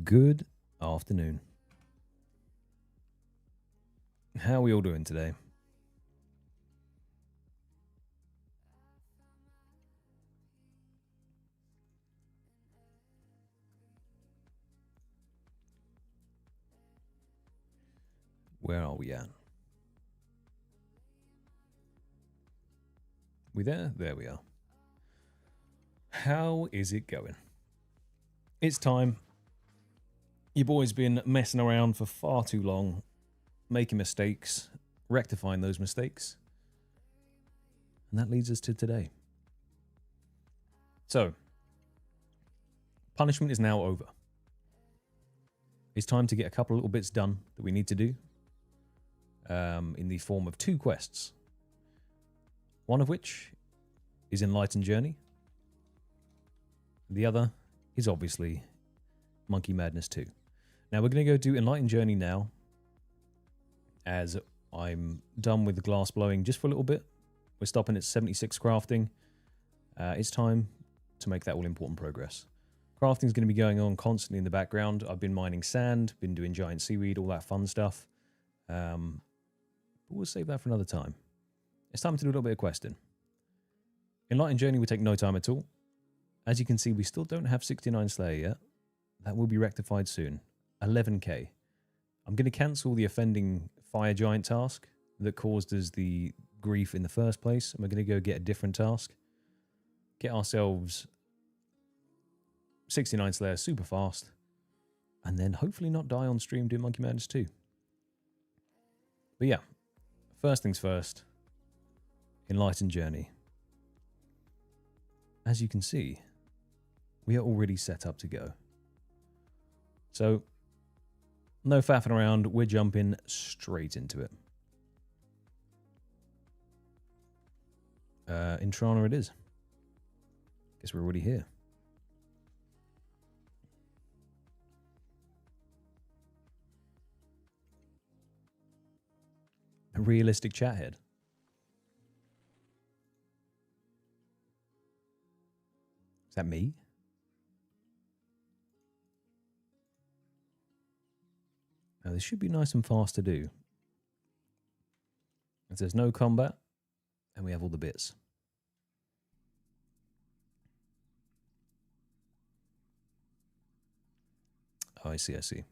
Good afternoon. How are we all doing today? Where are we at? We there? There we are. How is it going? It's time. Your boy's been messing around for far too long, making mistakes, rectifying those mistakes. And that leads us to today. So, punishment is now over. It's time to get a couple of little bits done that we need to do in the form of 2 quests. One of which is Enlightened Journey. The other is obviously Monkey Madness 2. Now we're going to go do Enlightened Journey now, as I'm done with the glass blowing just for a little bit. We're stopping at 76 crafting. It's time to make that all-important progress. Crafting is going to be going on constantly in the background. I've been mining sand, been doing giant seaweed, all that fun stuff. But we'll save that for another time. It's time to do a little bit of questing. Enlightened Journey will take no time at all. As you can see, we still don't have 69 Slayer yet. That will be rectified soon. 11k. I'm going to cancel the offending fire giant task that caused us the grief in the first place. And we're going to go get a different task. Get ourselves 69 Slayer super fast. And then hopefully not die on stream doing Monkey Madness 2. But yeah, first things first. Enlightened Journey. As you can see, we are already set up to go. So, no faffing around, we're jumping straight into it. In Toronto it is. Guess we're already here. A realistic chat head. Is that me? Now this should be nice and fast to do. If there's no combat, and we have all the bits. Oh, I see, I see.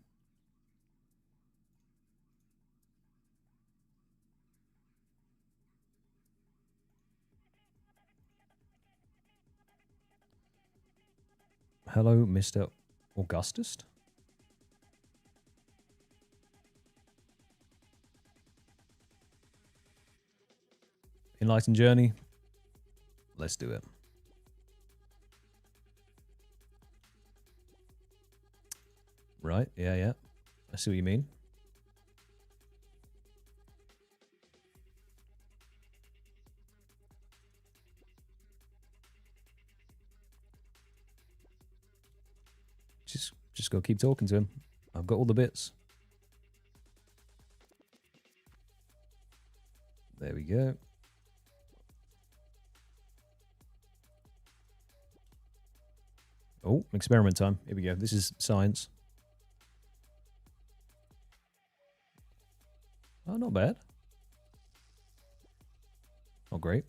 Hello, Mr. Augustus? Enlightened Journey. Let's do it. Right, yeah. I see what you mean. Just go keep talking to him. I've got all the bits. There we go. Oh, experiment time. Here we go. This is science. Oh, not bad. Not great.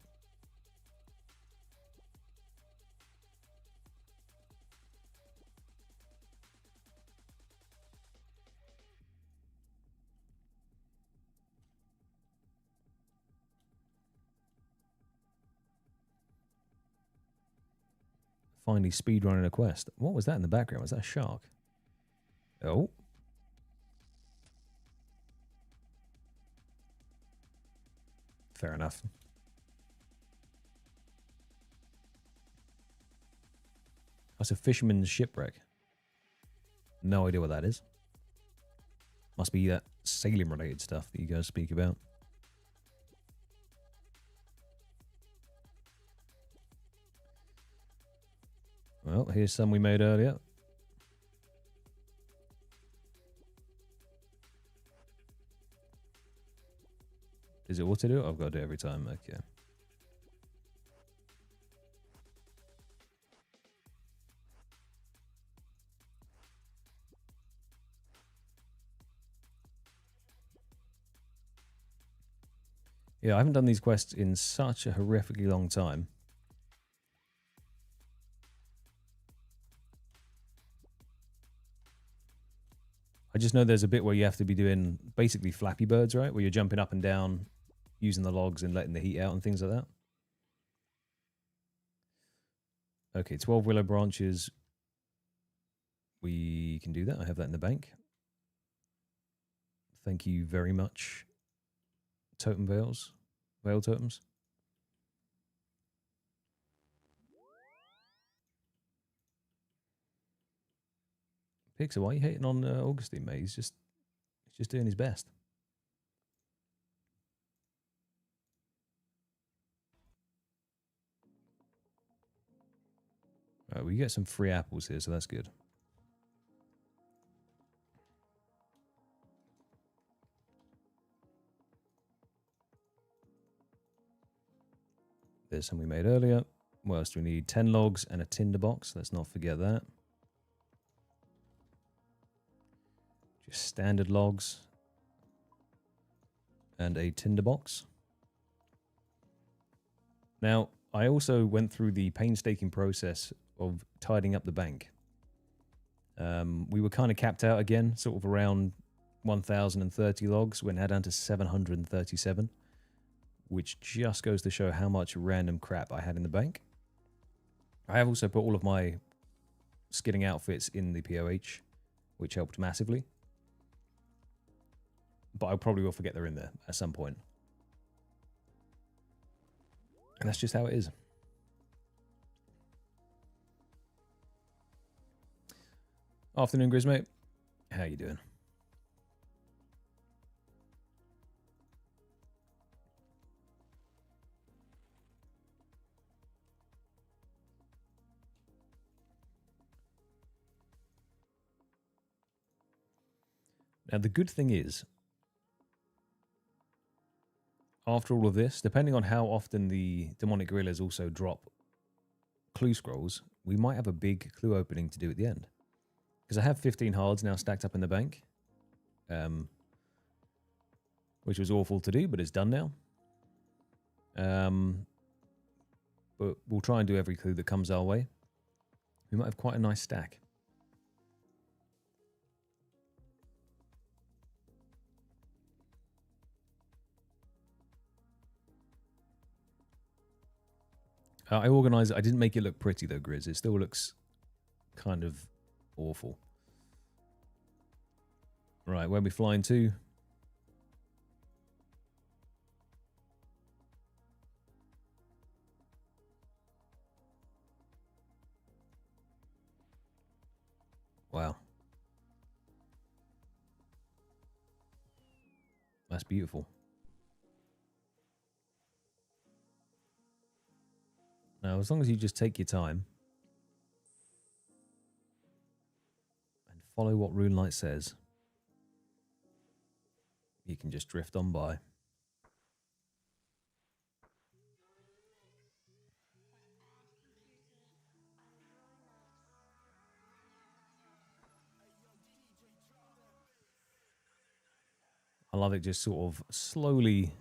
Finally speedrunning a quest. What was that in the background? Was that a shark? Oh. Fair enough. That's a fisherman's shipwreck. No idea what that is. Must be that sailing related stuff that you guys speak about. Well, here's some we made earlier. Is it auto do it? I've got to do it every time. Okay. Yeah, I haven't done these quests in such a horrifically long time. I just know there's a bit where you have to be doing basically Flappy Birds, right? Where you're jumping up and down, using the logs and letting the heat out and things like that. Okay, 12 willow branches. We can do that. I have that in the bank. Thank you very much. Totem veils. Veil totems. Pixar, why are you hating on Augustine, mate? He's just doing his best. All right, we get some free apples here, so that's good. There's some we made earlier. What else do we need? 10 logs and a tinderbox. Let's not forget that. Just standard logs and a tinderbox. Now, I also went through the painstaking process of tidying up the bank. We were kind of capped out again, sort of around 1,030 logs when I down to 737, which just goes to show how much random crap I had in the bank. I have also put all of my skidding outfits in the POH, which helped massively. But I probably will forget they're in there at some point. And that's just how it is. Afternoon, Grizz, mate. How you doing? Now, the good thing is, after all of this, depending on how often the demonic gorillas also drop clue scrolls, we might have a big clue opening to do at the end. Because I have 15 hards now stacked up in the bank, which was awful to do, but it's done now. But we'll try and do every clue that comes our way. We might have quite a nice stack. I organised it. I didn't make it look pretty though, Grizz. It still looks kind of awful. Right, where are we flying to? Wow. That's beautiful. Now, as long as you just take your time and follow what Runelight says, you can just drift on by. I love it just sort of slowly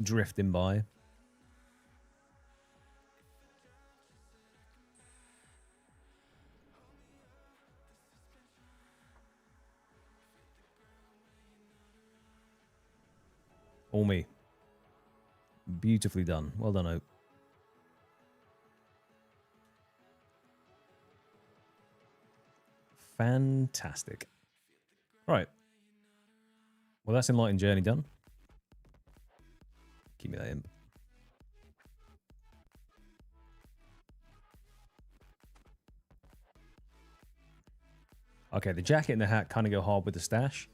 drifting by. All me. Beautifully done. Well done, Oat. Fantastic. Right. Well, that's Enlightened Journey done. Keep me that imp. Okay, the jacket and the hat kind of go hard with the stash.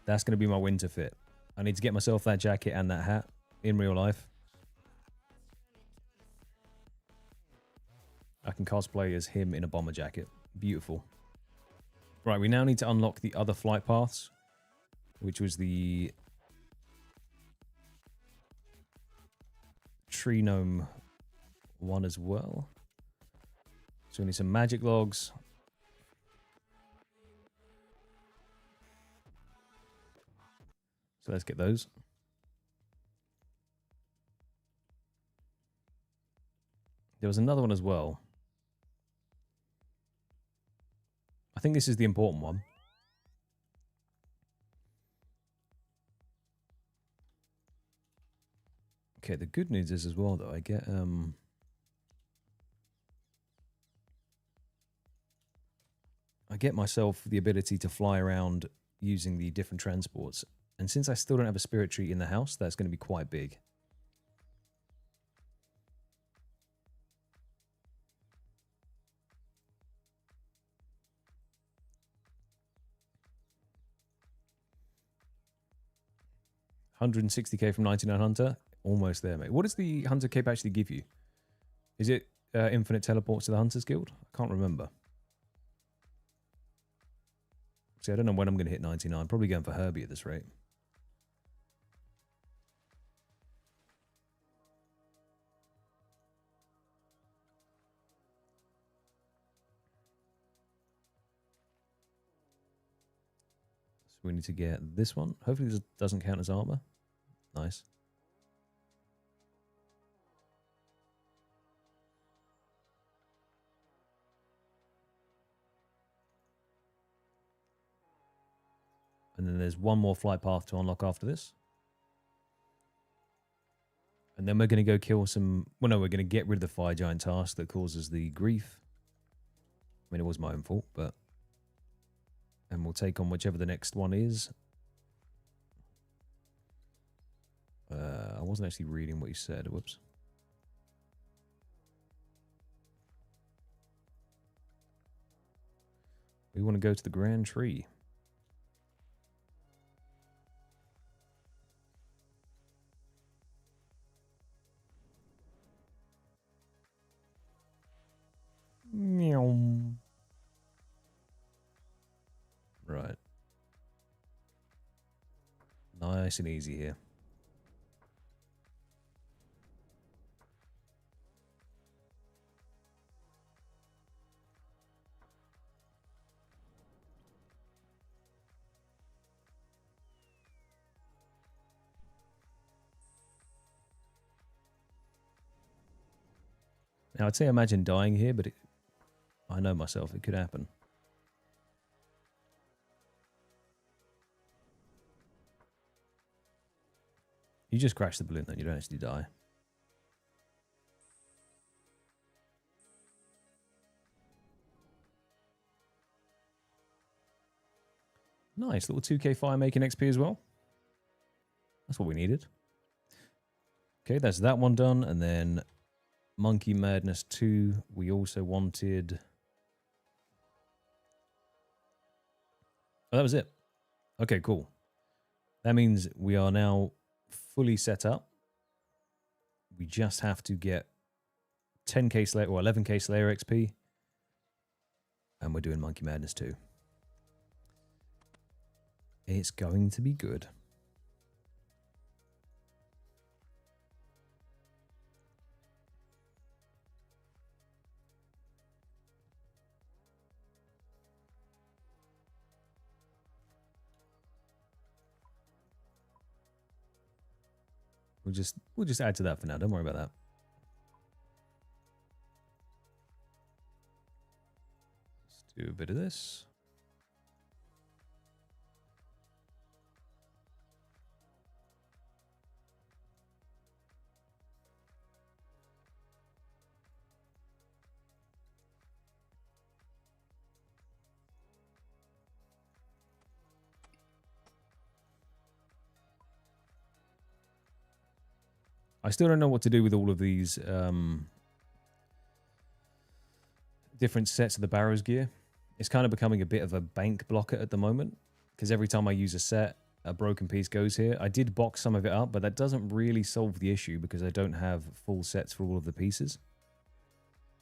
That's going to be my winter fit. I need to get myself that jacket and that hat in real life. I can cosplay as him in a bomber jacket. Beautiful. Right, we now need to unlock the other flight paths, which was the tree gnome one as well. So we need some magic logs. So let's get those. There was another one as well. I think this is the important one. Okay, the good news is as well, though, I get myself the ability to fly around using the different transports. And since I still don't have a spirit tree in the house, that's going to be quite big. $160k from 99 Hunter. Almost there, mate. What does the Hunter Cape actually give you? Is it infinite teleports to the Hunters Guild? I can't remember. See, I don't know when I'm going to hit 99. Probably going for Herbie at this rate. So we need to get this one. Hopefully this doesn't count as armor. Nice. And then there's one more flight path to unlock after this. And then we're going to go kill some... Well, no, we're going to get rid of the fire giant task that causes the grief. I mean, it was my own fault, but... And we'll take on whichever the next one is. I wasn't actually reading what you said. Whoops. We want to go to the Grand Tree. Meow. Right. Nice and easy here. Now, I'd say imagine dying here, but I know myself, it could happen. You just crash the balloon, then you don't actually die. Nice, little 2k fire making XP as well. That's what we needed. Okay, that's that one done, and then Monkey Madness 2, we also wanted... Oh, that was it. Okay, cool. That means we are now fully set up. We just have to get 10k Slayer or 11k Slayer XP. And we're doing Monkey Madness 2. It's going to be good. We'll just add to that for now. Don't worry about that. Let's do a bit of this. I still don't know what to do with all of these different sets of the Barrows gear. It's kind of becoming a bit of a bank blocker at the moment, because every time I use a set, a broken piece goes here. I did box some of it up, but that doesn't really solve the issue because I don't have full sets for all of the pieces.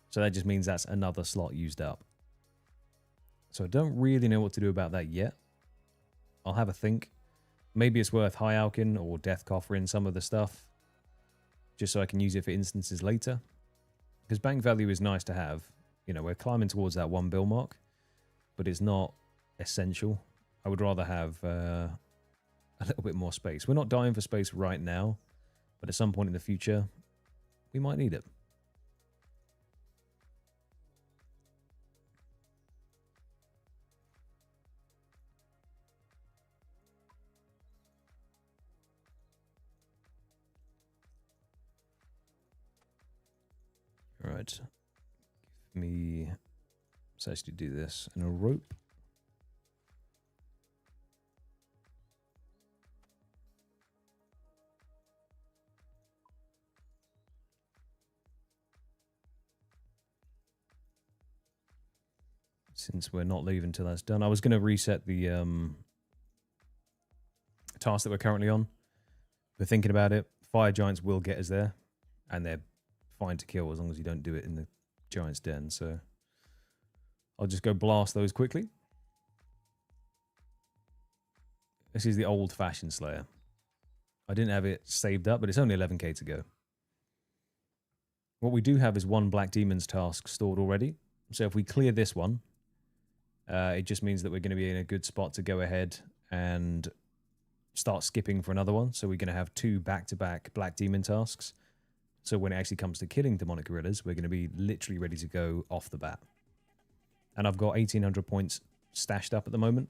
So that just means that's another slot used up. So I don't really know what to do about that yet. I'll have a think. Maybe it's worth high alkin or death coffering some of the stuff, just so I can use it for instances later. Because bank value is nice to have. You know, we're climbing towards that 1 bill mark, but it's not essential. I would rather have a little bit more space. We're not dying for space right now, but at some point in the future, we might need it. wood. Give me... Let's actually do this. And a rope. Since we're not leaving till that's done. I was going to reset the task that we're currently on. We're thinking about it. Fire giants will get us there. And they're fine to kill as long as you don't do it in the giant's den. So I'll just go blast those quickly. This is the old-fashioned Slayer. I didn't have it saved up, but it's only 11k to go. What we do have is one Black Demon's task stored already. So if we clear this one, it just means that we're going to be in a good spot to go ahead and start skipping for another one. So we're going to have 2 back-to-back Black Demon tasks. So when it actually comes to killing demonic gorillas, we're going to be literally ready to go off the bat. And I've got 1,800 points stashed up at the moment.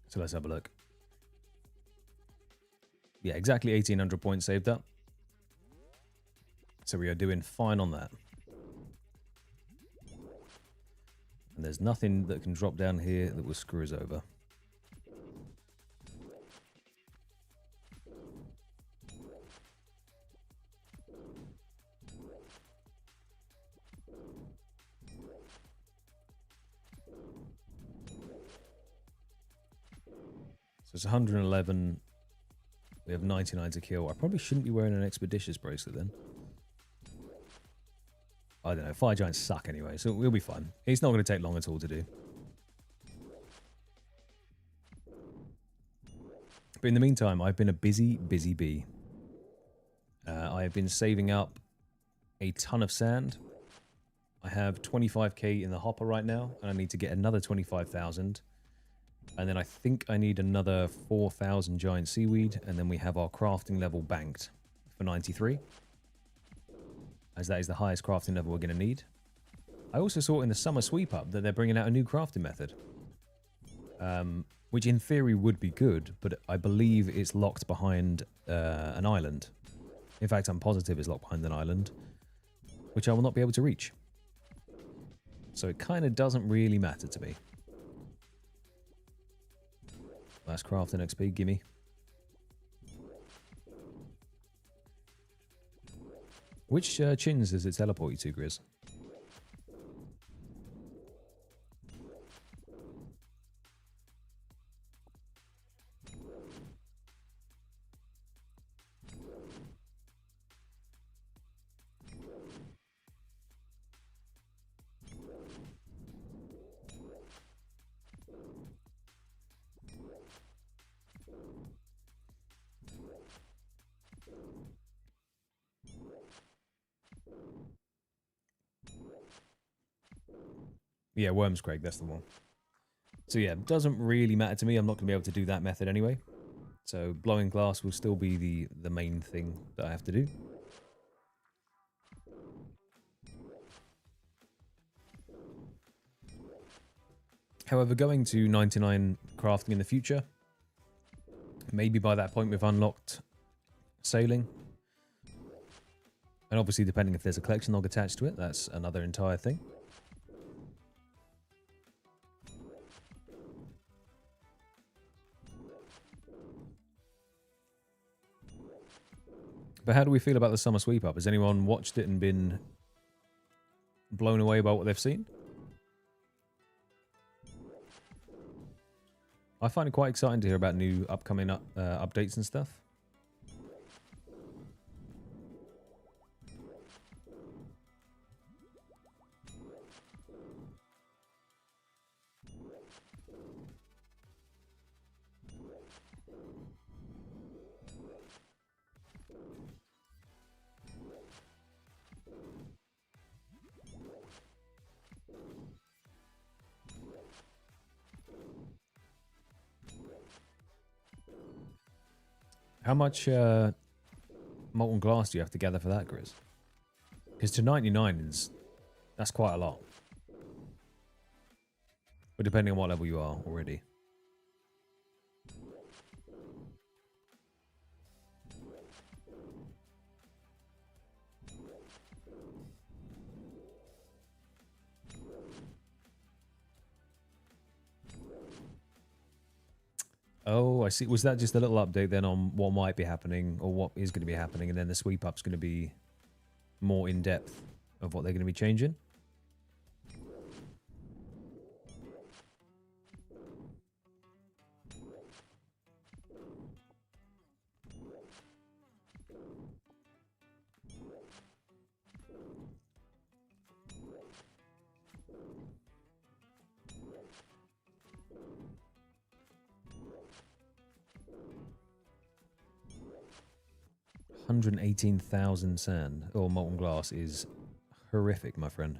So let's have a look. Yeah, exactly 1,800 points saved up. So we are doing fine on that. And there's nothing that can drop down here that will screw us over. So it's 111. We have 99 to kill. I probably shouldn't be wearing an expeditious bracelet then. I don't know. Fire giants suck anyway, so we'll be fine. It's not going to take long at all to do. But in the meantime, I've been a busy, busy bee. I have been saving up a ton of sand. I have 25k in the hopper right now, and I need to get another 25,000. And then I think I need another 4,000 giant seaweed, and then we have our crafting level banked for 93. As that is the highest crafting level we're going to need. I also saw in the summer sweep up that they're bringing out a new crafting method. Which in theory would be good, but I believe it's locked behind an island. In fact, I'm positive it's locked behind an island, which I will not be able to reach. So it kind of doesn't really matter to me. Last crafting XP, gimme. Which chins does it teleport you to, Grizz? Yeah, Worms Craig, that's the one. So yeah, it doesn't really matter to me. I'm not going to be able to do that method anyway. So blowing glass will still be the main thing that I have to do. However, going to 99 crafting in the future, maybe by that point we've unlocked sailing. And obviously depending if there's a collection log attached to it, that's another entire thing. But how do we feel about the summer sweep up? Has anyone watched it and been blown away by what they've seen? I find it quite exciting to hear about new upcoming updates and stuff. How much molten glass do you have to gather for that, Grizz? Because to 99 is... That's quite a lot. But depending on what level you are already. Oh, I see. Was that just a little update then on what might be happening or what is going to be happening, and then the sweep up's going to be more in depth of what they're going to be changing? $118,000 sand or molten glass is horrific, my friend.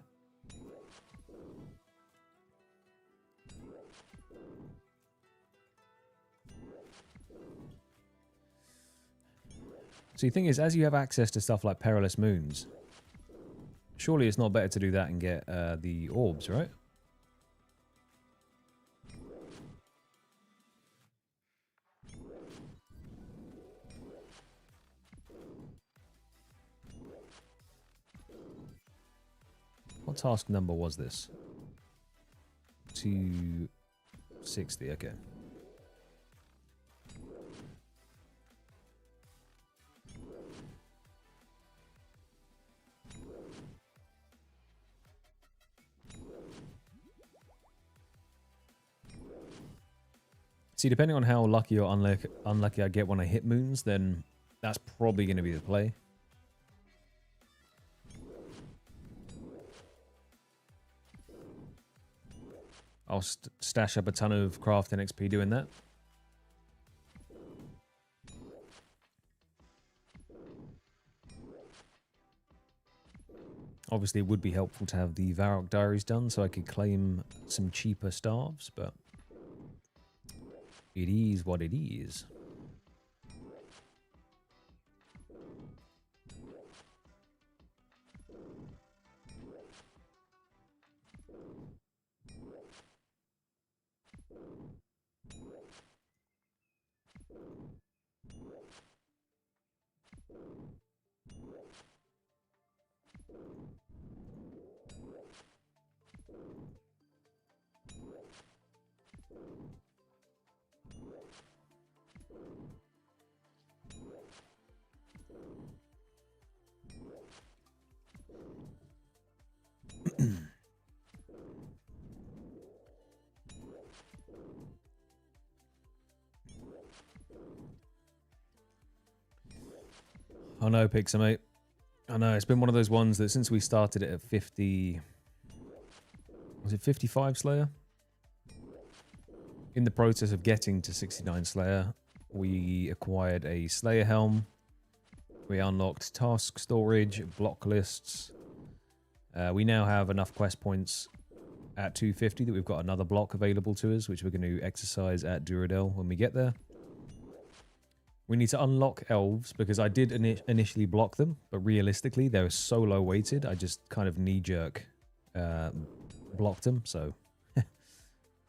So the thing is, as you have access to stuff like Perilous Moons, surely it's not better to do that and get the orbs, right? What task number was this? 260, okay. See, depending on how lucky or unlucky I get when I hit moons, then that's probably going to be the play. I'll stash up a ton of craft and XP doing that. Obviously, it would be helpful to have the Varrock Diaries done so I could claim some cheaper staves, but it is what it is. I know, Pixar, mate. I know, it's been one of those ones that since we started it at 50... Was it 55 Slayer? In the process of getting to 69 Slayer, we acquired a Slayer Helm. We unlocked task storage, block lists. We now have enough quest points at 250 that we've got another block available to us, which we're going to exercise at Duradel when we get there. We need to unlock elves because I did initially block them, but realistically they're so low weighted I just kind of knee-jerk blocked them, so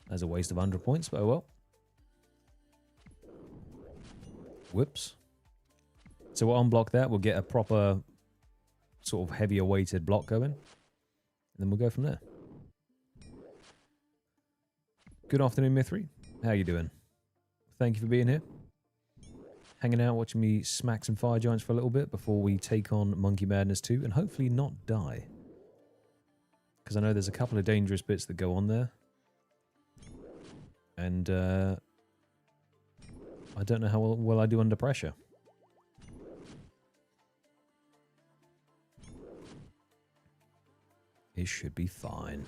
that's a waste of 100 points, but oh well. Whoops. So we'll unblock that, we'll get a proper sort of heavier weighted block going, and then we'll go from there. Good afternoon, Mithri. How you doing? Thank you for being here. Hanging out, watching me smack some fire giants for a little bit before we take on Monkey Madness 2 and hopefully not die. Because I know there's a couple of dangerous bits that go on there. And I don't know how well I do under pressure. It should be fine.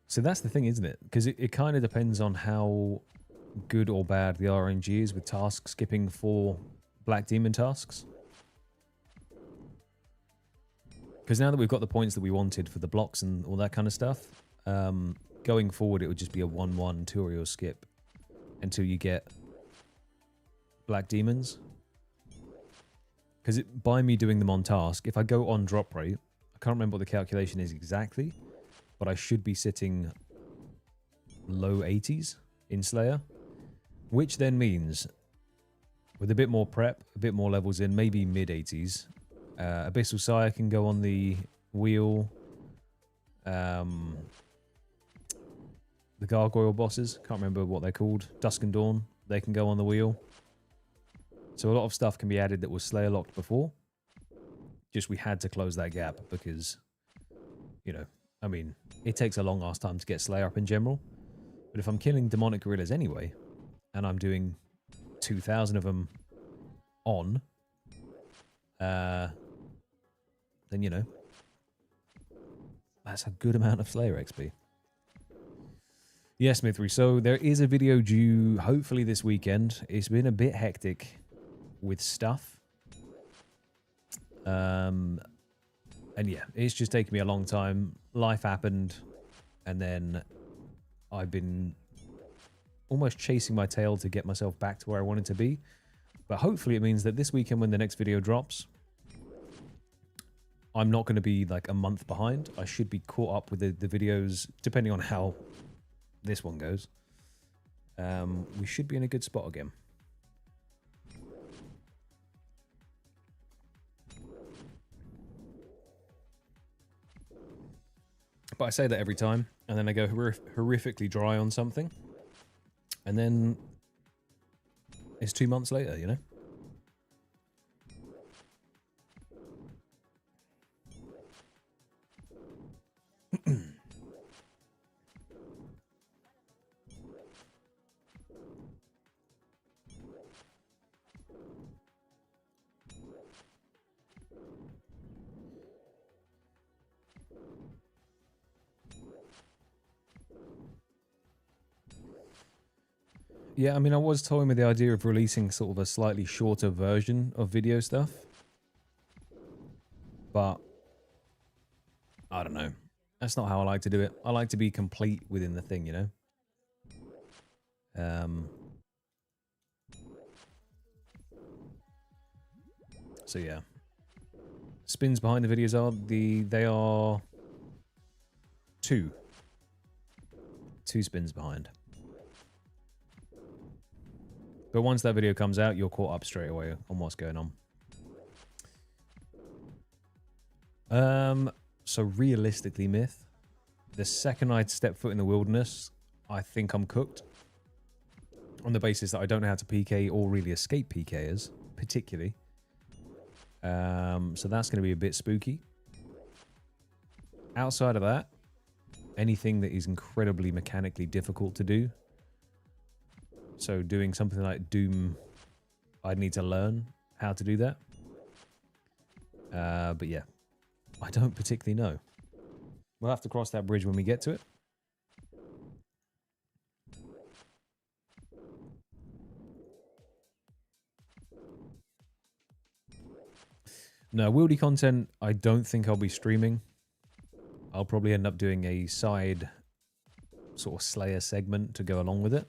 So that's the thing, isn't it? Because it kind of depends on how good or bad the RNG is with task skipping for Black Demon tasks. Because now that we've got the points that we wanted for the blocks and all that kind of stuff, going forward it would just be a 1-1 tutorial skip until you get black demons. Because by me doing them on task, if I go on drop rate, I can't remember what the calculation is exactly, but I should be sitting low 80s in Slayer, which then means with a bit more prep, a bit more levels in, maybe mid 80s, Abyssal Sire can go on the wheel. The gargoyle bosses, can't remember what they're called, Dusk and Dawn, they can go on the wheel. So a lot of stuff can be added that was Slayer locked before. Just we had to close that gap because, you know, I mean, it takes a long ass time to get Slayer up in general. But if I'm killing demonic gorillas anyway, and I'm doing 2,000 of them on, then, you know, that's a good amount of Slayer XP. Yes, Mithri, so there is a video due hopefully this weekend. It's been a bit hectic with stuff. And yeah, it's just taken me a long time. Life happened, and then I've been almost chasing my tail to get myself back to where I wanted to be. But hopefully it means that this weekend when the next video drops, I'm not going to be like a month behind. I should be caught up with the videos, depending on how this one goes. We should be in a good spot again. But I say that every time, and then I go horrifically dry on something, and then it's 2 months later, you know? Yeah, I mean, I was toying with the idea of releasing sort of a slightly shorter version of video stuff. But I don't know. That's not how I like to do it. I like to be complete within the thing, you know? So yeah. Spins behind the videos are they are two spins behind. But once that video comes out, you're caught up straight away on what's going on. So realistically, Myth, the second I step foot in the wilderness, I think I'm cooked. On the basis that I don't know how to PK or really escape PKers, particularly. So that's going to be a bit spooky. Outside of that, anything that is incredibly mechanically difficult to do. So doing something like Doom, I'd need to learn how to do that. But yeah, I don't particularly know. We'll have to cross that bridge when we get to it. No, wieldy content, I don't think I'll be streaming. I'll probably end up doing a side sort of Slayer segment to go along with it.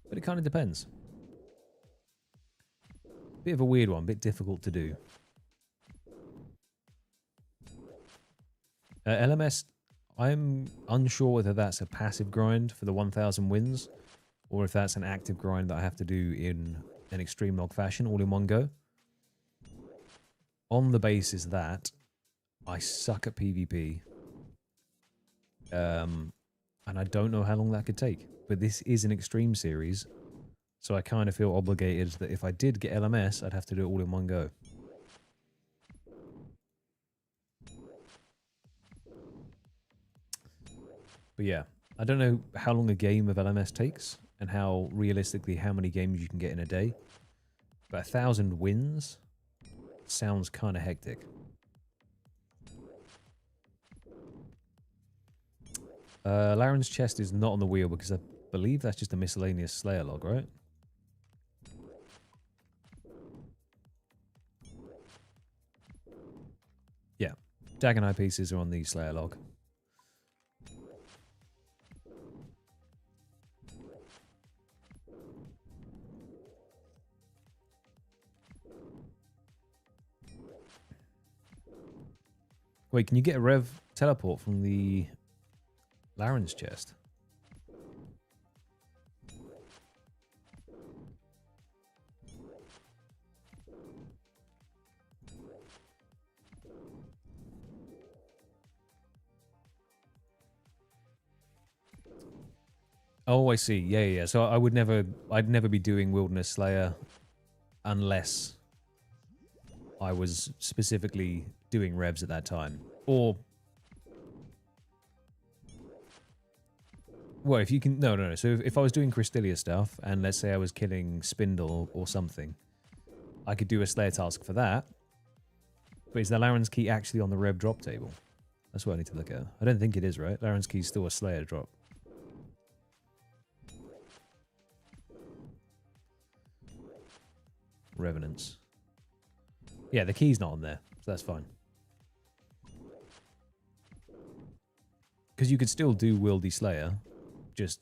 But it kind of depends. Bit of a weird one, bit difficult to do. LMS, I'm unsure whether that's a passive grind for the 1,000 wins, or if that's an active grind that I have to do in an extreme log fashion, all in one go. On the basis that I suck at PvP, and I don't know how long that could take. But this is an extreme series, so I kind of feel obligated that if I did get LMS, I'd have to do it all in one go. But yeah, I don't know how long a game of LMS takes, and how realistically how many games you can get in a day. But 1,000 wins sounds kind of hectic. Laren's chest is not on the wheel because I believe that's just a miscellaneous Slayer log, right? Yeah. Dagon eye pieces are on the Slayer log. Wait, can you get a rev teleport from the Laren's chest? Oh, I see. Yeah, yeah. So I'd never be doing Wilderness Slayer unless I was specifically doing revs at that time. Or, well, if you can, no. So if I was doing Crystallia stuff, and let's say I was killing Spindle or something, I could do a Slayer task for that. But is the Laren's Key actually on the rev drop table? That's what I need to look at. I don't think it is, right? Laren's Key is still a Slayer drop. Revenants. Yeah, the key's not on there, so that's fine. Because you could still do Wildy Slayer, just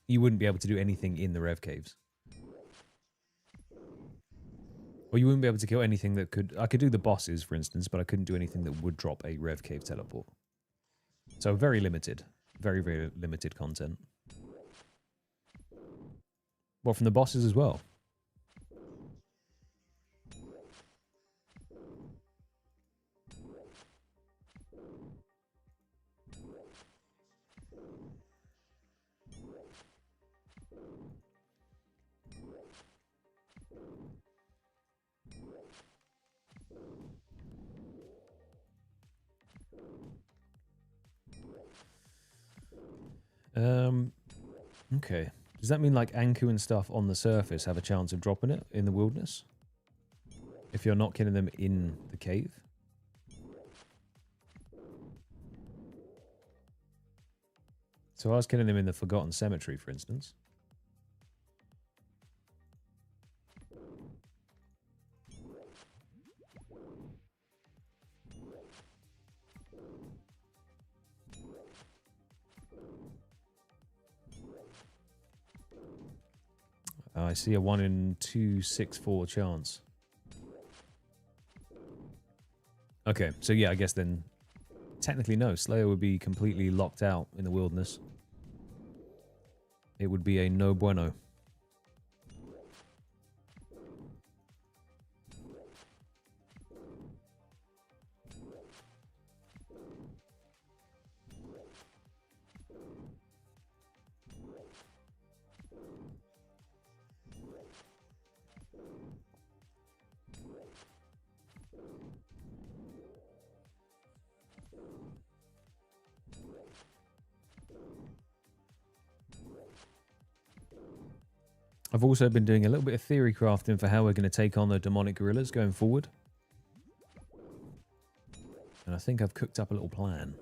you wouldn't be able to do anything in the Rev Caves. Or you wouldn't be able to kill anything that could... I could do the bosses, for instance, but I couldn't do anything that would drop a Rev Cave teleport. So very limited. Very, very limited content. Well, from the bosses as well. Okay. Does that mean like Anku and stuff on the surface have a chance of dropping it in the wilderness? If you're not killing them in the cave? So I was killing them in the Forgotten Cemetery, for instance. I see a 1 in 264 chance. Okay, so yeah, I guess then technically no. Slayer would be completely locked out in the wilderness. It would be a no bueno. I've also been doing a little bit of theory crafting for how we're going to take on the demonic gorillas going forward. And I think I've cooked up a little plan.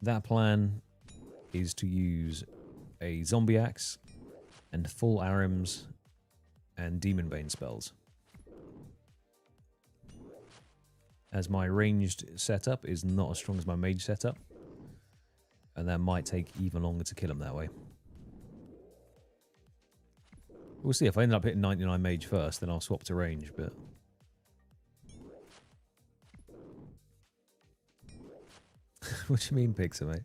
That plan is to use a zombie axe and full Arims and demon bane spells. As my ranged setup is not as strong as my mage setup. And that might take even longer to kill him that way. We'll see. If I end up hitting 99 mage first, then I'll swap to range, but... What do you mean, Pixar, mate?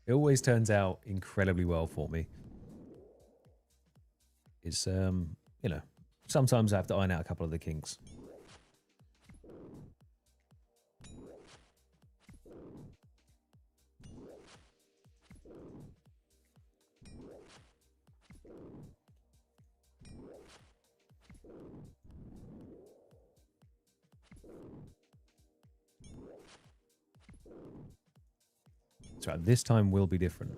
It always turns out incredibly well for me. It's, you know, sometimes I have to iron out a couple of the kinks. That's right, this time will be different.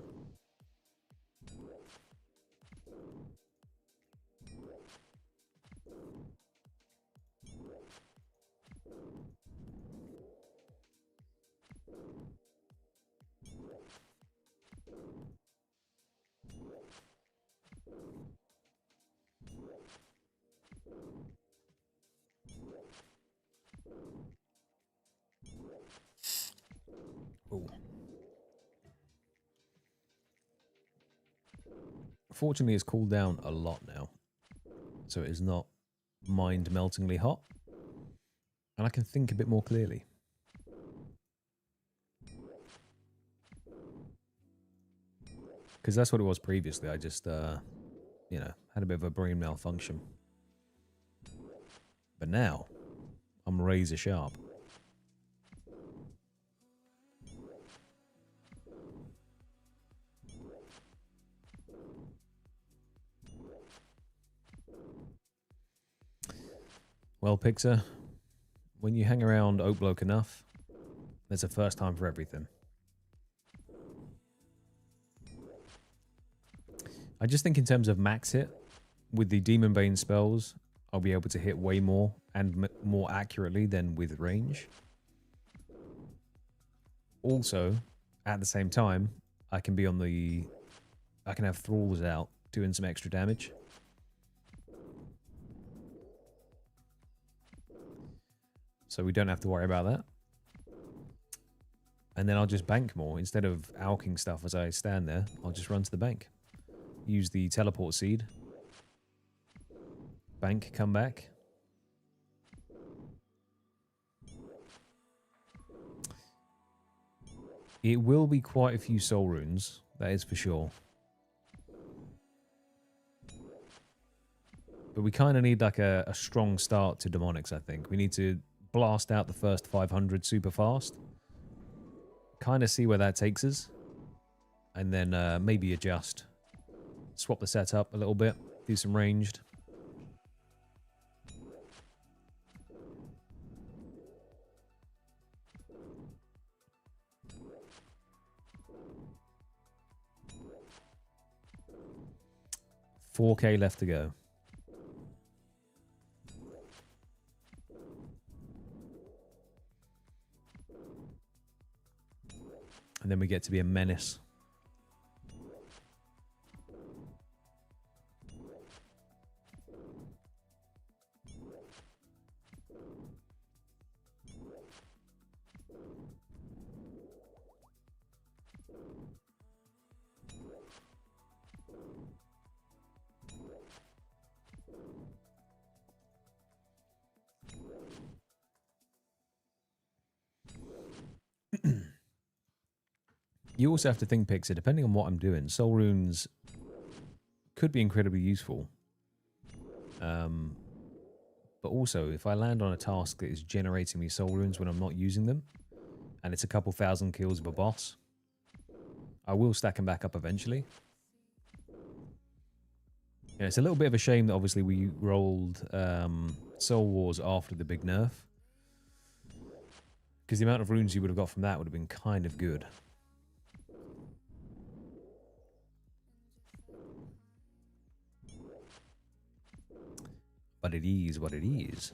Fortunately, it's cooled down a lot now, so it is not mind-meltingly hot, and I can think a bit more clearly. Because that's what it was previously. I just, you know, had a bit of a brain malfunction. But now, I'm razor sharp. Well, Pixar, when you hang around Oat Bloke enough, there's a first time for everything. I just think in terms of max hit, with the Demon Bane spells, I'll be able to hit way more and more accurately than with range. Also, at the same time, I can be on the... I can have Thralls out doing some extra damage. So we don't have to worry about that. And then I'll just bank more. Instead of alking stuff as I stand there, I'll just run to the bank. Use the teleport seed. Bank, come back. It will be quite a few soul runes, that is for sure. But we kind of need like a strong start to demonics, I think. We need to blast out the first 500 super fast. Kind of see where that takes us. And then maybe adjust. Swap the setup a little bit. Do some ranged. $4K left to go. And then we get to be a menace. You also have to think, Pixar, depending on what I'm doing, soul runes could be incredibly useful. But also, if I land on a task that is generating me soul runes when I'm not using them, and it's a couple thousand kills of a boss, I will stack them back up eventually. Yeah, it's a little bit of a shame that obviously we rolled Soul Wars after the big nerf. Because the amount of runes you would have got from that would have been kind of good. But it is what it is.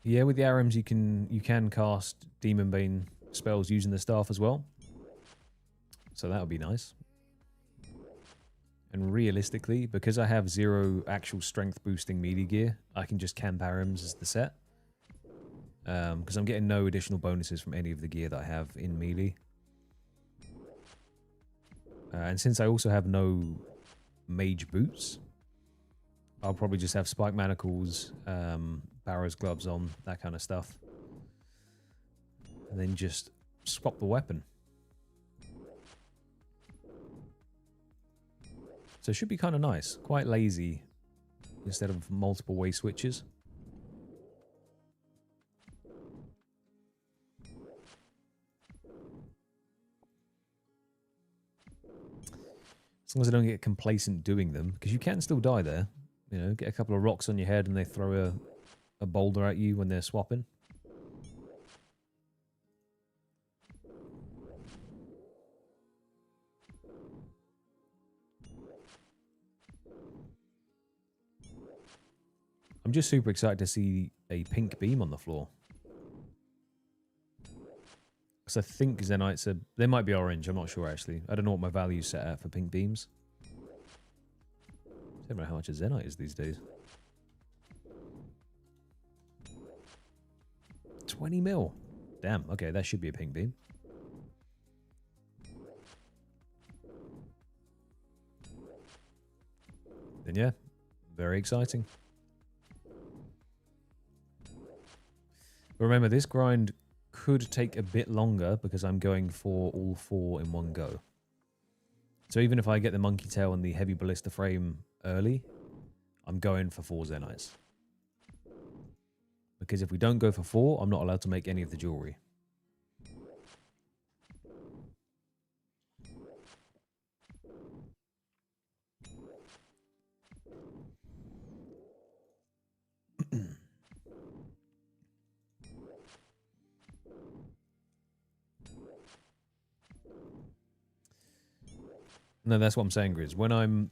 Yeah, with the ARMs you can cast Demon Bane spells using the staff as well. So that would be nice. And realistically, because I have 0 actual strength boosting melee gear, I can just camp ARMs as the set. Because I'm getting no additional bonuses from any of the gear that I have in melee. And since I also have no mage boots, I'll probably just have spike manacles, Barrow's gloves on, that kind of stuff. And then just swap the weapon. So it should be kind of nice. Quite lazy instead of multiple way switches. As long as I don't get complacent doing them, because you can still die there. You know, get a couple of rocks on your head and they throw a boulder at you when they're swapping. I'm just super excited to see a pink beam on the floor. Because I think Zenites are... They might be orange, I'm not sure actually. I don't know what my value's set at for pink beams. I don't know how much a Zenite is these days. 20 mil. Damn, okay, that should be a pink beam. Then yeah, very exciting. But remember, this grind could take a bit longer because I'm going for all 4 in one go. So even if I get the monkey tail and the heavy ballista frame early, I'm going for 4 Zenites. Because if we don't go for 4, I'm not allowed to make any of the jewelry. No, that's what I'm saying, Grizz. When I'm...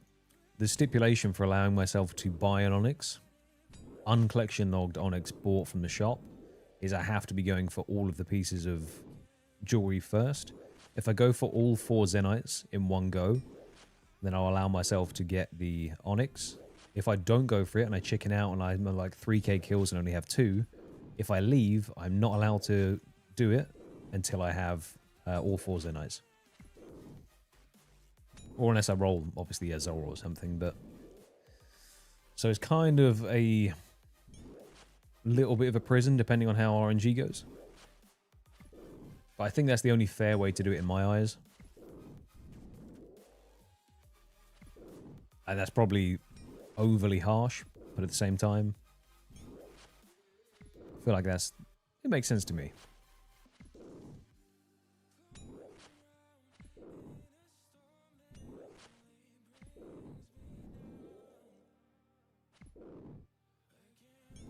The stipulation for allowing myself to buy an onyx, uncollection logged onyx bought from the shop, is I have to be going for all of the pieces of jewelry first. If I go for all 4 Zenites in one go, then I'll allow myself to get the onyx. If I don't go for it and I chicken out and I'm like 3k kills and only have 2, if I leave, I'm not allowed to do it until I have all 4 Zenites. Or unless I roll, obviously, a Zora or something, but... So it's kind of a little bit of a prison, depending on how RNG goes. But I think that's the only fair way to do it in my eyes. And that's probably overly harsh, but at the same time, I feel like it makes sense to me.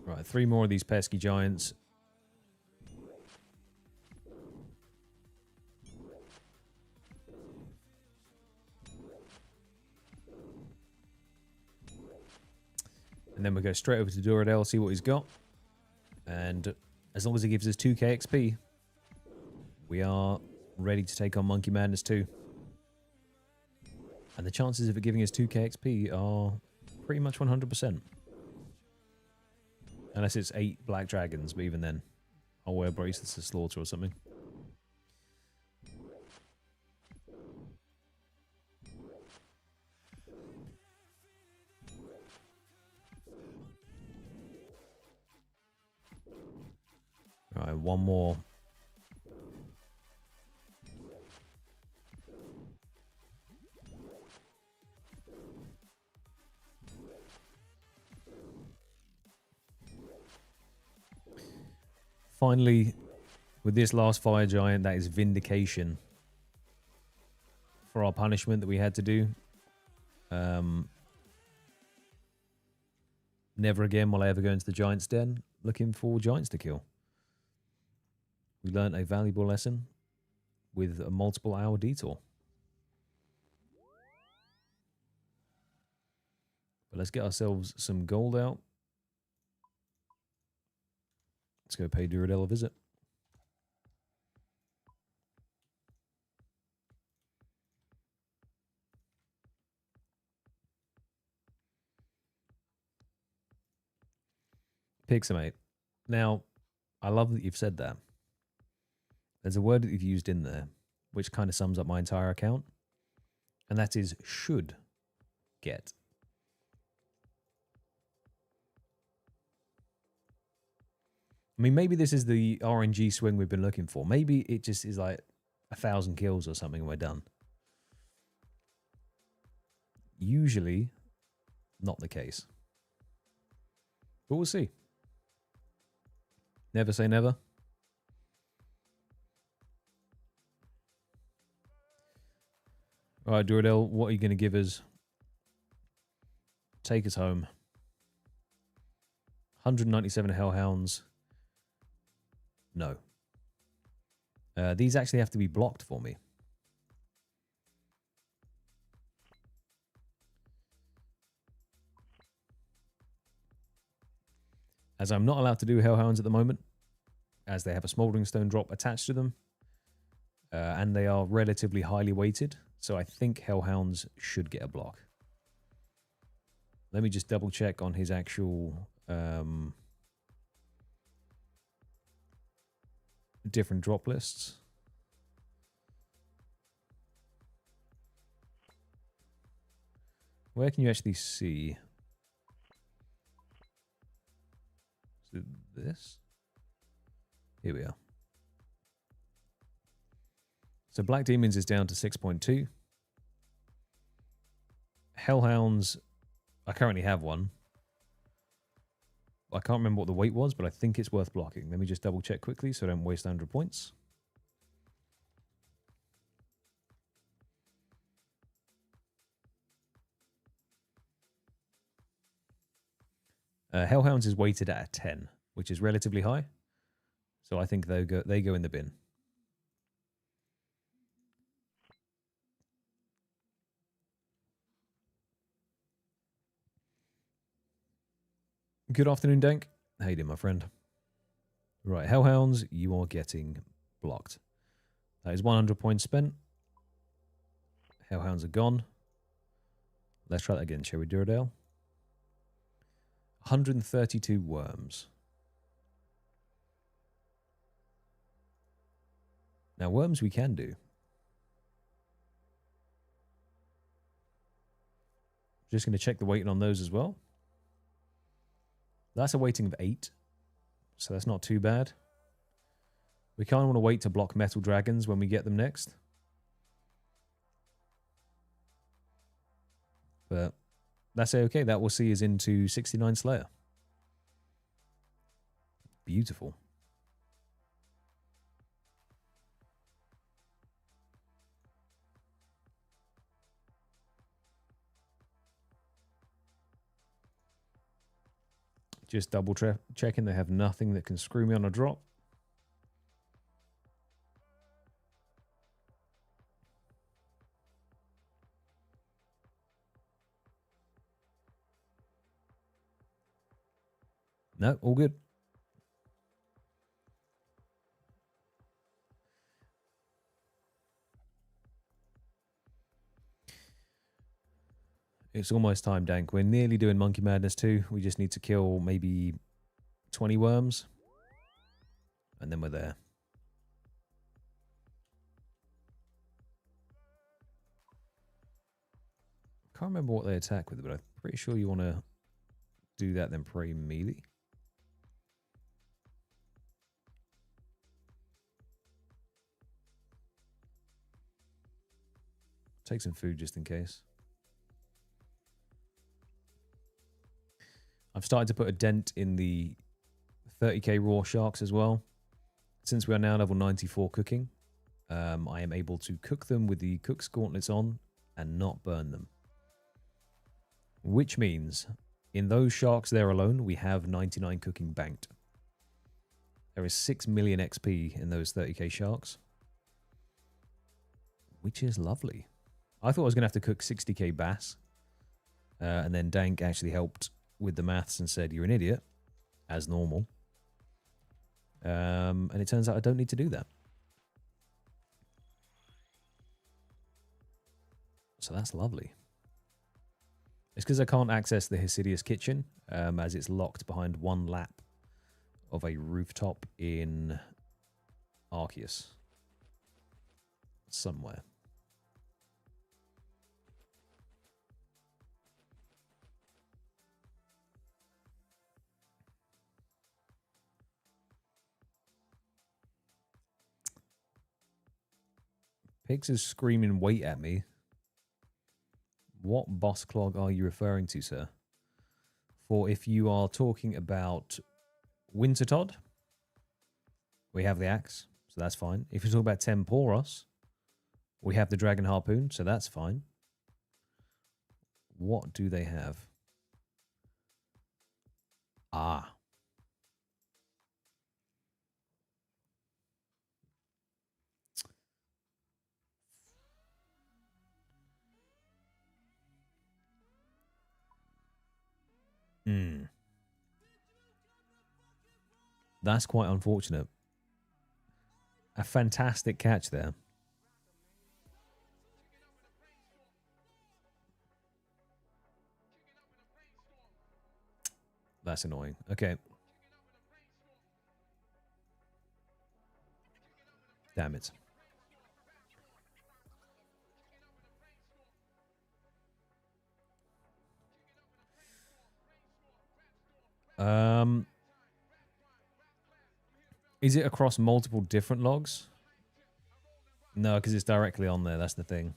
Right, 3 more of these pesky giants. And then we go straight over to Duradel, see what he's got. And as long as he gives us 2k XP, we are ready to take on Monkey Madness 2. And the chances of it giving us 2k XP are pretty much 100%. Unless it's 8 black dragons, but even then, I'll wear bracelets to slaughter or something. Alright, one more. Finally, with this last fire giant, that is vindication for our punishment that we had to do. Never again will I ever go into the giant's den looking for giants to kill. We learned a valuable lesson with a multiple hour detour. But let's get ourselves some gold out. Let's go pay Duradel a visit. Pixamate. Now, I love that you've said that. There's a word that you've used in there, which kind of sums up my entire account. And that is should get. I mean, maybe this is the RNG swing we've been looking for. Maybe it just is like 1,000 kills or something and we're done. Usually, not the case. But we'll see. Never say never. All right, Duradel, what are you going to give us? Take us home. 197 Hellhounds. No. These actually have to be blocked for me. As I'm not allowed to do Hellhounds at the moment, as they have a Smouldering Stone drop attached to them, and they are relatively highly weighted, so I think Hellhounds should get a block. Let me just double check on his actual different drop lists. Where can you actually see? Is it this? Here we are. So Black Demons is down to 6.2. Hellhounds, I currently have one. I can't remember what the weight was, but I think it's worth blocking. Let me just double check quickly so I don't waste 100 points. Hellhounds is weighted at a 10, which is relatively high. So I think they go in the bin. Good afternoon, Dank. How you doing, my friend? Right, Hellhounds, you are getting blocked. That is 100 points spent. Hellhounds are gone. Let's try that again, shall we, Duradale? 132 worms. Now, worms we can do. Just going to check the weighting on those as well. That's a weighting of 8. So that's not too bad. We kind of want to wait to block metal dragons when we get them next. But that's okay. That we'll see is into 69 Slayer. Beautiful. Just double checking they have nothing that can screw me on a drop. No, all good. It's almost time, Dank. We're nearly doing Monkey Madness 2. We just need to kill maybe 20 worms. And then we're there. Can't remember what they attack with, but I'm pretty sure you want to do that then pray melee. Take some food just in case. I've started to put a dent in the 30k raw sharks as well. Since we are now level 94 cooking, I am able to cook them with the cook's gauntlets on and not burn them. Which means in those sharks there alone, we have 99 cooking banked. There is 6 million XP in those 30k sharks, which is lovely. I thought I was going to have to cook 60k bass, and then Dank actually helped with the maths and said, you're an idiot, as normal. And it turns out I don't need to do that. So that's lovely. It's because I can't access the Hesidious kitchen, as it's locked behind one lap of a rooftop in Arceus. Somewhere. Pigs is screaming, wait at me. What boss clog are you referring to, sir? For if you are talking about Winter Todd, we have the axe, so that's fine. If you talk about Temporos, we have the Dragon Harpoon, so that's fine. What do they have? Ah. Hmm. That's quite unfortunate. A fantastic catch there. That's annoying. Okay. Damn it. Is it across multiple different logs? No, because it's directly on there. That's the thing.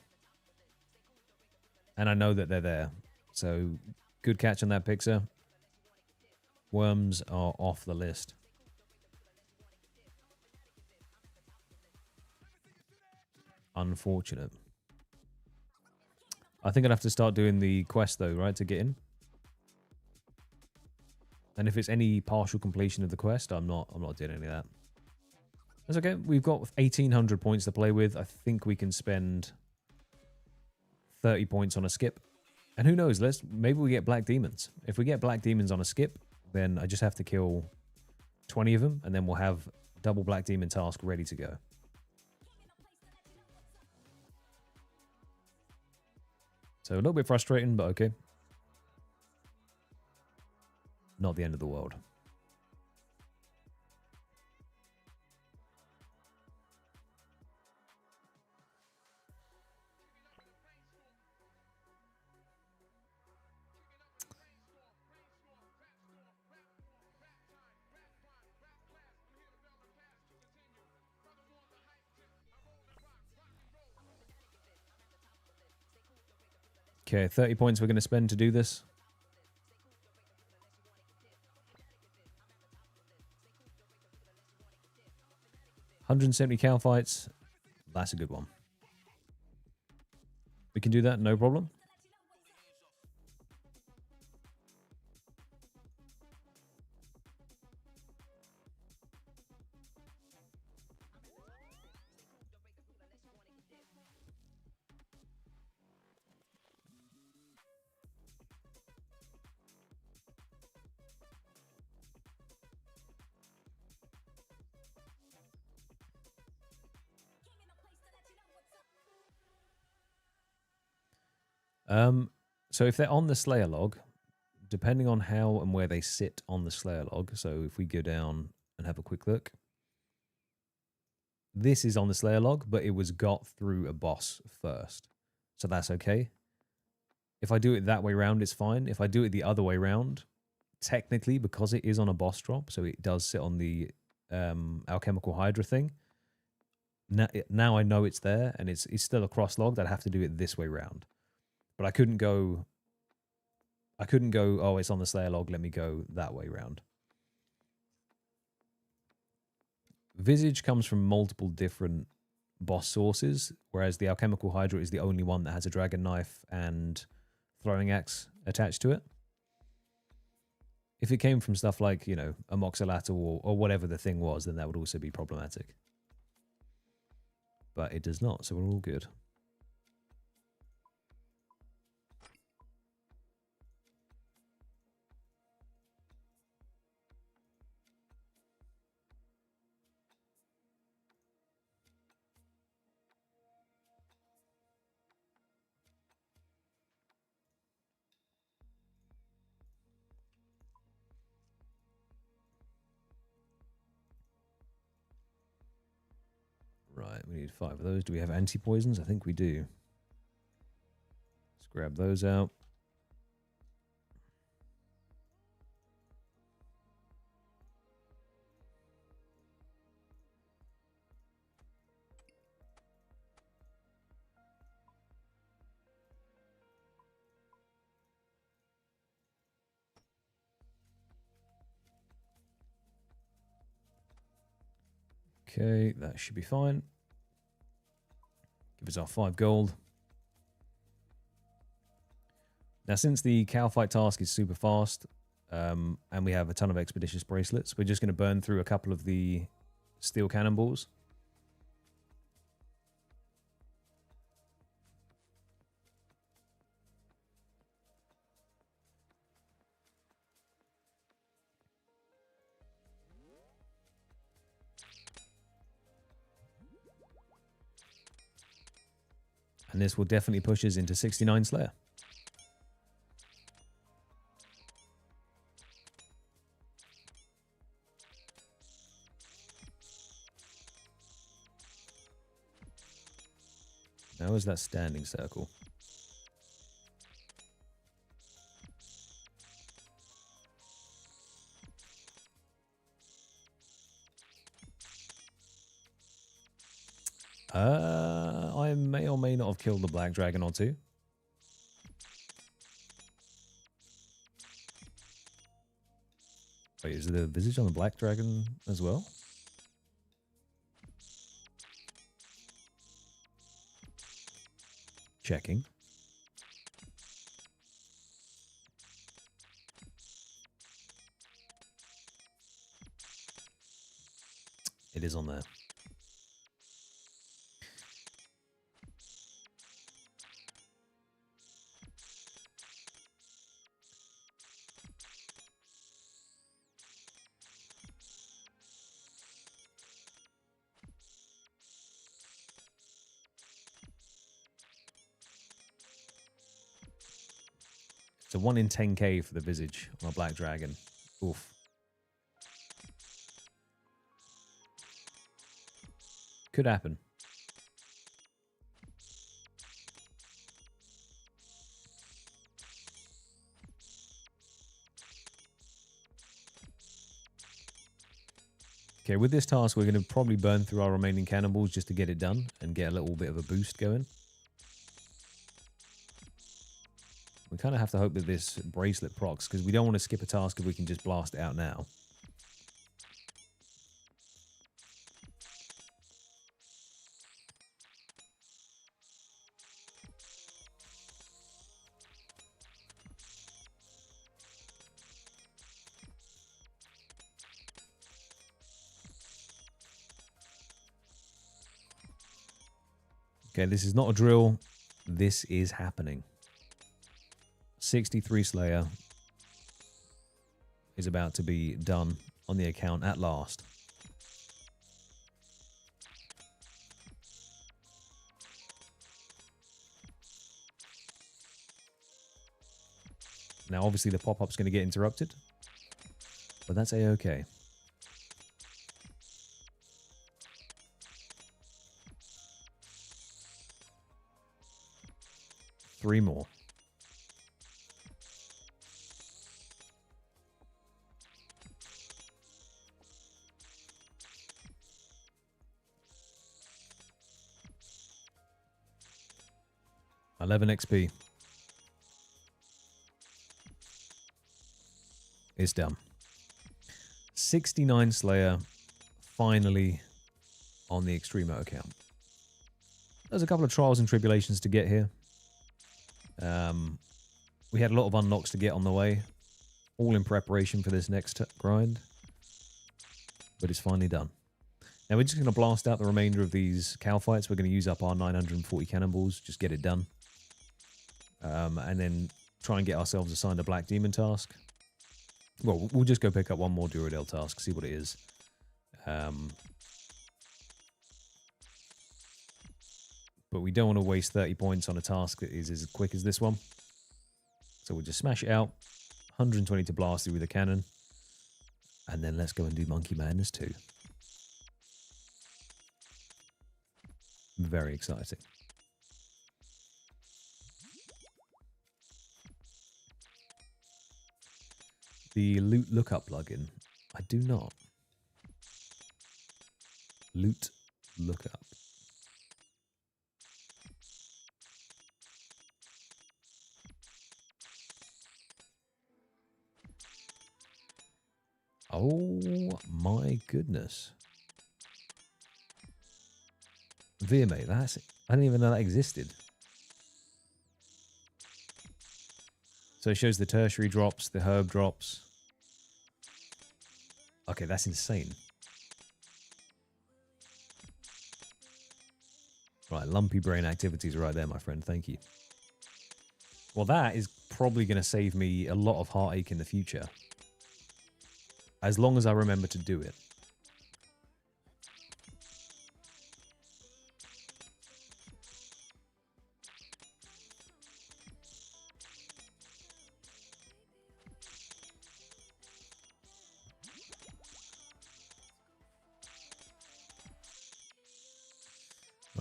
And I know that they're there. So, good catch on that, Pixar. Worms are off the list. Unfortunate. I think I'd have to start doing the quest, though, right, to get in. And if it's any partial completion of the quest, I'm not doing any of that. That's okay. We've got 1,800 points to play with. I think we can spend 30 points on a skip. And who knows, maybe we get Black Demons. If we get Black Demons on a skip, then I just have to kill 20 of them, and then we'll have double Black Demon task ready to go. So a little bit frustrating, but okay. Not the end of the world. Okay, 30 points we're going to spend to do this. $170 cow fights. That's a good one. We can do that, no problem. So if they're on the Slayer log, depending on how and where they sit on the Slayer log, so if we go down and have a quick look, this is on the Slayer log, but it was got through a boss first. So that's okay. If I do it that way round, it's fine. If I do it the other way round, technically, because it is on a boss drop, so it does sit on the Alchemical Hydra thing, now I know it's there, and it's still a cross-logged. I'd have to do it this way round. But I couldn't go, oh, it's on the Slayer log, let me go that way round. Visage comes from multiple different boss sources, whereas the Alchemical Hydra is the only one that has a dragon knife and throwing axe attached to it. If it came from stuff like, you know, a Moxalato or whatever the thing was, then that would also be problematic. But it does not, so we're all good. Right, we need 5 of those. Do we have anti-poisons? I think we do. Let's grab those out. Okay, that should be fine. Give us our 5 gold. Now, since the cow fight task is super fast, and we have a ton of expeditious bracelets, we're just going to burn through a couple of the steel cannonballs. And this will definitely push us into 69 Slayer. Now is that standing circle? I may or may not have killed the black dragon or two. Wait, is there a visage on the black dragon as well? Checking. It is on there. It's a 1 in 10k for the visage on a black dragon. Oof. Could happen. Okay, with this task, we're going to probably burn through our remaining cannonballs just to get it done and get a little bit of a boost going. We kind of have to hope that this bracelet procs, because we don't want to skip a task if we can just blast it out now. Okay, this is not a drill. This is happening. 63 Slayer is about to be done on the account at last. Now, obviously, the pop-up's going to get interrupted, but that's a-okay. Three more. XP. It's done. 69 Slayer finally on the Extremo account. There's a couple of trials and tribulations to get here. We had a lot of unlocks to get on the way, all in preparation for this next grind, but it's finally done. Now we're just going to blast out the remainder of these cow fights. We're going to use up our 940 cannonballs, just get it done. And then try and get ourselves assigned a Black Demon task. Well, we'll just go pick up one more Duradel task, see what it is. But we don't want to waste 30 points on a task that is as quick as this one. So we'll just smash it out. 120 to blast through with a cannon. And then let's go and do Monkey Madness 2. Very exciting. The loot lookup plugin. I do not. Loot lookup. Oh my goodness. VMA, that's it. I didn't even know that existed. So it shows the tertiary drops, the herb drops. Okay, that's insane. Right, lumpy brain activities right there, my friend. Thank you. Well, that is probably going to save me a lot of heartache in the future. As long as I remember to do it.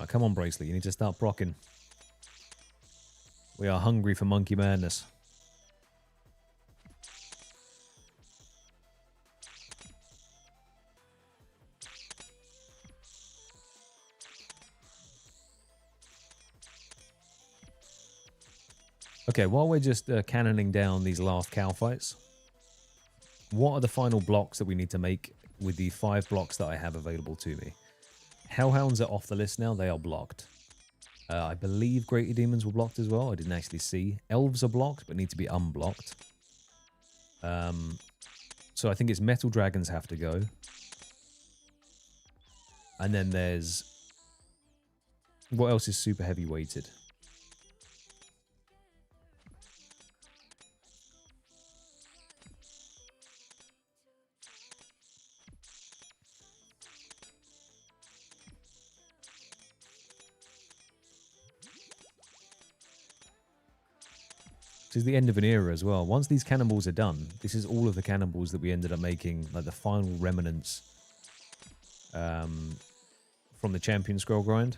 come on, Bracelet. You need to start procking. We are hungry for monkey madness. Okay, while we're just cannoning down these last cow fights, what are the final blocks that we need to make with the 5 blocks that I have available to me? Hellhounds are off the list now. They are blocked. I believe Greater Demons were blocked as well. I didn't actually see. Elves are blocked, but need to be unblocked. So I think it's Metal Dragons have to go. And then there's... What else is super heavy weighted? This is the end of an era as well. Once these cannonballs are done, this is all of the cannonballs that we ended up making, like the final remnants from the Champion Scroll grind.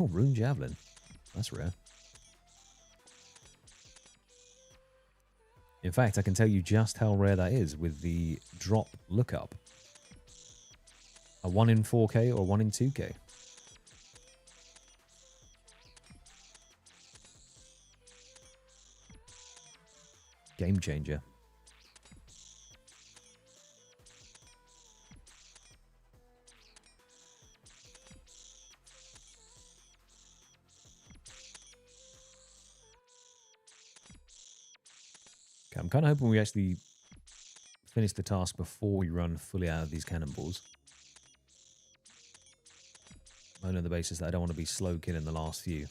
Oh, Rune Javelin. That's rare. In fact, I can tell you just how rare that is with the drop lookup. A 1 in 4K or 1 in 2K. Game changer. Okay, I'm kind of hoping we actually finish the task before we run fully out of these cannonballs. Only on the basis that I don't want to be slow killing the last few.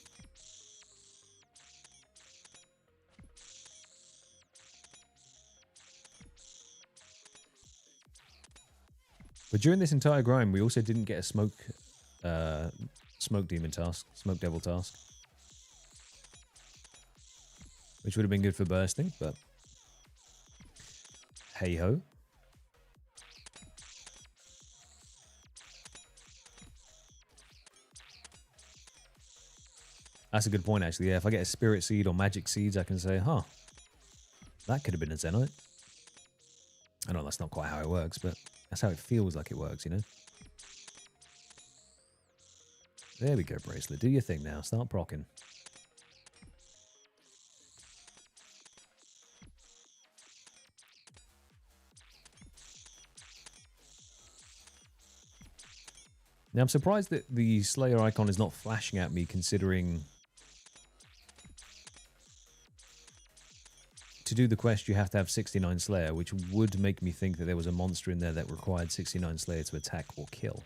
But during this entire grind, we also didn't get a smoke demon task, smoke devil task. Which would have been good for bursting, but hey-ho. That's a good point, actually. Yeah, if I get a spirit seed or magic seeds, I can say, huh, that could have been a Zenite. I know that's not quite how it works, but that's how it feels like it works, you know? There we go, Bracelet. Do your thing now. Start procking. Now, I'm surprised that the Slayer icon is not flashing at me, considering... To do the quest, you have to have 69 Slayer, which would make me think that there was a monster in there that required 69 Slayer to attack or kill.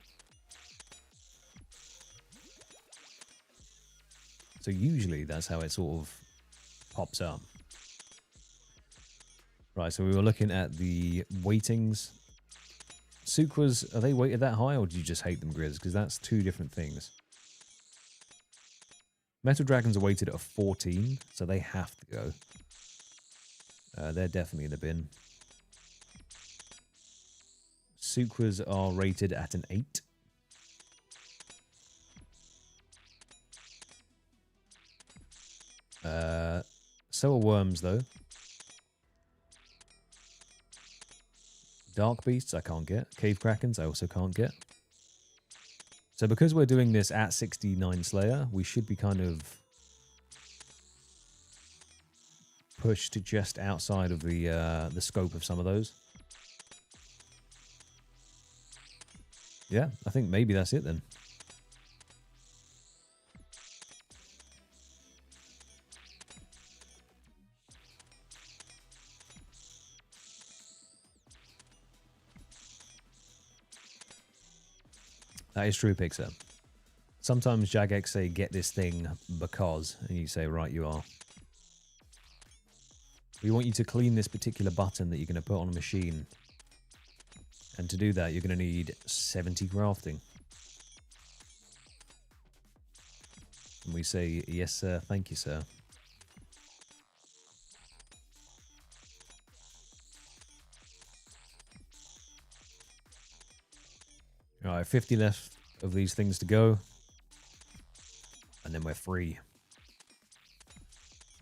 So usually that's how it sort of pops up. Right, so we were looking at the weightings. Suquas, are they weighted that high, or do you just hate them, Grizz? Because that's 2 different things. Metal Dragons are weighted at 14, so they have to go. They're definitely in the bin. Suquas are rated at an 8. So are worms, though. Dark beasts, I can't get. Cave krakens, I also can't get. So because we're doing this at 69 Slayer, we should be kind of pushed just outside of the scope of some of those. Yeah, I think maybe that's it then. That is true, Pixar. Sometimes Jagex say, get this thing because, and you say, right, you are. We want you to clean this particular button that you're going to put on a machine. And to do that, you're going to need 70 crafting. And we say, yes, sir. Thank you, sir. All right, 50 left of these things to go. And then we're free.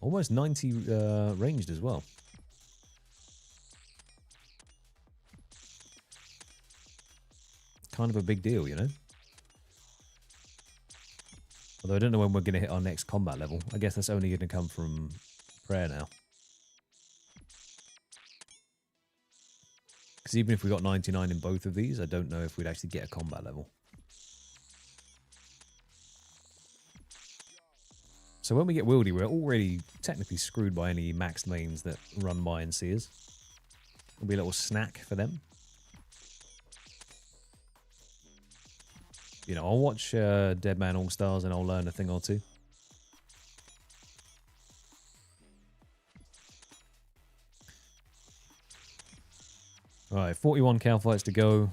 Almost 90 ranged as well. Kind of a big deal, you know? Although I don't know when we're going to hit our next combat level. I guess that's only going to come from prayer now. Because even if we got 99 in both of these, I don't know if we'd actually get a combat level. So when we get Wildy, we're already technically screwed by any maxed mains that run by and see us. It'll be a little snack for them. You know, I'll watch Dead Man All-Stars and I'll learn a thing or two. Alright, 41 cow fights to go.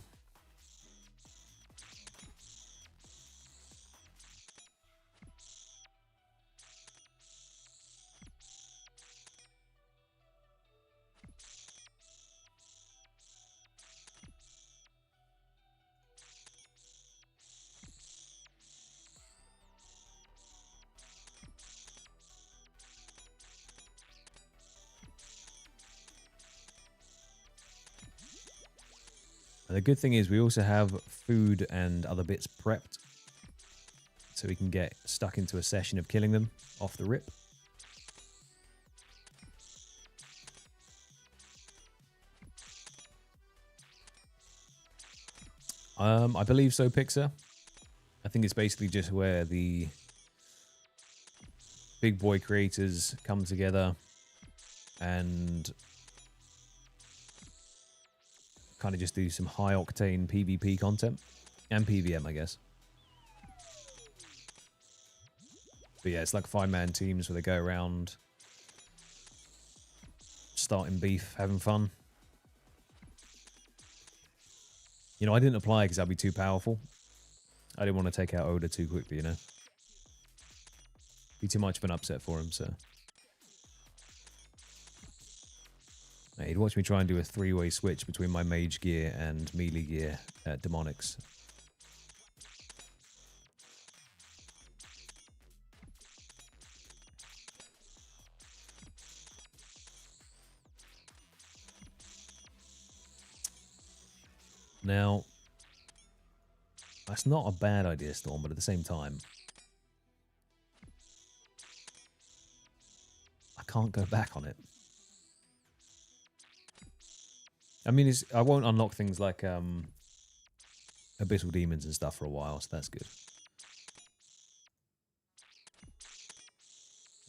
And the good thing is we also have food and other bits prepped. So we can get stuck into a session of killing them off the rip. I believe so, Pixar. I think it's basically just where the big boy creators come together and kind of just do some high octane PvP content and PvM, I guess. But yeah, it's like 5-man teams where they go around starting beef, having fun. You know, I didn't apply because that'd be too powerful. I didn't want to take out Oda too quickly, you know. Be too much of an upset for him, so. Now, he'd watch me try and do a 3-way switch between my mage gear and melee gear at Demonics. Now, that's not a bad idea, Storm, but at the same time, I can't go back on it. I mean, I won't unlock things like Abyssal Demons and stuff for a while, so that's good.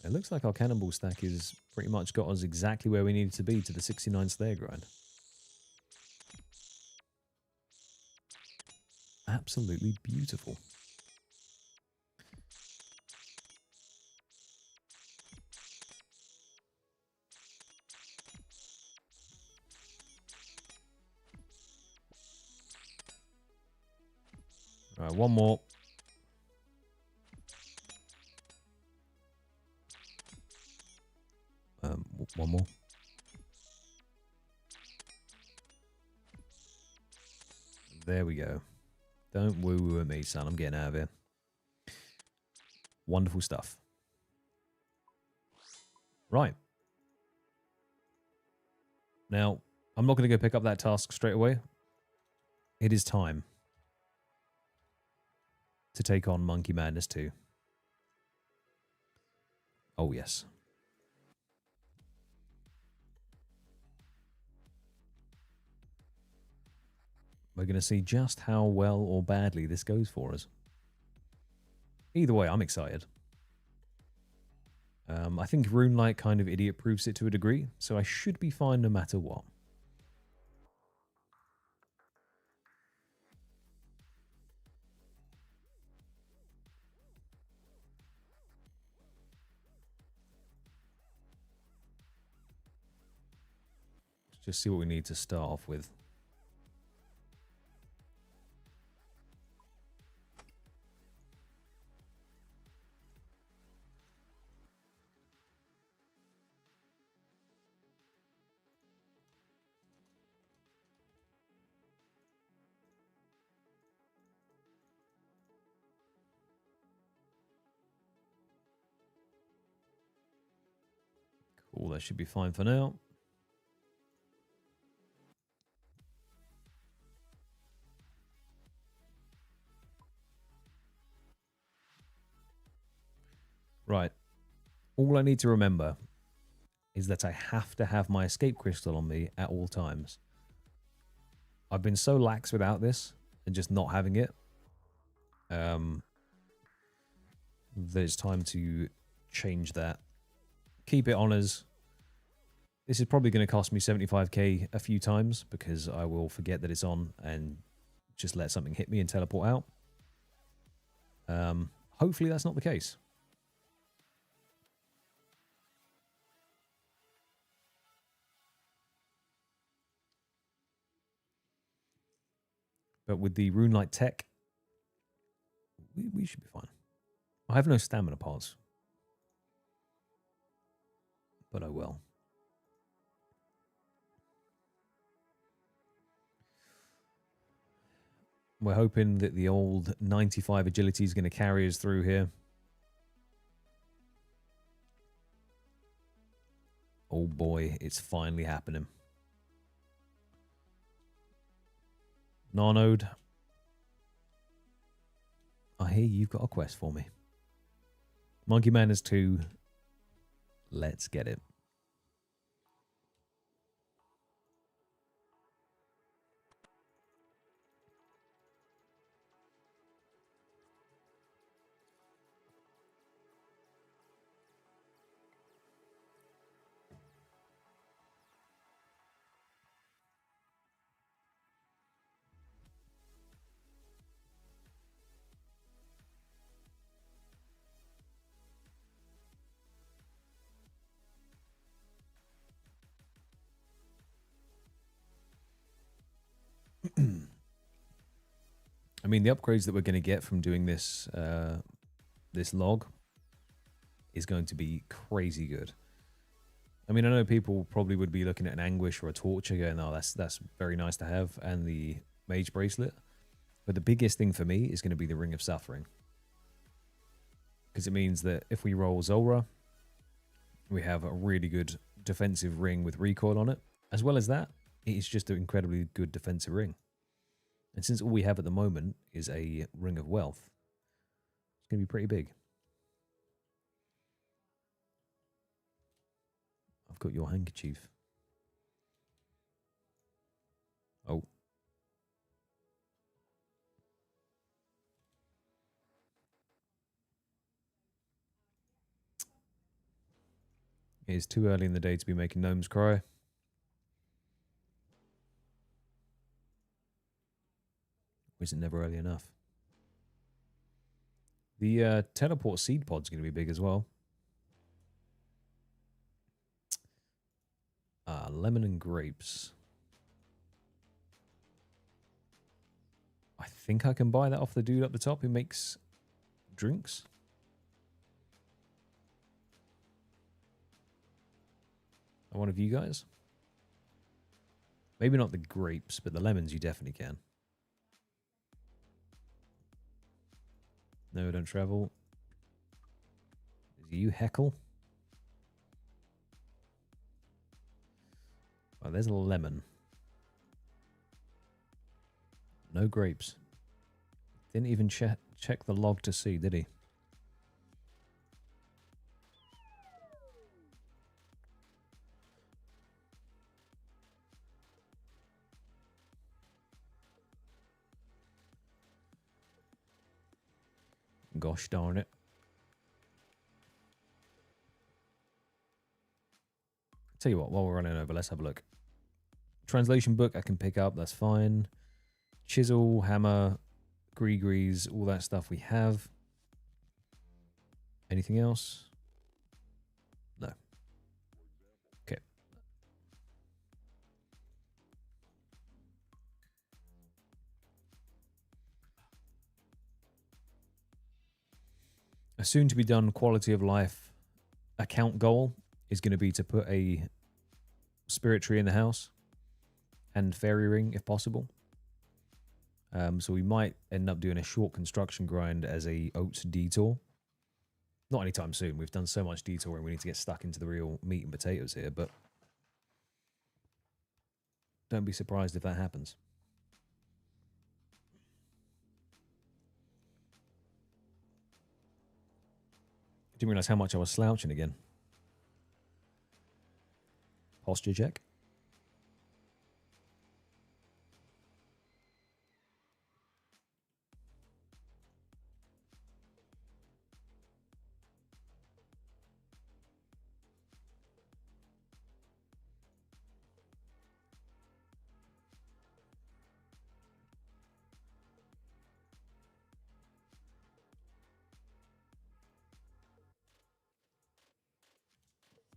It looks like our Cannonball stack is pretty much got us exactly where we needed to be to the 69 Slayer grind. Absolutely beautiful. All right, one more. One more. There we go. Don't woo-woo at me, son. I'm getting out of here. Wonderful stuff. Right. Now, I'm not going to go pick up that task straight away. It is time to take on Monkey Madness 2. Oh, yes. We're going to see just how well or badly this goes for us. Either way, I'm excited. I think Runelight kind of idiot-proofs it to a degree, so I should be fine no matter what. Let's just see what we need to start off with. All that should be fine for now. Right. All I need to remember is that I have to have my escape crystal on me at all times. I've been so lax without this and just not having it. That it's time to change that. Keep it on us. This is probably going to cost me 75k a few times because I will forget that it's on and just let something hit me and teleport out. Hopefully that's not the case. But with the Runelight tech, we should be fine. I have no stamina parts. But I will. We're hoping that the old 95 agility is going to carry us through here. Oh boy, it's finally happening. Narnode, I hear you've got a quest for me. Monkey Madness 2. Let's get it. I mean, the upgrades that we're going to get from doing this this log is going to be crazy good. I mean, I know people probably would be looking at an anguish or a torture going, oh, that's very nice to have, and the mage bracelet. But the biggest thing for me is going to be the Ring of Suffering. Because it means that if we roll Zulrah, we have a really good defensive ring with recoil on it. As well as that, it is just an incredibly good defensive ring. And since all we have at the moment is a Ring of Wealth, it's going to be pretty big. I've got your handkerchief. Oh. It is too early in the day to be making gnomes cry. Or is it never early enough? The teleport seed pod's going to be big as well. Lemon and grapes. I think I can buy that off the dude up the top who makes drinks. Or one of you guys. Maybe not the grapes, but the lemons you definitely can. No, don't travel. You heckle. Oh, there's a lemon. No grapes. Didn't even check the log to see, did he? Gosh darn it. Tell you what, while we're running over, let's have a look. Translation book I can pick up, that's fine. Chisel, hammer, gree-grees, all that stuff we have. Anything else? No. Okay. A soon-to-be-done quality of life account goal is going to be to put a spirit tree in the house and fairy ring if possible. So we might end up doing a short construction grind as a Oats detour Not anytime soon. We've done so much detouring. We need to get stuck into the real meat and potatoes here, but don't be surprised if that happens. Didn't realize how much I was slouching again. Posture check.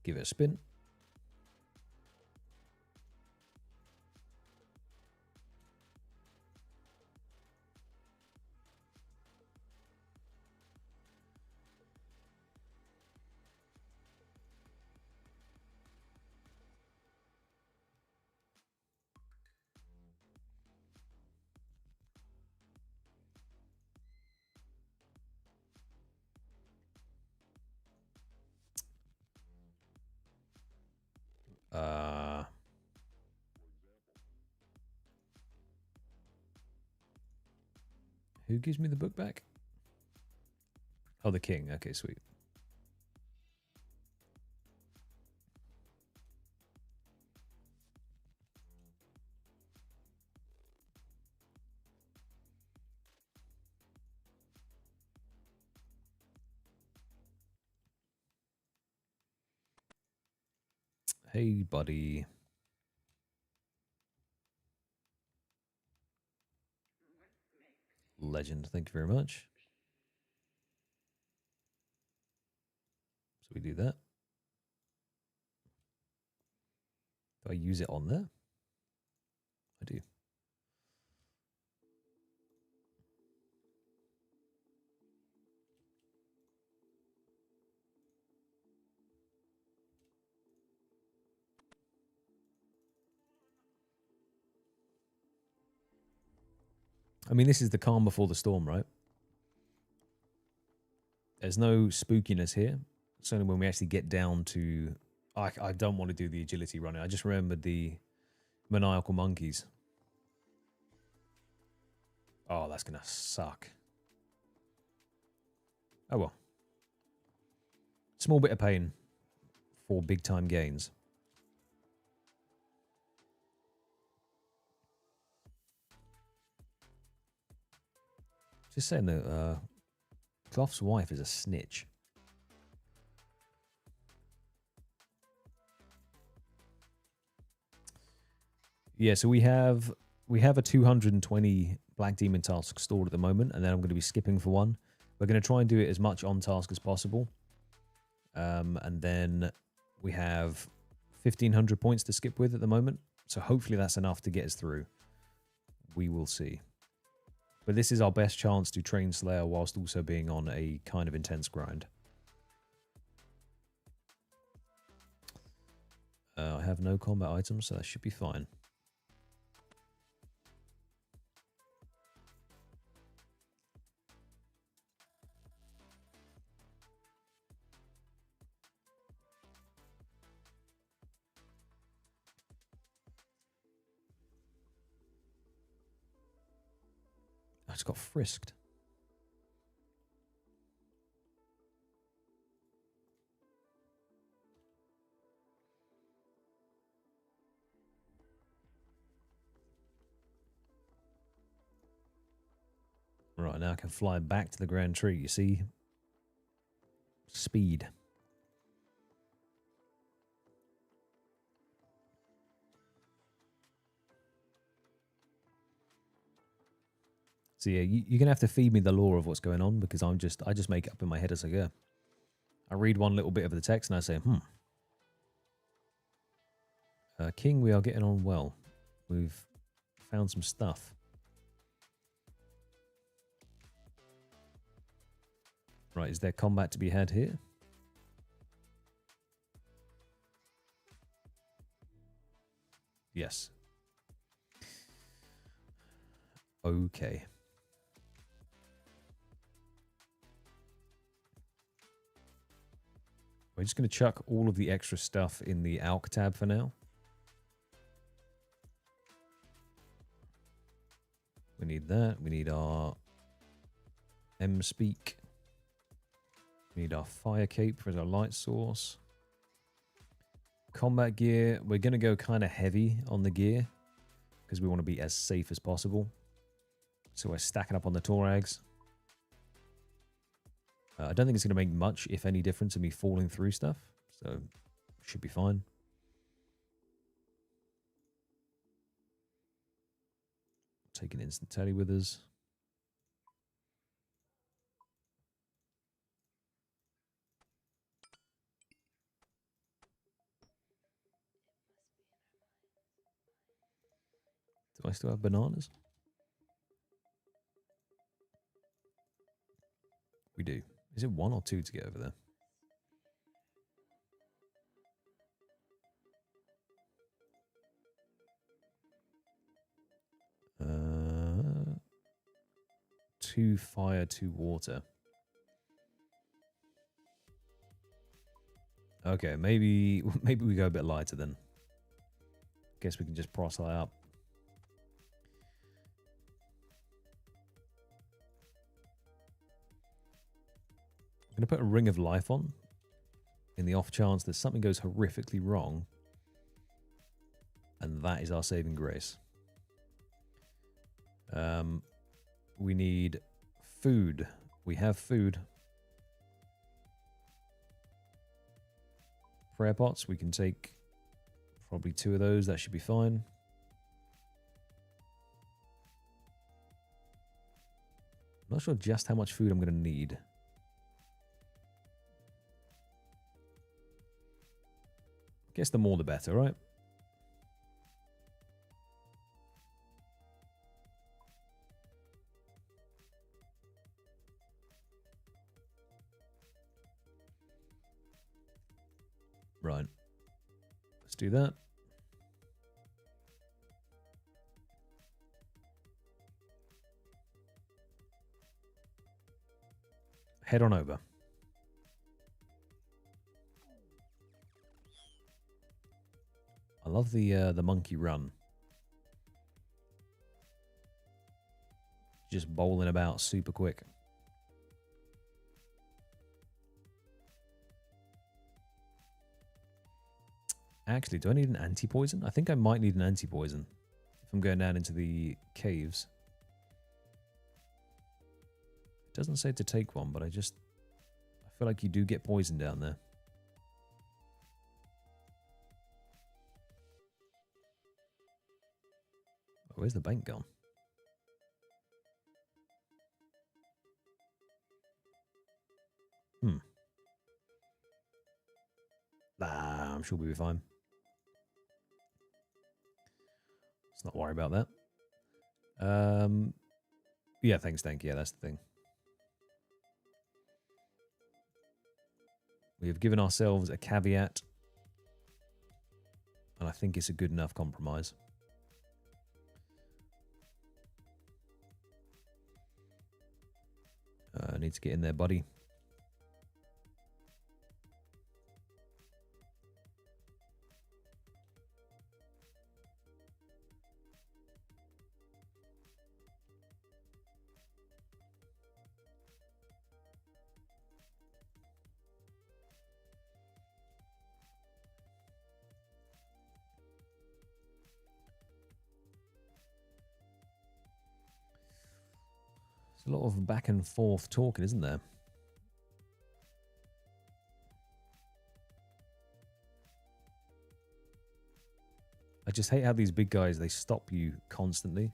Give it a spin. Who gives me the book back? Oh, the king. Okay, sweet. Hey, buddy. Legend. Thank you very much. So we do that. Do I use it on there? I do. I mean, this is the calm before the storm, right? There's no spookiness here. It's only when we actually get down to... I don't want to do the agility running. I just remembered the maniacal monkeys. Oh, that's going to suck. Oh, well. Small bit of pain for big-time gains. Just saying that Clough's wife is a snitch. Yeah, so we have a 220 Black Demon task stored at the moment, and then I'm going to be skipping for one. We're going to try and do it as much on task as possible. And then we have 1,500 points to skip with at the moment. So hopefully that's enough to get us through. We will see. But this is our best chance to train Slayer whilst also being on a kind of intense grind. I have no combat items, so that should be fine. I just got frisked. Right, now I can fly back to the Grand Tree, you see? Speed. So yeah, you're gonna have to feed me the lore of what's going on, because I just make it up in my head as I go. I read one little bit of the text and I say, King, we are getting on well. We've found some stuff. Right, is there combat to be had here? Yes. Okay. We're just going to chuck all of the extra stuff in the ALK tab for now. We need that. We need our M-Speak. We need our fire cape as our light source. Combat gear. We're going to go kind of heavy on the gear because we want to be as safe as possible. So we're stacking up on the Torags. I don't think it's going to make much, if any, difference in me falling through stuff. So, should be fine. Take an instant telly with us. Do I still have bananas? We do. Is it 1 or 2 to get over there? Two fire, 2 water. Okay, maybe we go a bit lighter then. Guess we can just pros that up. I'm going to put a ring of life on in the off chance that something goes horrifically wrong. And that is our saving grace. We need food. We have food. Prayer pots. We can take probably 2 of those. That should be fine. I'm not sure just how much food I'm going to need. Guess the more the better, right? Right. Let's do that. Head on over. I love the monkey run. Just bowling about super quick. Actually, do I need an anti-poison? I think I might need an anti-poison if I'm going down into the caves. It doesn't say to take one, but I feel like you do get poison down there. Where's the bank gone? Nah, I'm sure we'll be fine. Let's not worry about that. Yeah, thanks, Dank. Yeah, that's the thing. We have given ourselves a caveat. And I think it's a good enough compromise. Need to get in there, buddy. A lot of back and forth talking, isn't there? I just hate how these big guys, they stop you constantly.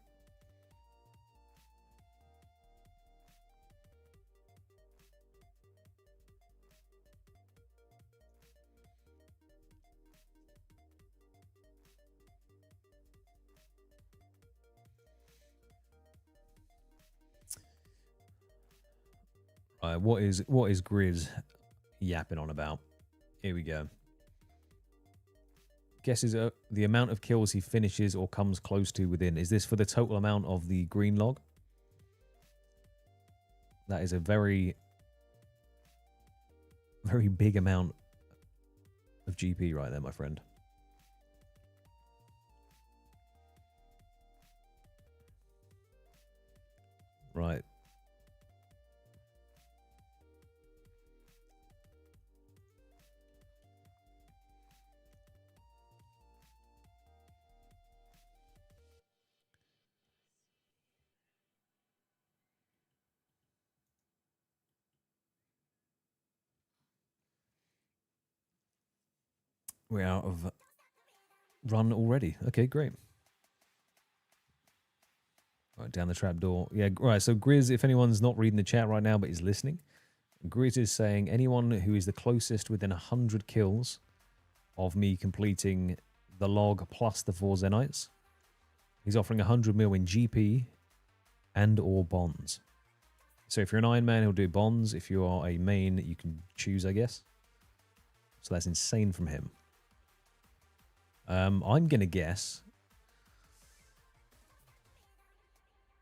What is Grizz yapping on about? Here we go. Guesses the amount of kills he finishes or comes close to within. Is this for the total amount of the green log? That is a very, very big amount of GP right there, my friend. Right. We're out of run already. Okay, great. Right, down the trapdoor. Yeah, right. So Grizz, if anyone's not reading the chat right now but is listening, Grizz is saying anyone who is the closest within 100 kills of me completing the log plus the 4 Zenites, he's offering 100 mil in GP and or bonds. So if you're an Iron Man, he'll do bonds. If you are a main, you can choose, I guess. So that's insane from him. I'm going to guess,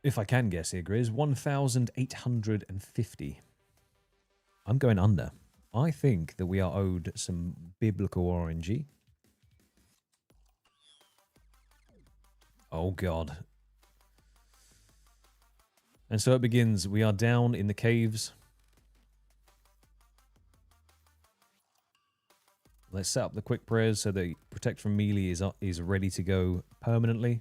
if I can guess here, Grizz, 1,850. I'm going under. I think that we are owed some biblical RNG. Oh, God. And so it begins. We are down in the caves. Let's set up the quick prayers so that Protect from Melee is ready to go permanently.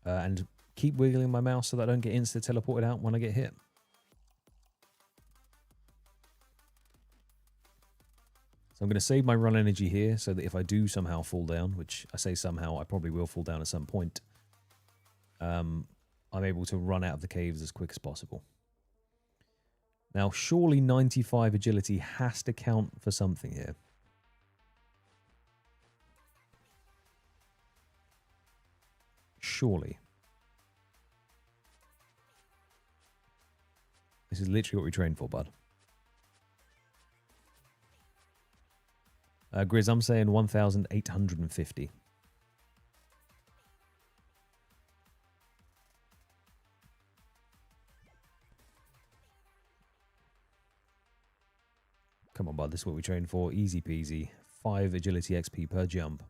And keep wiggling my mouse so that I don't get insta-teleported out when I get hit. So I'm going to save my run energy here so that if I do somehow fall down, which I say somehow, I probably will fall down at some point, I'm able to run out of the caves as quick as possible. Now, surely 95 agility has to count for something here. Surely. This is literally what we trained for, bud. Grizz, I'm saying 1,850. Come on, bud. This is what we trained for. Easy peasy. 5 agility XP per jump.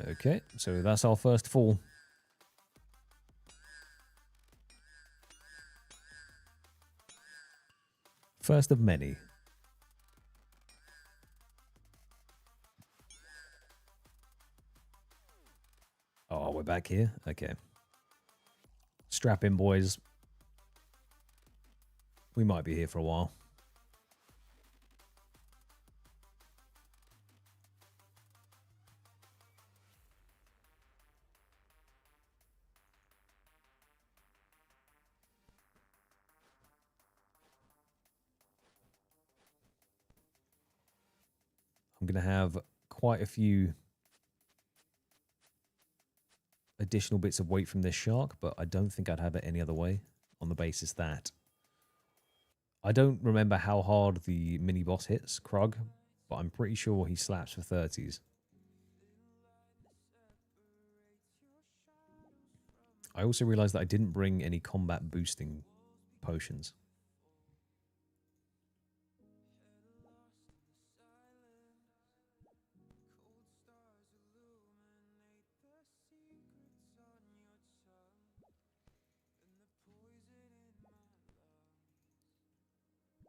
Okay, so that's our first fall. First of many. Oh, we're back here? Okay. Strap in, boys. We might be here for a while. I'm going to have quite a few additional bits of weight from this shark, but I don't think I'd have it any other way on the basis that I don't remember how hard the mini boss hits Krug, but I'm pretty sure he slaps for 30s. I also realized that I didn't bring any combat boosting potions.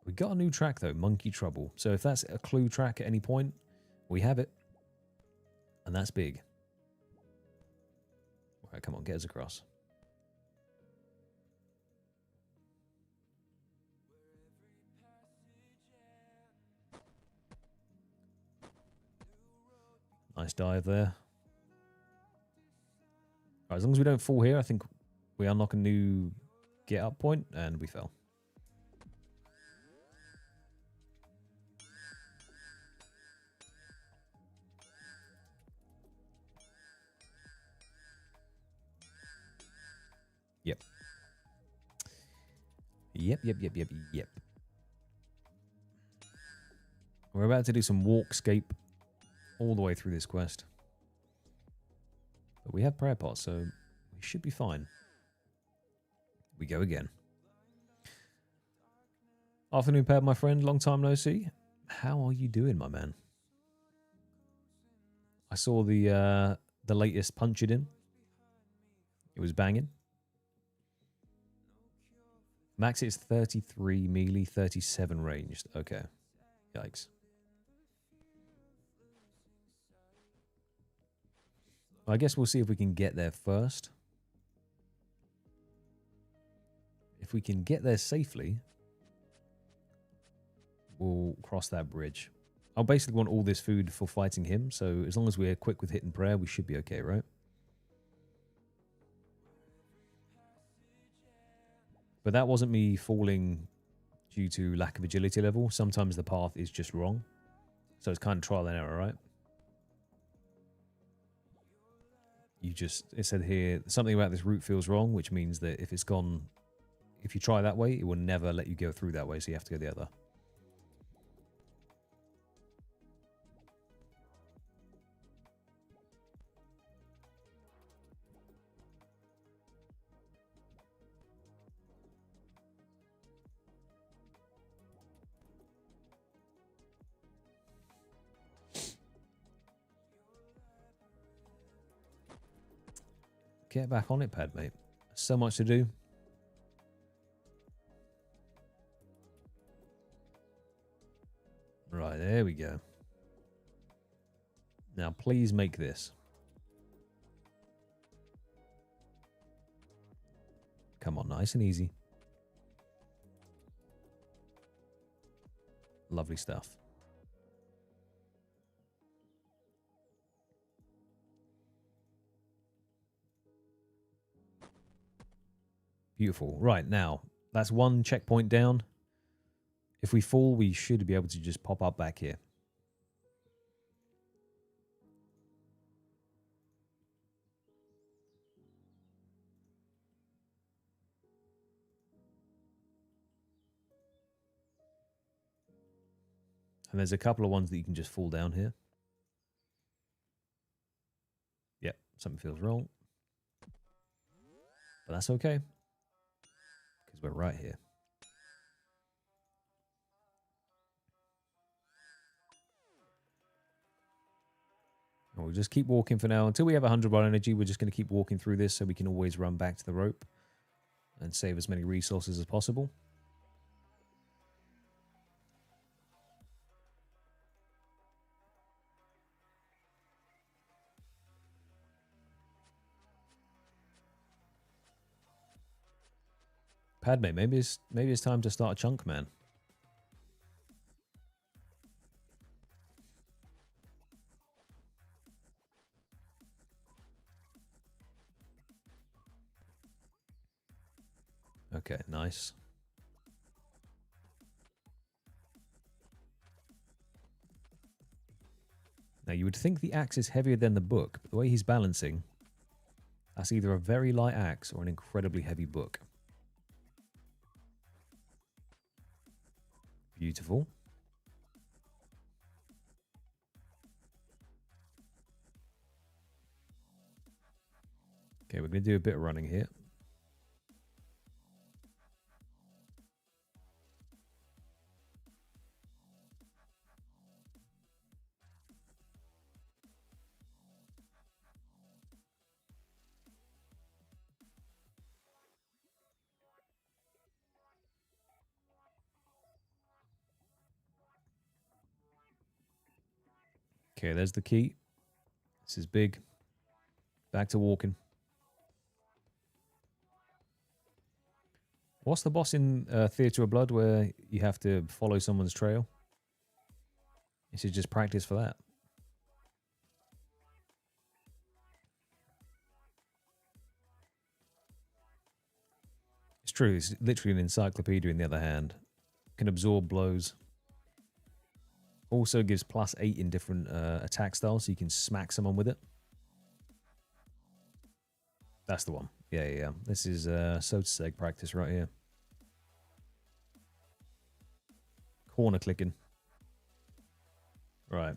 We got a new track though, Monkey Trouble. So if that's a clue track at any point, we have it. And that's big. Alright, come on, get us across. Nice dive there. Alright, as long as we don't fall here, I think we unlock a new get up point, and we fell. Yep. Yep. We're about to do some walkscape all the way through this quest. But we have prayer pots, so we should be fine. We go again. Afternoon, Pad, my friend. Long time no see. How are you doing, my man? I saw the latest Punch It In. It was banging. Max is 33 melee, 37 ranged. Okay. Yikes. I guess we'll see if we can get there first. If we can get there safely, we'll cross that bridge. I'll basically want all this food for fighting him, so as long as we're quick with hitting prayer, we should be okay, right? But that wasn't me falling due to lack of agility level. Sometimes the path is just wrong. So it's kind of trial and error, right? It said here, something about this route feels wrong, which means that if it's gone, if you try that way, it will never let you go through that way, so you have to go the other. Get back on it, Pad, mate. So much to do. Right, there we go. Now, please make this. Come on, nice and easy. Lovely stuff. Beautiful. Right, now, that's one checkpoint down. If we fall, we should be able to just pop up back here. And there's a couple of ones that you can just fall down here. Yep, something feels wrong. But that's okay. Because we're right here. And we'll just keep walking for now. Until we have 100 bar energy, we're just going to keep walking through this so we can always run back to the rope and save as many resources as possible. Padme, maybe it's time to start a chunk, man. Okay, nice. Now, you would think the axe is heavier than the book, but the way he's balancing, that's either a very light axe or an incredibly heavy book. Beautiful. Okay, we're going to do a bit of running here. Okay, there's the key. This is big. Back to walking. What's the boss in Theatre of Blood where you have to follow someone's trail? You should just practice for that. It's true. It's literally an encyclopedia in the other hand. Can absorb blows. Also gives +8 in different attack styles, so you can smack someone with it. That's the one. Yeah. This is so to say practice right here. Corner clicking. Right.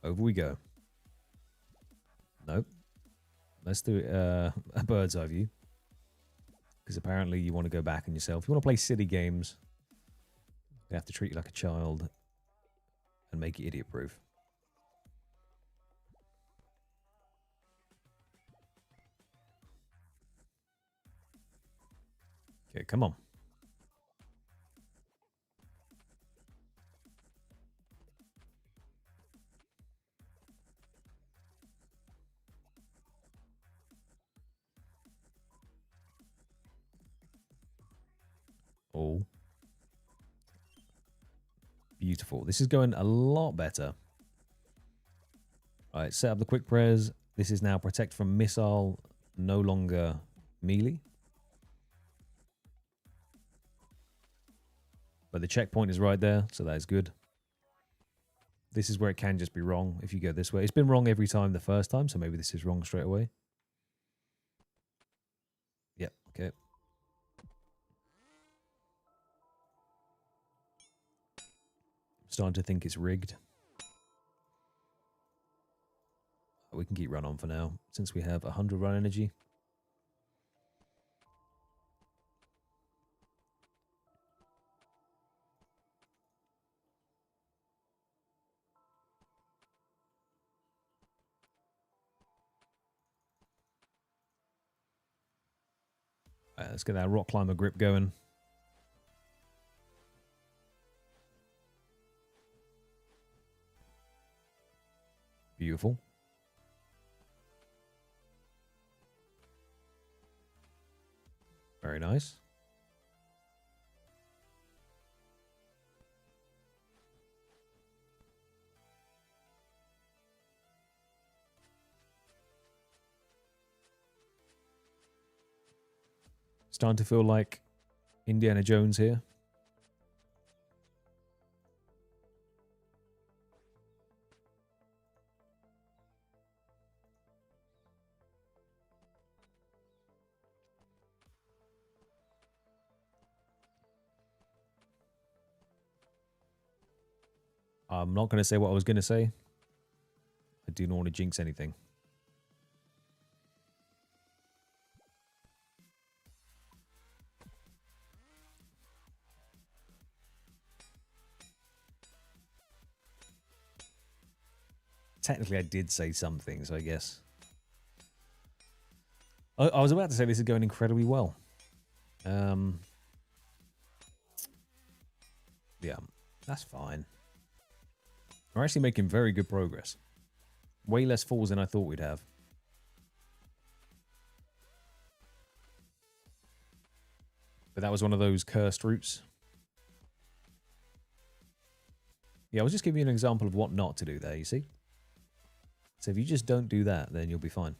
Over we go. Nope. Let's do a bird's eye view. Because apparently you want to go back on yourself. If you want to play silly games, you have to treat you like a child and make it idiot-proof. Okay, come on. Oh. Beautiful. This is going a lot better. All right, set up the quick prayers. This is now protect from missile, no longer melee. But the checkpoint is right there, so that is good. This is where it can just be wrong if you go this way. It's been wrong every time the first time, so maybe this is wrong straight away. Yep, okay. Starting to think it's rigged. We can keep run on for now, since we have 100 run energy. Alright, let's get that rock climber grip going. Beautiful. Very nice. Starting to feel like Indiana Jones here. I'm not going to say what I was going to say. I do not want to jinx anything. Technically, I did say something, so I guess. I was about to say this is going incredibly well. Yeah, that's fine. We're actually making very good progress. Way less falls than I thought we'd have. But that was one of those cursed routes. Yeah, I was just giving you an example of what not to do there, you see? So if you just don't do that, then you'll be fine.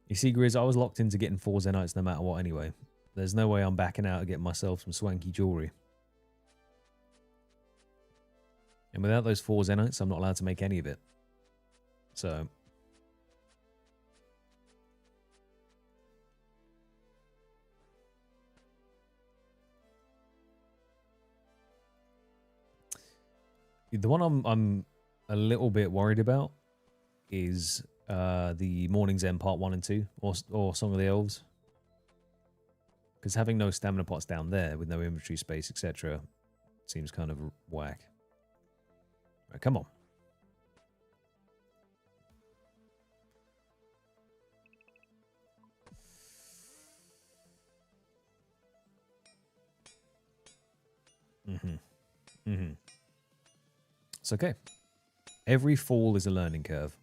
You see, Grizz, I was locked into getting 4 Zenites no matter what anyway. There's no way I'm backing out of getting myself some swanky jewelry. And without those 4 Zenites, I'm not allowed to make any of it. So... the one I'm a little bit worried about is the Morning's End Part 1 and 2, or Song of the Elves. Because having no stamina pots down there with no inventory space, etc., seems kind of whack. Right, come on. It's okay. Every fall is a learning curve.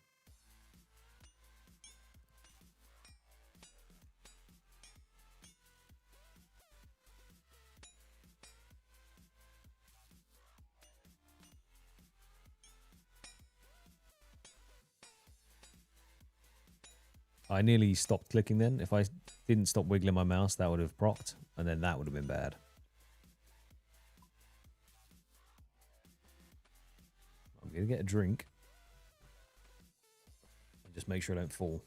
I nearly stopped clicking then. If I didn't stop wiggling my mouse, that would have procced, and then that would have been bad. I'm going to get a drink. And just make sure I don't fall.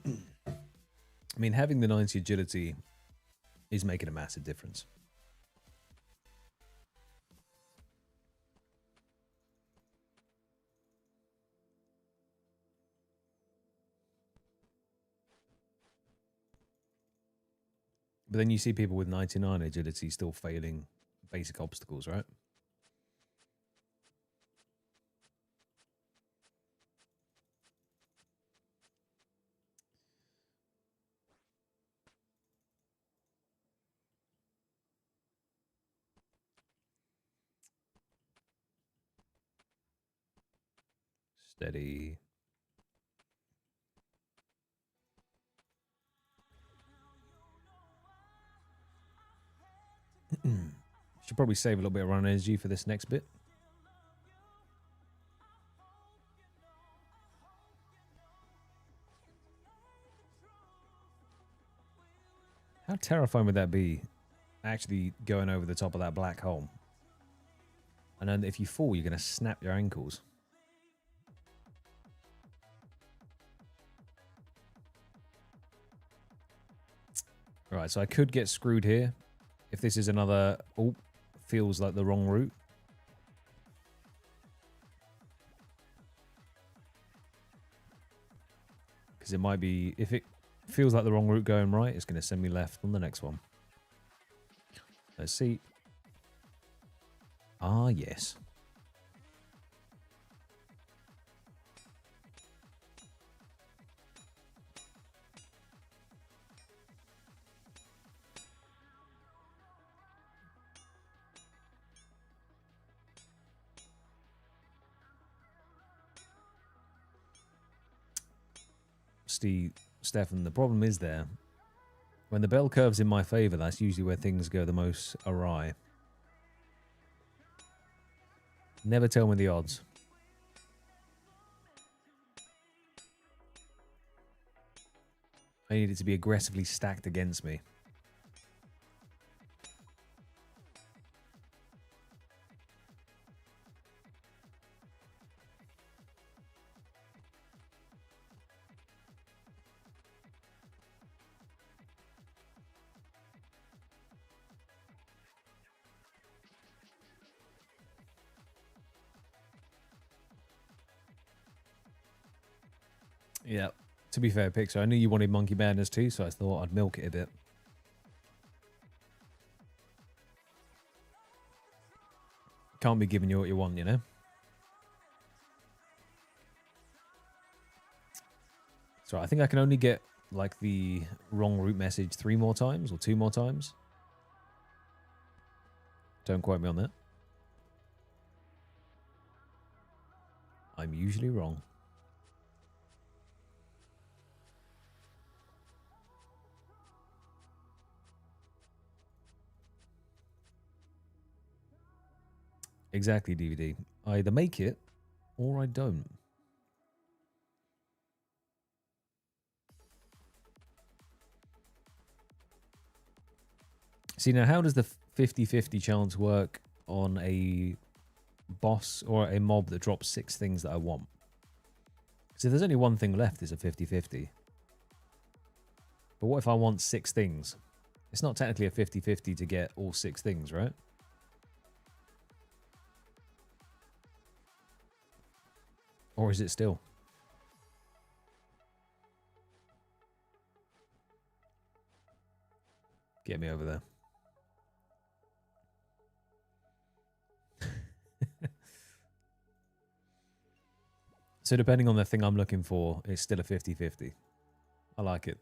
I mean, having the 90 agility is making a massive difference. But then you see people with 99 agility still failing basic obstacles, right? Steady. Should probably save a little bit of run energy for this next bit. How terrifying would that be, actually going over the top of that black hole? And then if you fall, you're going to snap your ankles. Right, so I could get screwed here. If this is another... Oh, feels like the wrong route. Because it might be... If it feels like the wrong route going right, it's going to send me left on the next one. Let's see. Ah, yes. Stefan, the problem is there. When the bell curve's in my favour, that's usually where things go the most awry. Never tell me the odds. I need it to be aggressively stacked against me. Yeah. To be fair, Pixar, I knew you wanted Monkey Madness too, so I thought I'd milk it a bit. Can't be giving you what you want, you know? So I think I can only get, like, the wrong route message 3 more times or 2 more times. Don't quote me on that. I'm usually wrong. Exactly, DVD. I either make it or I don't. See, now how does the 50-50 chance work on a boss or a mob that drops 6 things that I want? Because if there's only one thing left, it's a 50-50. But what if I want 6 things? It's not technically a 50-50 to get all 6 things, right? Or is it still? Get me over there. So depending on the thing I'm looking for, it's still a 50-50. I like it.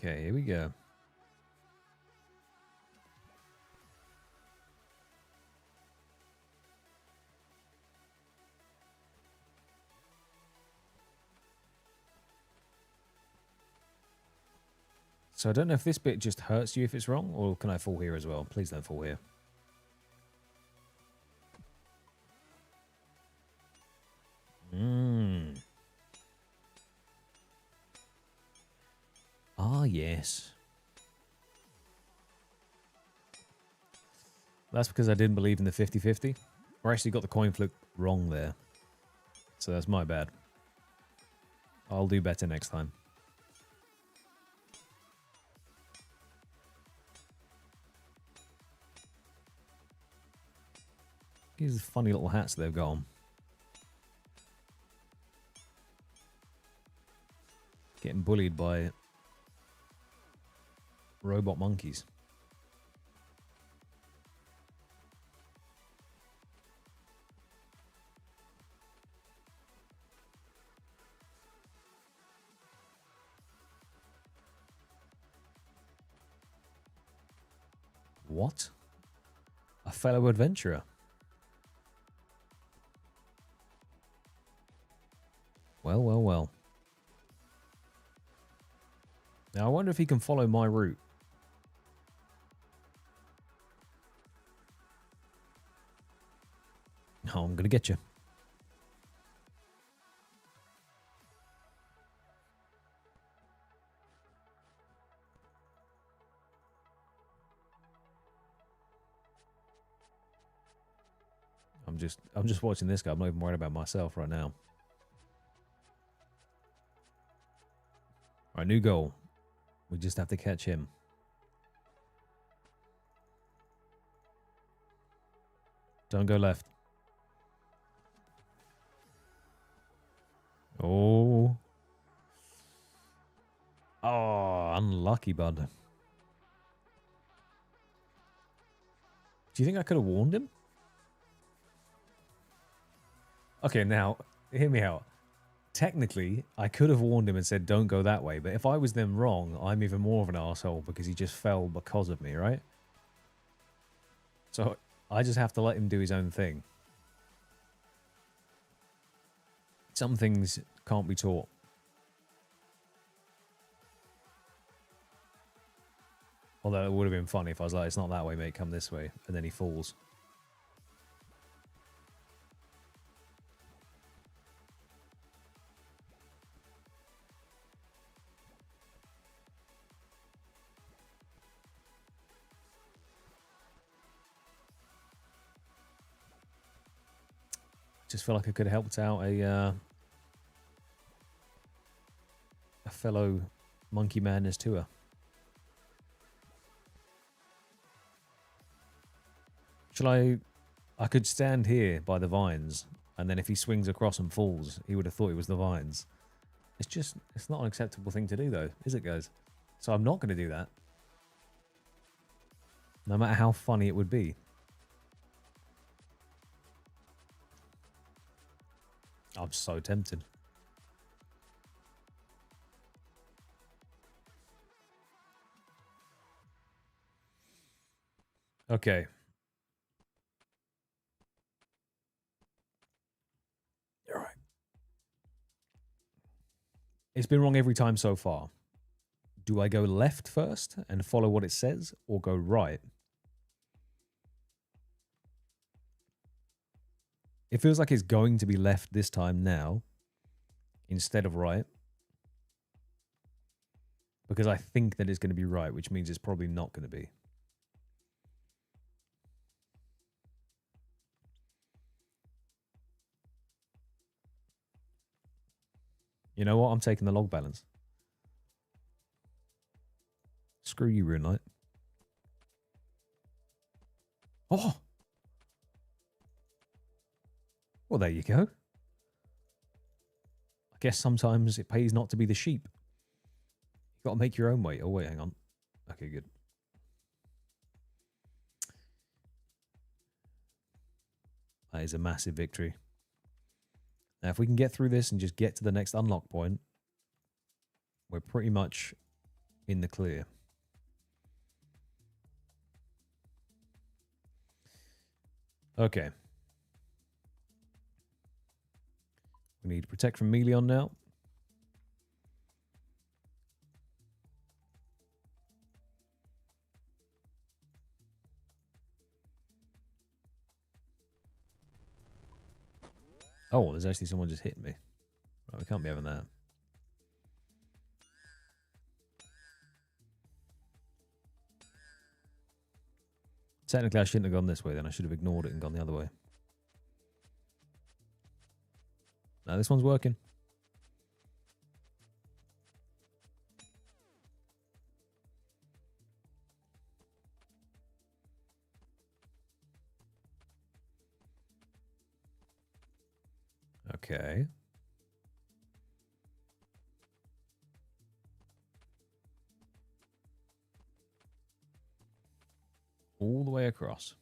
Okay, here we go. So I don't know if this bit just hurts you if it's wrong, or can I fall here as well? Please don't fall here. Ah, yes. That's because I didn't believe in the 50-50. I actually got the coin flip wrong there. So that's my bad. I'll do better next time. These funny little hats they've got on. Getting bullied by robot monkeys. What? A fellow adventurer. Well, well, well. Now I wonder if he can follow my route. Oh, I'm gonna get you. I'm just watching this guy. I'm not even worried about myself right now. All right, new goal. We just have to catch him. Don't go left. Oh. Oh, unlucky, bud. Do you think I could have warned him? Okay, now, hear me out. Technically, I could have warned him and said, don't go that way. But if I was then wrong, I'm even more of an asshole because he just fell because of me, right? So I just have to let him do his own thing. Some things can't be taught. Although it would have been funny if I was like, it's not that way, mate, come this way. And then he falls. Just feel like I could have helped out a fellow Monkey Madness tour. Shall I could stand here by the vines, and then if he swings across and falls, he would have thought it was the vines. It's not an acceptable thing to do, though, is it, guys? So I'm not going to do that. No matter how funny it would be. I'm so tempted. Okay. All right. It's been wrong every time so far. Do I go left first and follow what it says, or go right? It feels like it's going to be left this time now instead of right. Because I think that it's going to be right, which means it's probably not going to be. You know what? I'm taking the log balance. Screw you, Rune Knight. Oh! Well, there you go. I guess sometimes it pays not to be the sheep. You've got to make your own way. Oh, wait, hang on. Okay, good. That is a massive victory. Now, if we can get through this and just get to the next unlock point, we're pretty much in the clear. Okay. We need to protect from melee on now. Oh, there's actually someone just hitting me. Right, we can't be having that. Technically, I shouldn't have gone this way then. I should have ignored it and gone the other way. No, this one's working. Okay. All the way across.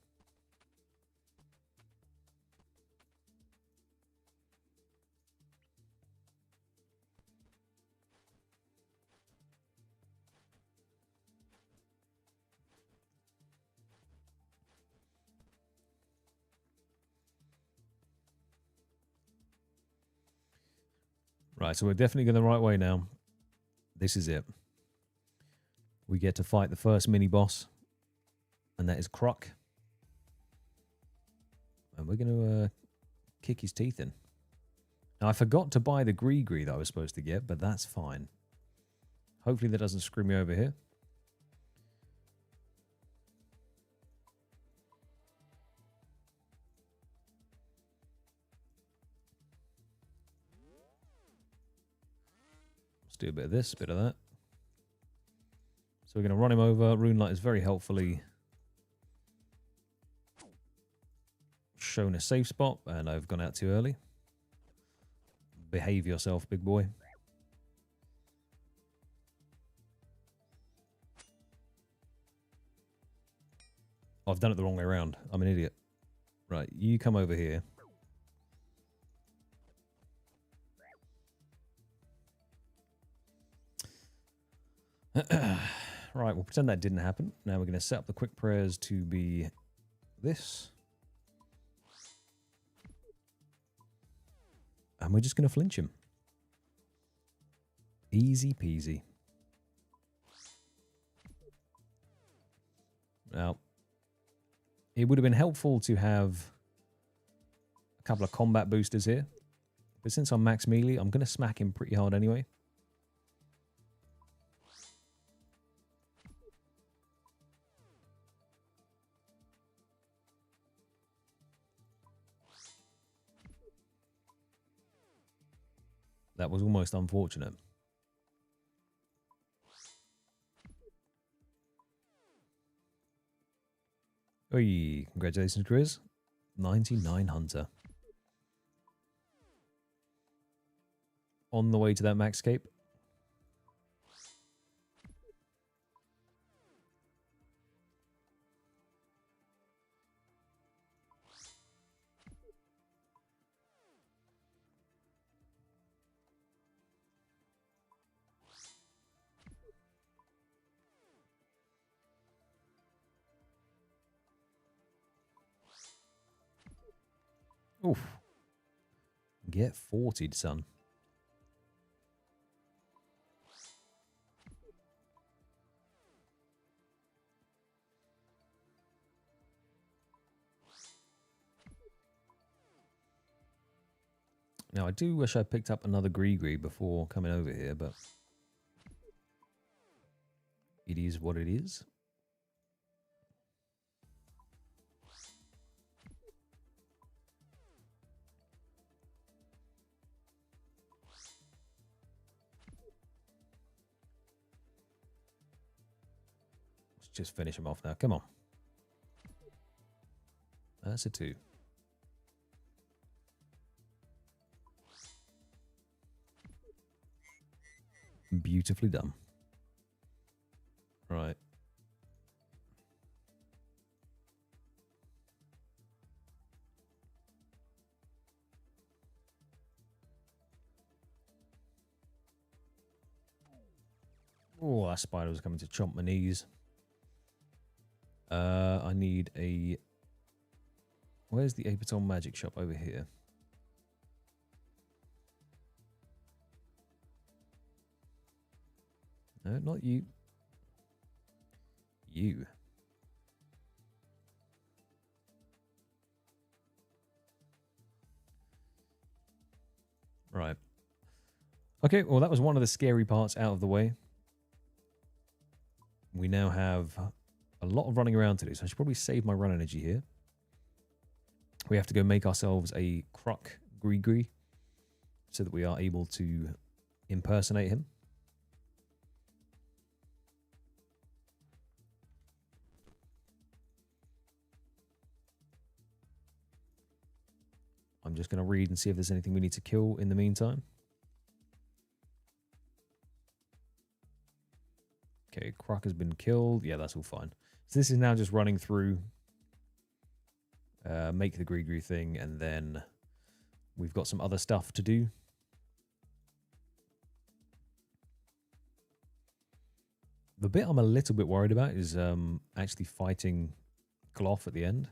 Right, so we're definitely going the right way now. This is it. We get to fight the first mini-boss, and that is Croc. And we're going to kick his teeth in. Now, I forgot to buy the Gree that I was supposed to get, but that's fine. Hopefully that doesn't screw me over here. Let's do a bit of this, a bit of that. So we're going to run him over. Runelight is very helpfully shown a safe spot, and I've gone out too early. Behave yourself, big boy. Oh, I've done it the wrong way around. I'm an idiot. Right, you come over here. Right, we'll pretend that didn't happen. Now we're going to set up the quick prayers to be this. And we're just going to flinch him. Easy peasy. Now, it would have been helpful to have a couple of combat boosters here. But since I'm max melee, I'm going to smack him pretty hard anyway. That was almost unfortunate. Oi, congratulations, Grizz. 99 Hunter. On the way to that max cape. Oof. Get 40'd, son. Now, I do wish I picked up another Gree before coming over here, but it is what it is. Let's just finish him off now. Come on. That's a 2. Beautifully done. Right. Oh, that spider was coming to chomp my knees. I need a... Where's the Apeton magic shop? Over here. No, not you. You. Right. Okay, well, that was one of the scary parts out of the way. We now have a lot of running around to do, so I should probably save my run energy here. We have to go make ourselves a Croc Gree so that we are able to impersonate him. I'm just going to read and see if there's anything we need to kill in the meantime. Okay, Croc has been killed. Yeah, that's all fine. So this is now just running through, make the Gree thing, and then we've got some other stuff to do. The bit I'm a little bit worried about is actually fighting Gloff at the end.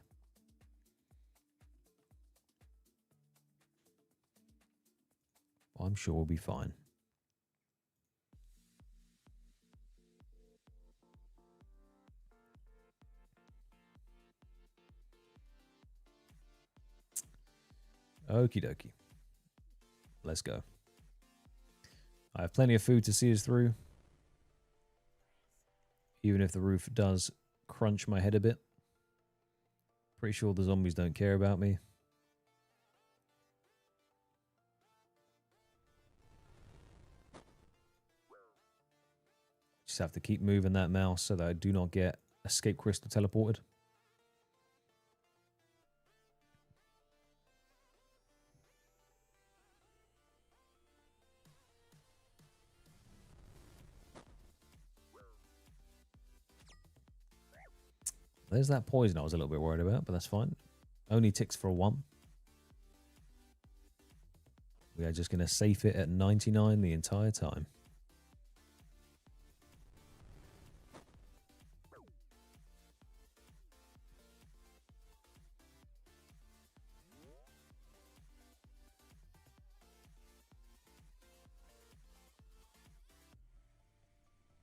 I'm sure we'll be fine. Okie dokie. Let's go. I have plenty of food to see us through. Even if the roof does crunch my head a bit. Pretty sure the zombies don't care about me. Just have to keep moving that mouse so that I do not get escape crystal teleported. There's that poison I was a little bit worried about, but that's fine. Only ticks for 1. We are just going to safe it at 99 the entire time.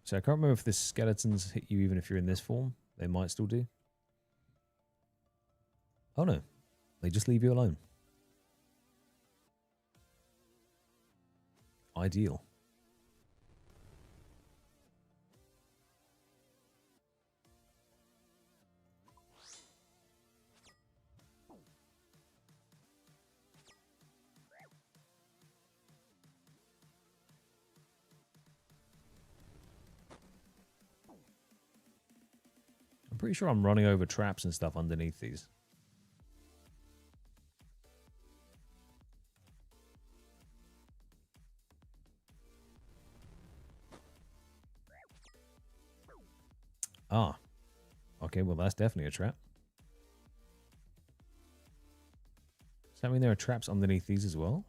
So I can't remember if the skeletons hit you even if you're in this form. They might still do. Oh no, they just leave you alone. Ideal. I'm pretty sure I'm running over traps and stuff underneath these. Ah. Okay, well that's definitely a trap. Does that mean there are traps underneath these as well?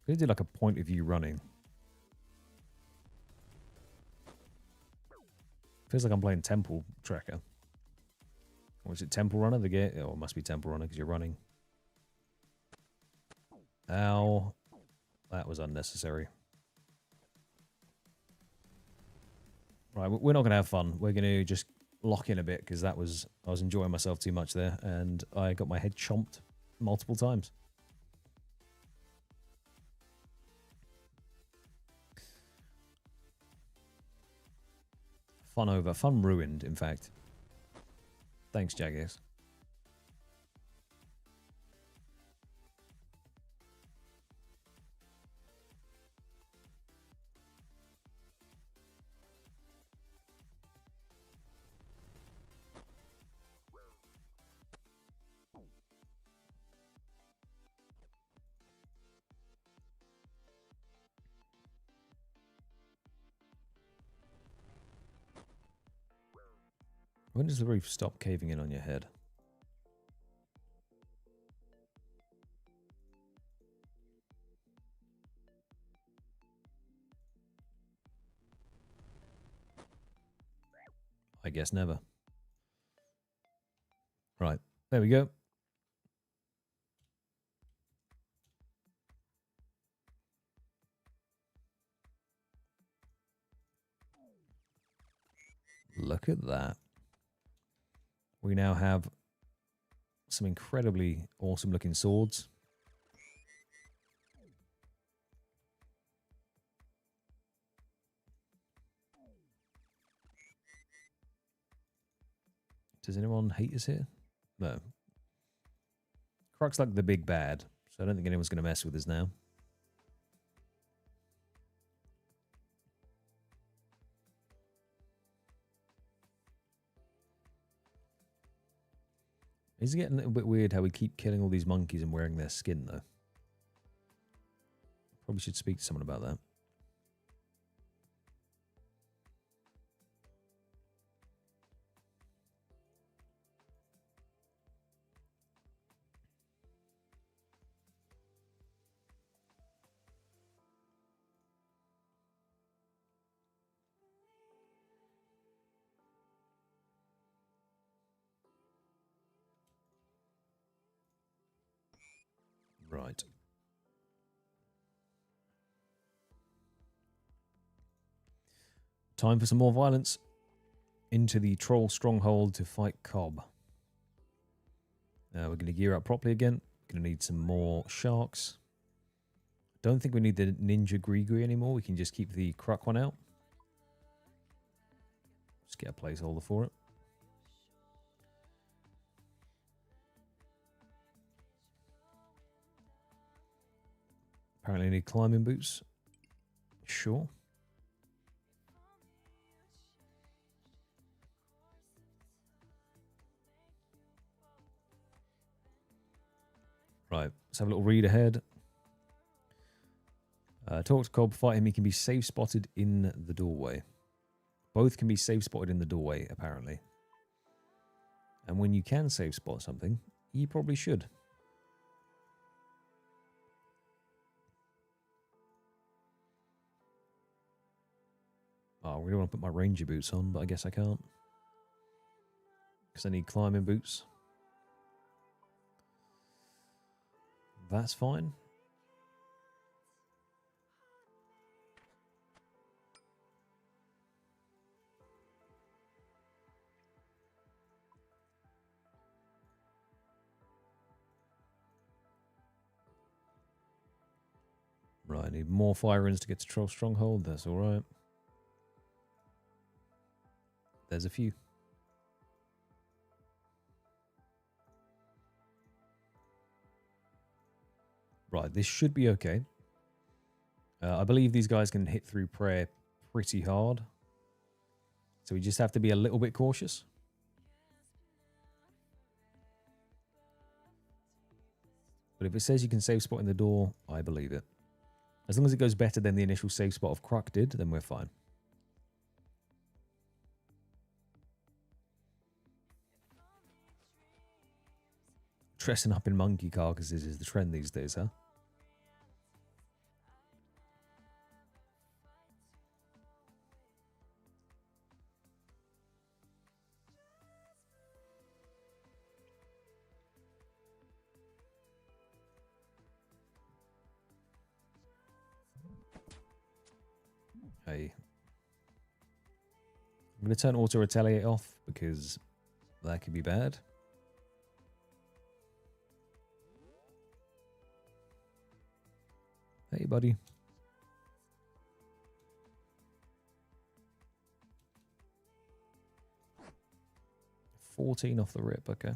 Could do like a point of view running. Feels like I'm playing Temple Tracker. Or is it Temple Runner? The game? Oh, it must be Temple Runner because you're running. Ow. That was unnecessary. Right, we're not going to have fun. We're going to just lock in a bit because I was enjoying myself too much there and I got my head chomped multiple times. Fun over. Fun ruined, in fact. Thanks, Jaggers. When does the roof stop caving in on your head? I guess never. Right, there we go. Look at that. We now have some incredibly awesome looking swords. Does anyone hate us here? No. Croc's like the big bad, so I don't think anyone's going to mess with us now. Is it getting a little bit weird how we keep killing all these monkeys and wearing their skin, though? Probably should speak to someone about that. Right. Time for some more violence. Into the troll stronghold to fight Cobb. We're going to gear up properly again. Going to need some more sharks. Don't think we need the Ninja Grigri anymore. We can just keep the Kruk one out. Just get a placeholder for it. Apparently I need climbing boots. Sure. Right, let's have a little read ahead. Talk to Cobb, fight him. He can be safe spotted in the doorway. Both can be safe spotted in the doorway, apparently. And when you can safe spot something, you probably should. Oh, I really want to put my ranger boots on, but I guess I can't. Because I need climbing boots. That's fine. Right, I need more fire rings to get to Troll Stronghold. That's alright. There's a few. Right, this should be okay. I believe these guys can hit through prayer pretty hard. So we just have to be a little bit cautious. But if it says you can save spot in the door, I believe it. As long as it goes better than the initial save spot of Kruk did, then we're fine. Dressing up in monkey carcasses is the trend these days, huh? Hey. I'm going to turn auto retaliate off because that could be bad. Hey, buddy. $14 off the rip, okay.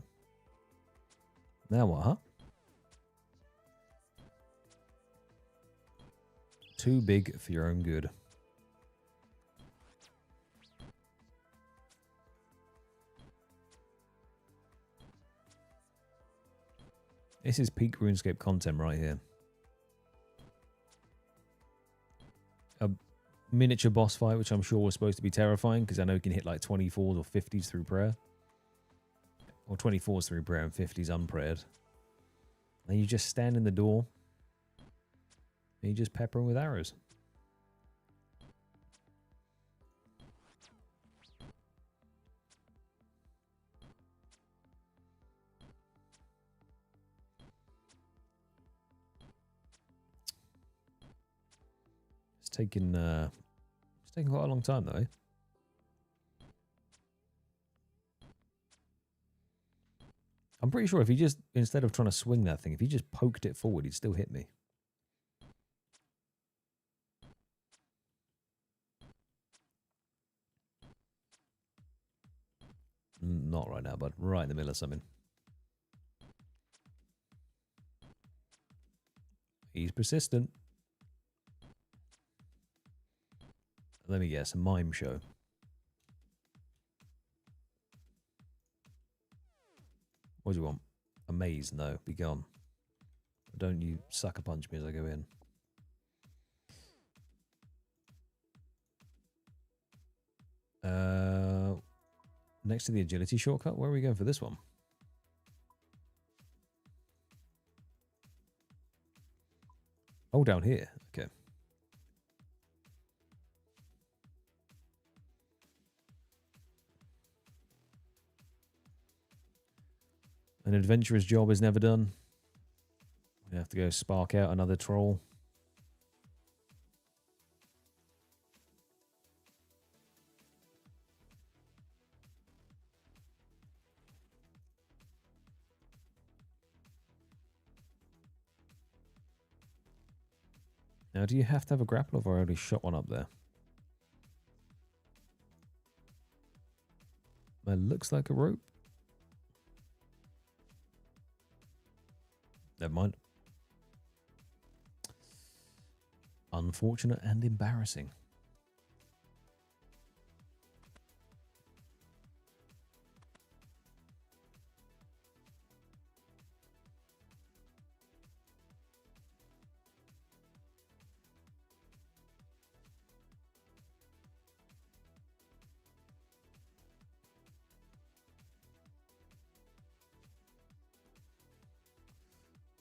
Now what, huh? Too big for your own good. This is peak RuneScape content right here. A miniature boss fight, which I'm sure was supposed to be terrifying, because I know you can hit like 24s or 50s through prayer. Or 24s through prayer and 50s unprayed. And you just stand in the door. And you just pepper them with arrows. It's taking quite a long time though. Eh? I'm pretty sure if he just, instead of trying to swing that thing, if he just poked it forward, he'd still hit me. Not right now, but right in the middle of something. He's persistent. Let me guess, a mime show. What do you want? A maze? No, be gone. Don't you sucker punch me as I go in. Next to the agility shortcut, where are we going for this one? Oh, down here. Okay. An adventurous job is never done. We have to go spark out another troll. Now, do you have to have a grapple, or have I already shot one up there? That looks like a rope. Never mind. Unfortunate and embarrassing.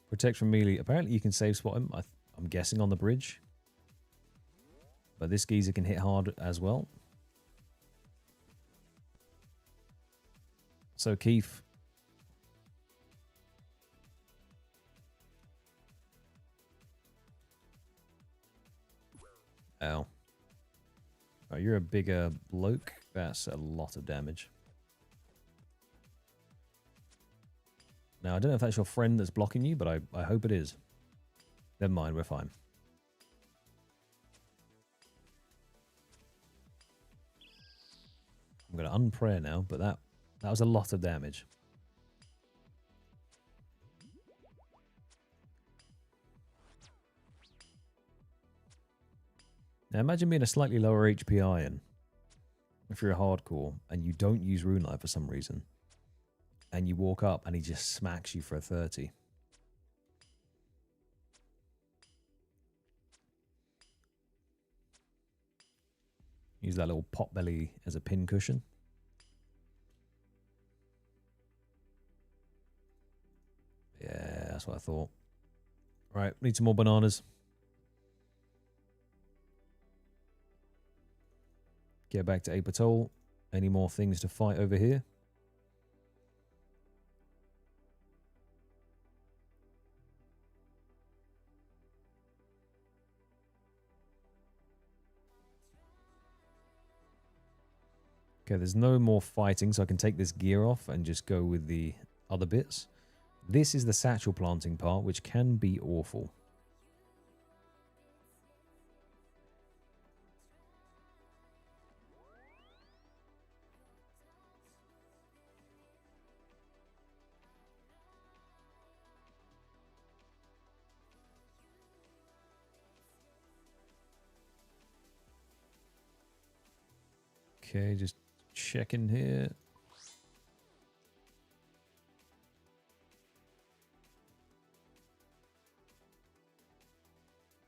Protect from melee. Apparently you can save spot him. I'm guessing on the bridge. But this geezer can hit hard as well. So Keith. Ow. Oh, you're a bigger bloke. That's a lot of damage. Now, I don't know if that's your friend that's blocking you, but I hope it is. Never mind, we're fine. I'm going to unprayer now, but that was a lot of damage. Now, imagine being a slightly lower HP iron, if you're a hardcore, and you don't use Rune Light for some reason. And you walk up and he just smacks you for a 30. Use that little pot belly as a pin cushion. Yeah, that's what I thought. Right, need some more bananas. Get back to Ape Atoll. Any more things to fight over here? Okay, there's no more fighting, so I can take this gear off and just go with the other bits. This is the satchel planting part, which can be awful. Okay, just checking here.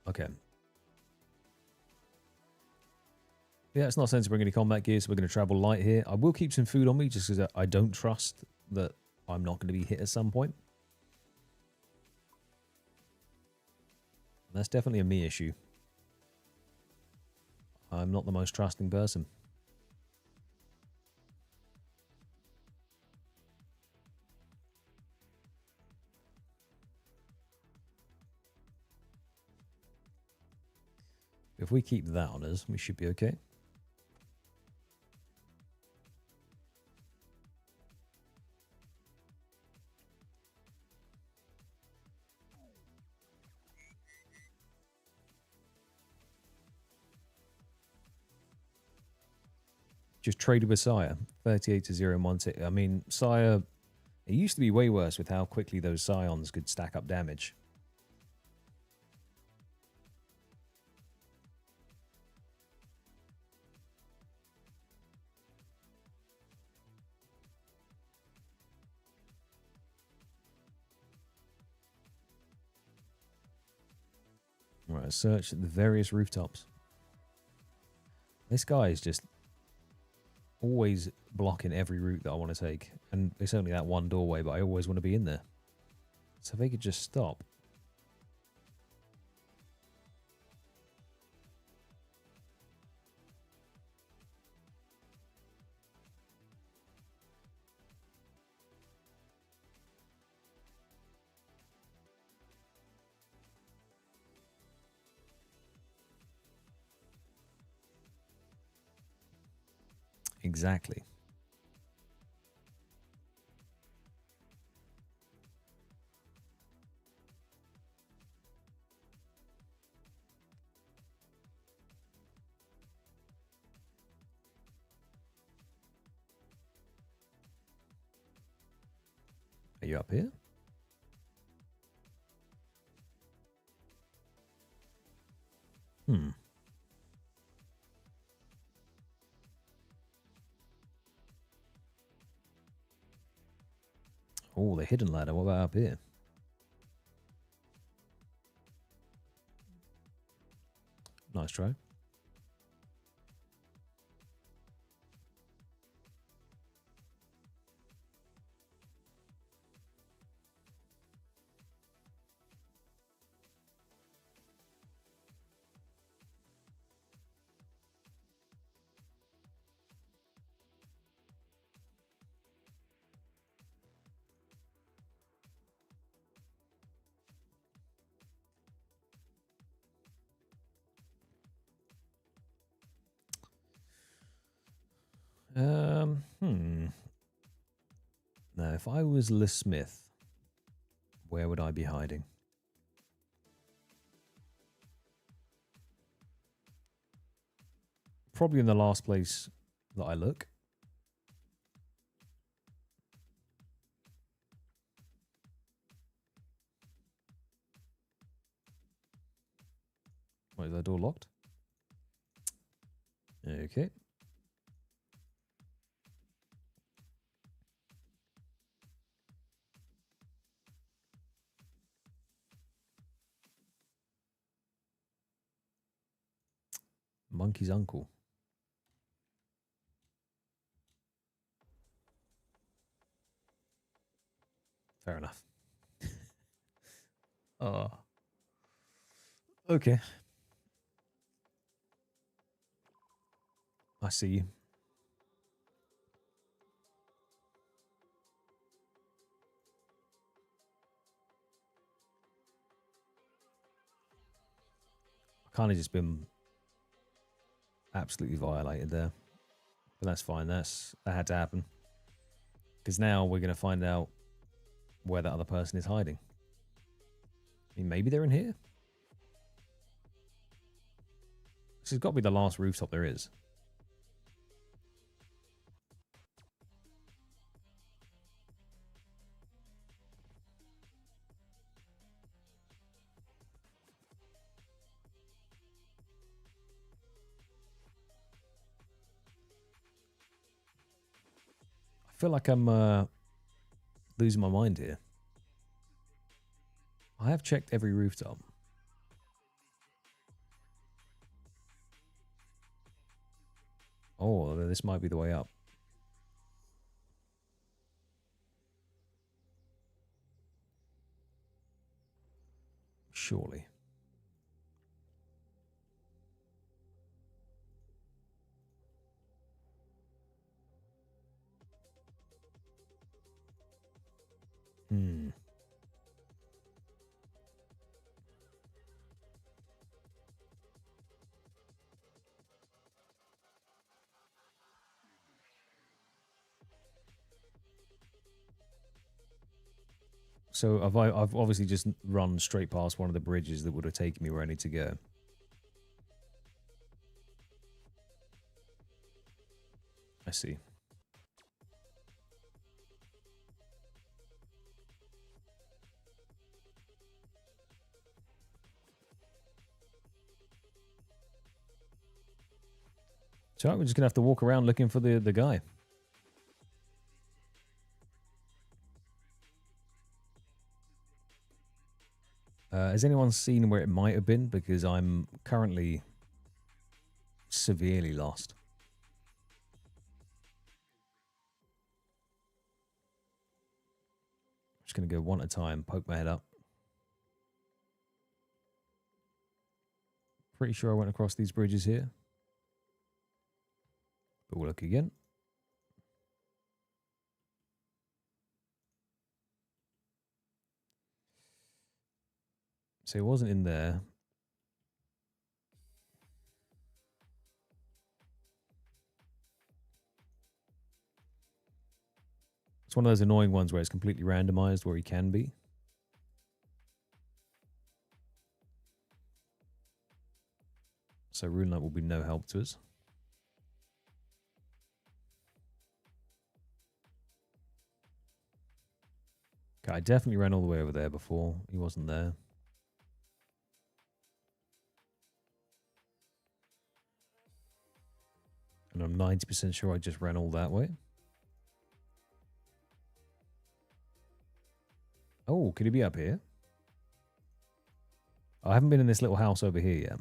Okay. Yeah, it's not sense to bring any combat gear, so we're going to travel light here. I will keep some food on me just because I don't trust that I'm not going to be hit at some point. That's definitely a me issue. I'm not the most trusting person. If we keep that on us, we should be okay. Just traded with Sire. 38 to 0 and 1 tick. I mean, Sire, it used to be way worse with how quickly those Scions could stack up damage. Right, search the various rooftops. This guy is just always blocking every route that I want to take. And it's only that one doorway, but I always want to be in there. So if they could just stop. Exactly. Are you up here? Hmm. Oh, the hidden ladder. What about up here? Nice try. Now, if I was Liz Smith, where would I be hiding? Probably in the last place that I look. Wait, is that door locked? Okay. Monkey's uncle. Fair enough. Okay. I see you. I kind of just been absolutely violated there. But that's fine. That had to happen. Because now we're going to find out where that other person is hiding. I mean, maybe they're in here. This has got to be the last rooftop there is. I feel like I'm losing my mind here. I have checked every rooftop. Oh, this might be the way up. Surely. Hmm. So I've obviously just run straight past one of the bridges that would have taken me where I need to go. I see. So we're just gonna have to walk around looking for the guy. Has anyone seen where it might have been? Because I'm currently severely lost. Just gonna go one at a time, poke my head up. Pretty sure I went across these bridges here. But we'll look again. So it wasn't in there. It's one of those annoying ones where it's completely randomized where he can be. So Rune Light will be no help to us. Okay, I definitely ran all the way over there before. He wasn't there. And I'm 90% sure I just ran all that way. Oh, could he be up here? I haven't been in this little house over here yet.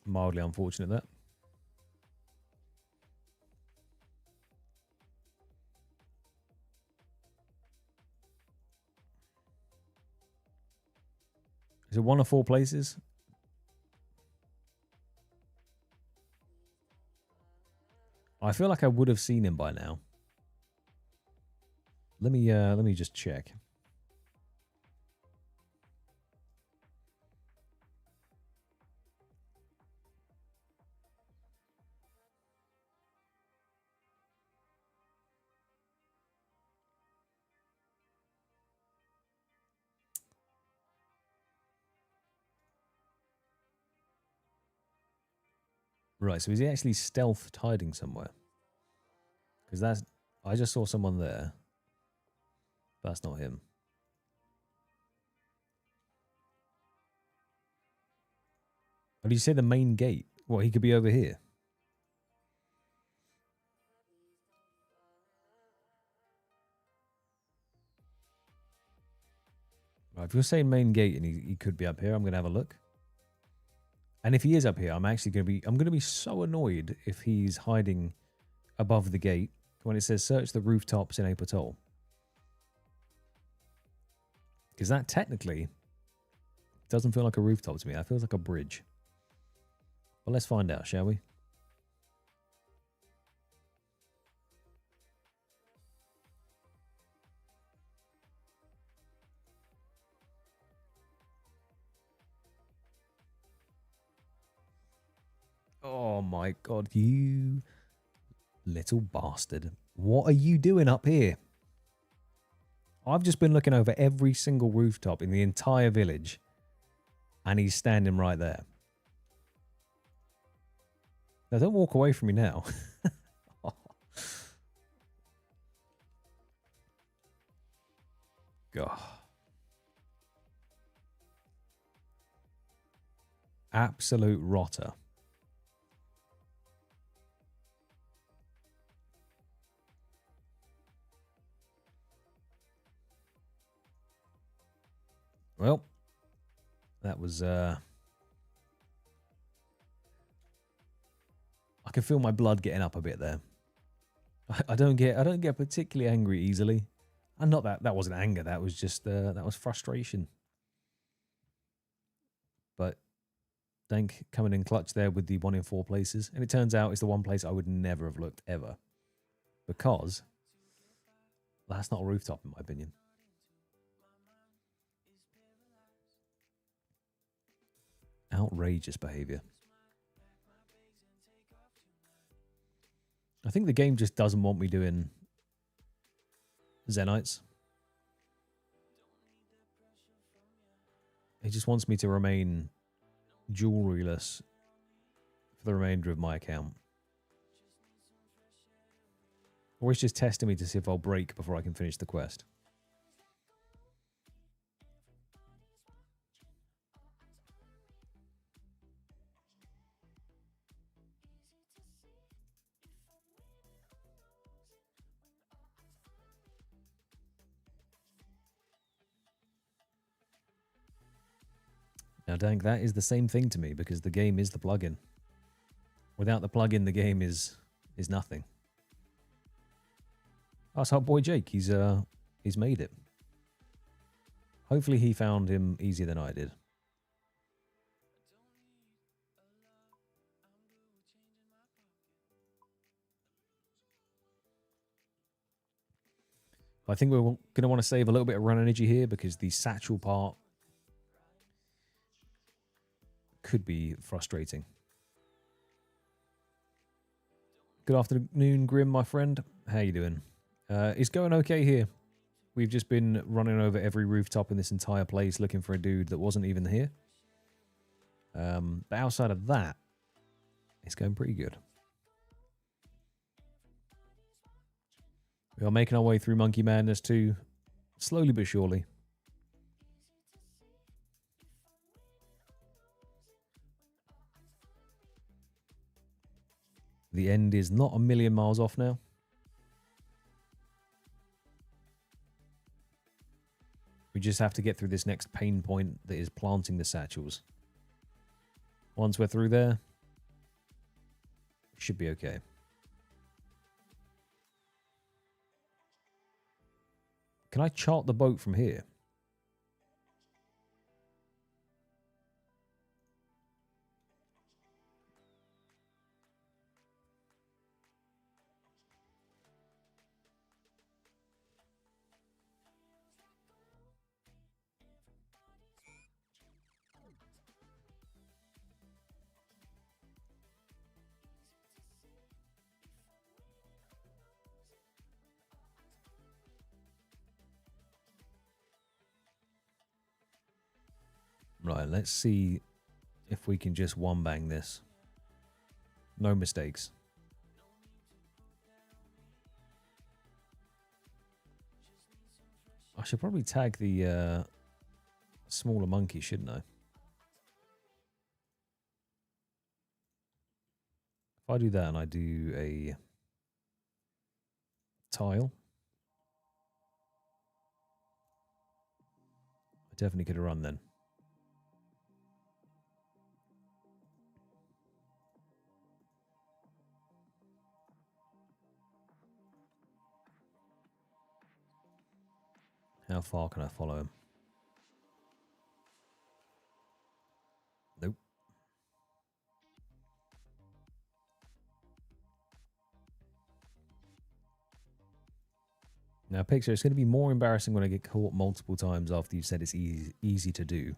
Mildly unfortunate that. Is it one of 4 places? I feel like I would have seen him by now. Let me just check. Right, so is he actually stealthed hiding somewhere? Because that's... I just saw someone there. That's not him. Oh, did you say the main gate? What, he could be over here? Right, if you're saying main gate and he could be up here, I'm going to have a look. And if he is up here, I'm actually going to be so annoyed if he's hiding above the gate when it says search the rooftops in Ape Atoll. Because that technically doesn't feel like a rooftop to me. That feels like a bridge. Well, let's find out, shall we? Oh my god, you little bastard. What are you doing up here? I've just been looking over every single rooftop in the entire village, and he's standing right there. Now, don't walk away from me now. God. Absolute rotter. Well, that was I can feel my blood getting up a bit there. I don't get particularly angry easily. And not that wasn't anger, that was just that was frustration. But Dank coming in clutch there with the 1 in 4 places, and it turns out it's the one place I would never have looked ever. Because That's not a rooftop, in my opinion. Outrageous behavior. I think the game just doesn't want me doing Zenites. It just wants me to remain jewelryless for the remainder of my account. Or it's just testing me to see if I'll break before I can finish the quest. Now, Dank, that is the same thing to me because the game is the plugin. Without the plugin, the game is nothing. That's our boy Jake. He's made it. Hopefully, he found him easier than I did. I think we're going to want to save a little bit of run energy here because the satchel part could be frustrating. Good afternoon, Grim, my friend. How you doing? It's going okay here. We've just been running over every rooftop in this entire place looking for a dude that wasn't even here. But outside of that, it's going pretty good. We are making our way through Monkey Madness 2, slowly but surely. The end is not a million miles off now. We just have to get through this next pain point that is planting the satchels. Once we're through there, we should be okay. Can I chart the boat from here? Right, let's see if we can just one-bang this. No mistakes. I should probably tag the smaller monkey, shouldn't I? If I do that and I do a tile, I definitely could have run then. How far can I follow him? Nope. Now, Pixar, it's going to be more embarrassing when I get caught multiple times after you said it's easy to do.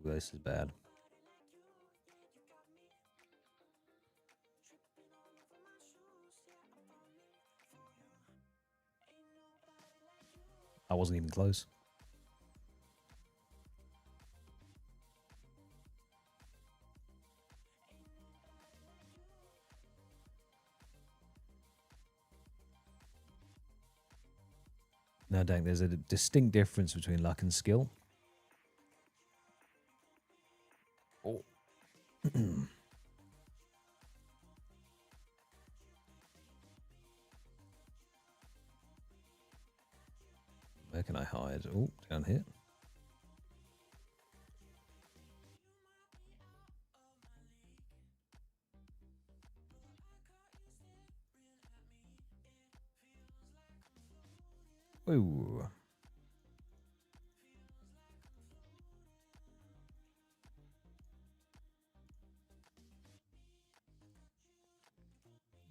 This is bad. I wasn't even close. Now, dang, there's a distinct difference between luck and skill. Oh. Where can I hide? Oh, down here. Ooh.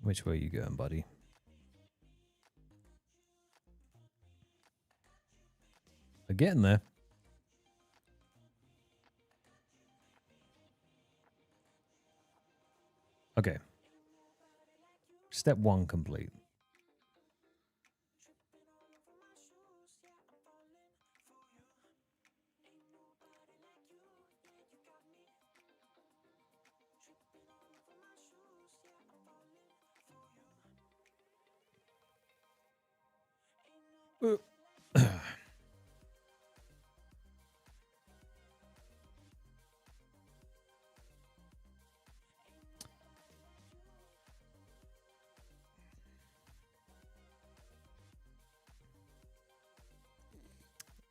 Which way are you going, buddy? We're getting there. Okay. Step 1 complete.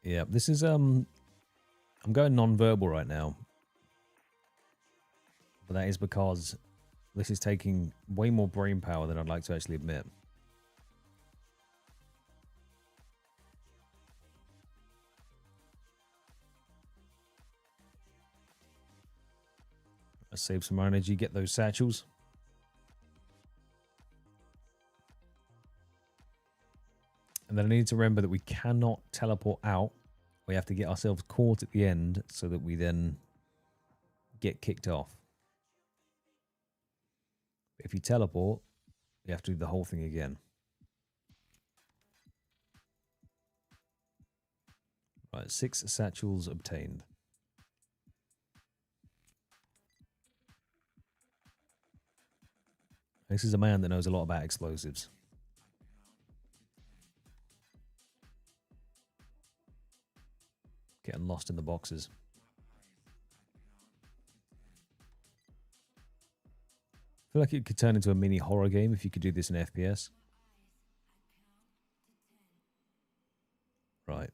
Yeah, this is I'm going non-verbal right now. But that is because this is taking way more brain power than I'd like to actually admit. Let's save some energy, get those satchels. And then I need to remember that we cannot teleport out. We have to get ourselves caught at the end so that we then get kicked off. If you teleport, you have to do the whole thing again. Right, 6 satchels obtained. This is a man that knows a lot about explosives. Getting lost in the boxes. I feel like it could turn into a mini horror game if you could do this in FPS. Right.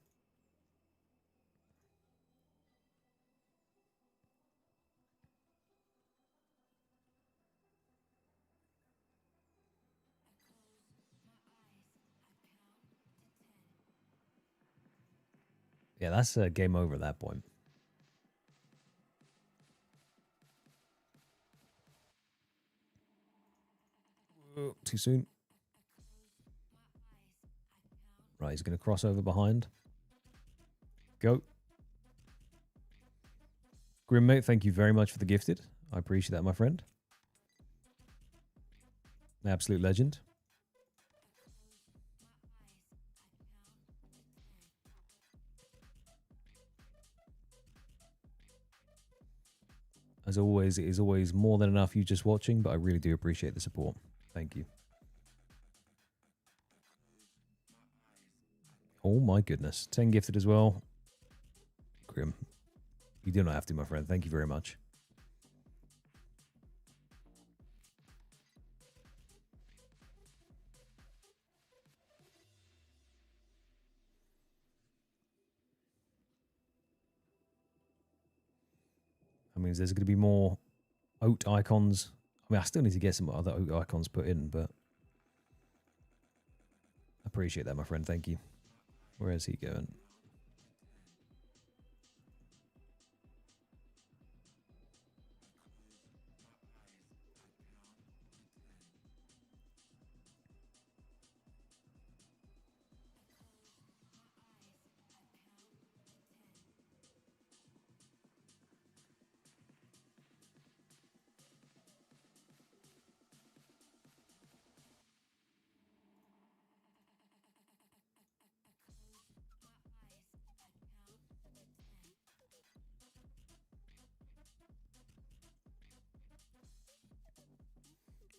Yeah, that's a game over at that point. Oh, too soon. Right, he's going to cross over behind. Go. Grimmate, thank you very much for the gifted. I appreciate that, my friend. An absolute legend. As always, it is always more than enough you just watching, but I really do appreciate the support. Thank you. Oh my goodness. 10 gifted as well. Grim. You do not have to, my friend. Thank you very much. That means there's going to be more oat icons. I mean, I still need to get some other oat icons put in, but I appreciate that, my friend. Thank you. Where is he going?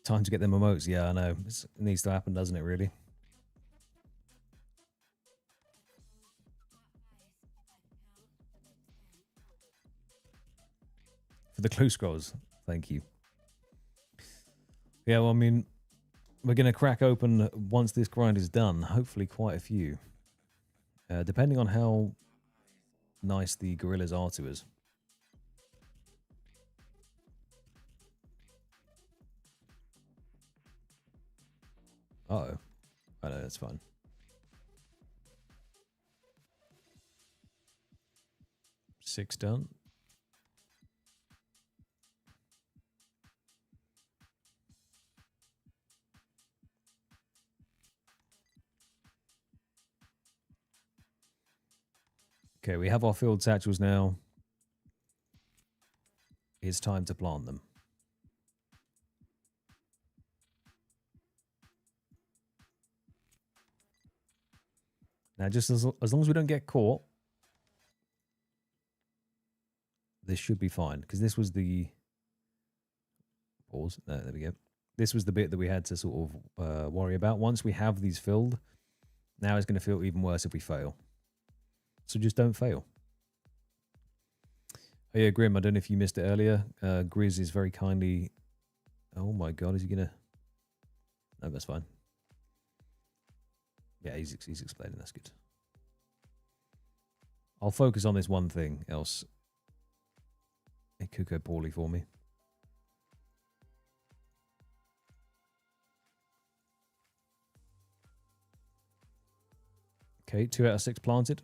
Time to get them emotes. Yeah, I know. It needs to happen, doesn't it, really? For the clue scrolls. Thank you. Yeah, well, I mean, we're going to crack open, once this grind is done, hopefully quite a few. Depending on how nice the gorillas are to us. Uh-oh. I know, that's fine. 6 done. Okay, we have our field satchels now. It's time to plant them. Now, just as long as we don't get caught, this should be fine. Because this was the... Pause. No, there we go. This was the bit that we had to sort of worry about. Once we have these filled, now it's going to feel even worse if we fail. So just don't fail. Oh yeah, Grim, I don't know if you missed it earlier. Grizz is very kindly... Oh my god, is he going to... No, that's fine. Yeah, he's explaining. That's good. I'll focus on this one thing, else it could go poorly for me. Okay, 2 out of 6 planted.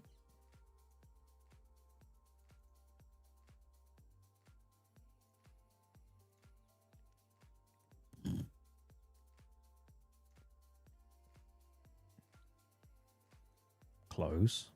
Close.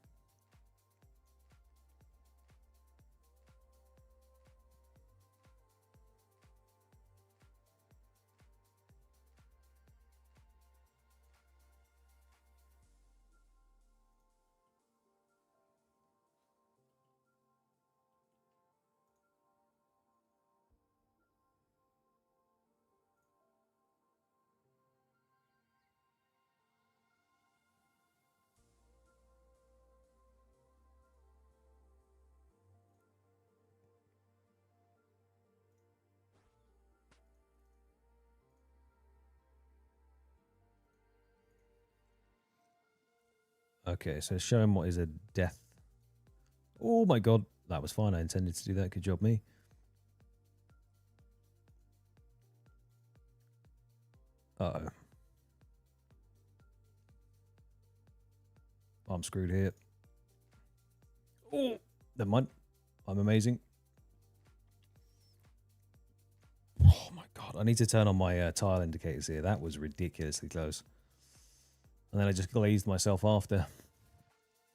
Okay, so show him what is a death. Oh my god, that was fine. I intended to do that. Good job, me. Uh-oh. I'm screwed here. Oh, never mind. I'm amazing. Oh my god, I need to turn on my tile indicators here. That was ridiculously close. And then I just glazed myself after.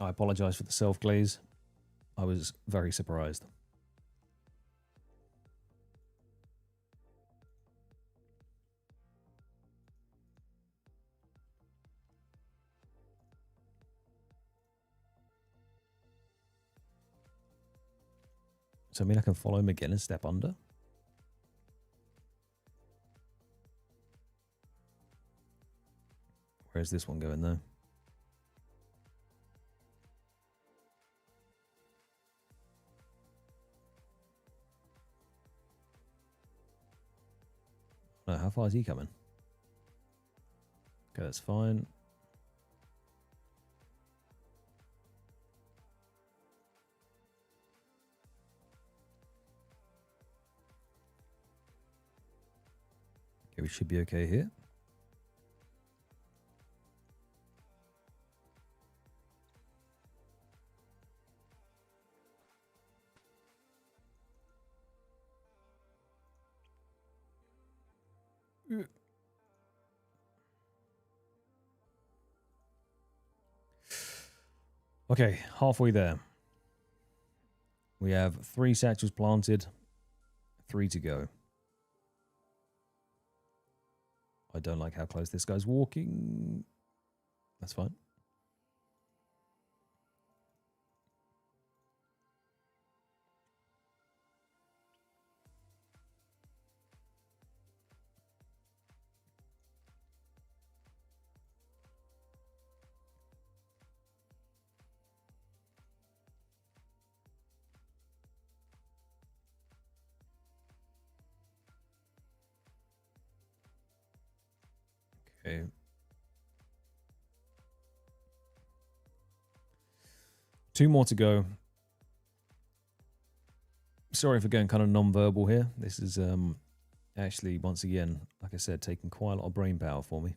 I apologize for the self-glaze. I was very surprised. So I mean I can follow him again and step under? Where's this one going though? No, how far is he coming? Okay, that's fine. Okay, we should be okay here. Okay, halfway there. We have 3 satchels planted, 3 to go. I don't like how close this guy's walking. That's fine. Okay. Two more to go. Sorry for going kind of non-verbal here. This is actually, once again, like I said, taking quite a lot of brain power for me.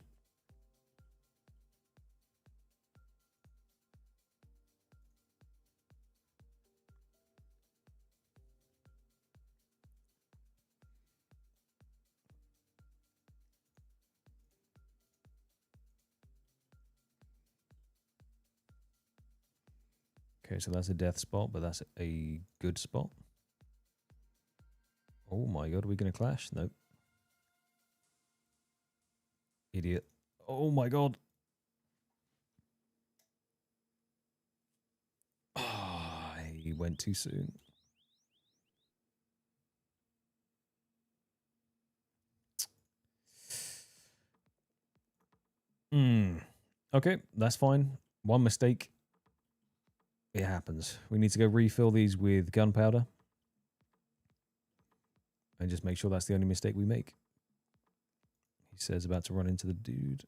Okay, so that's a death spot, but that's a good spot. Oh my god, are we going to clash? Nope. Idiot. Oh my god. Oh, he went too soon. Okay, that's fine. One mistake. It happens. We need to go refill these with gunpowder. And just make sure that's the only mistake we make. He says about to run into the dude.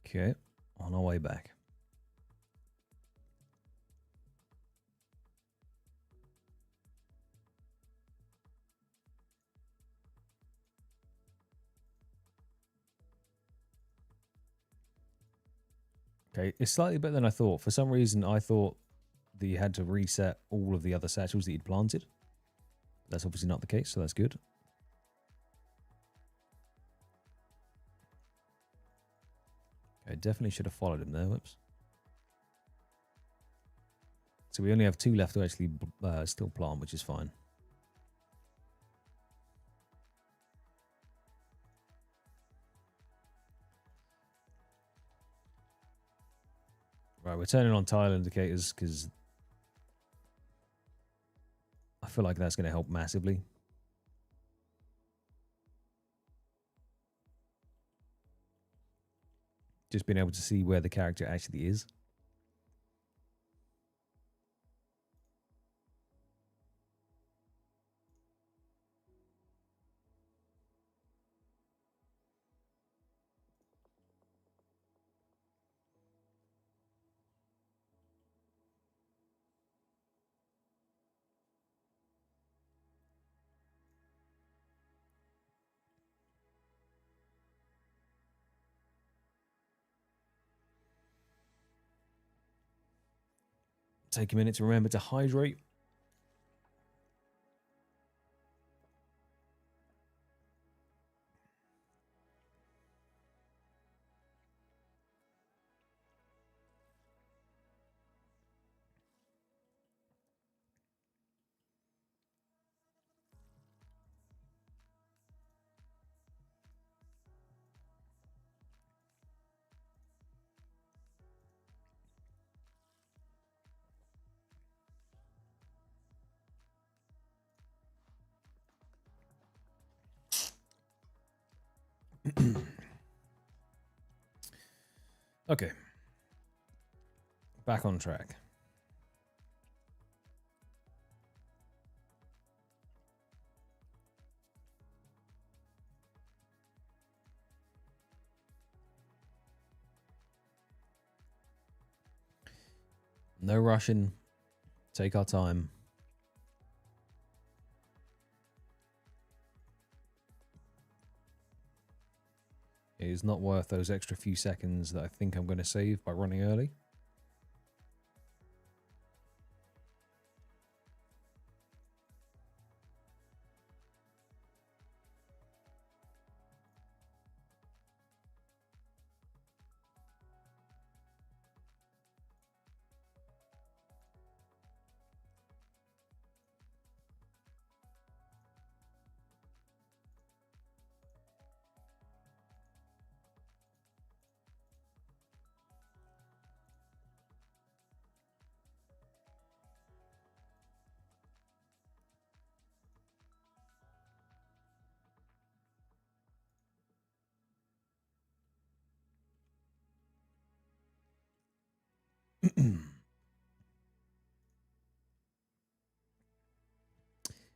Okay, on our way back. Okay, it's slightly better than I thought. For some reason, I thought that you had to reset all of the other satchels that you'd planted. That's obviously not the case, so that's good. I definitely should have followed him there. Whoops. So we only have 2 left to actually still plant, which is fine. Right, we're turning on tile indicators because I feel like that's going to help massively. Just being able to see where the character actually is. Take a minute to remember to hydrate. Okay. Back on track. No rushing. Take our time. It is not worth those extra few seconds that I think I'm going to save by running early.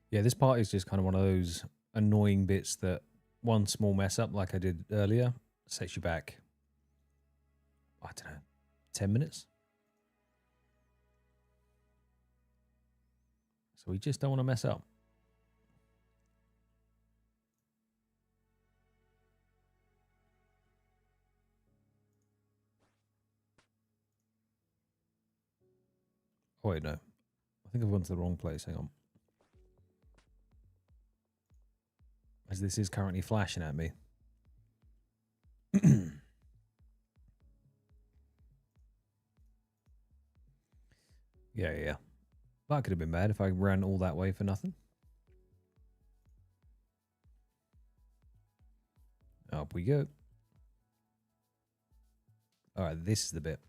Yeah, this part is just kind of one of those annoying bits that one small mess up like I did earlier sets you back, I don't know, 10 minutes? So we just don't want to mess up. Oh, wait, no. I think I've gone to the wrong place. Hang on. As this is currently flashing at me. Yeah. That could have been bad if I ran all that way for nothing. Up we go. Alright, this is the bit.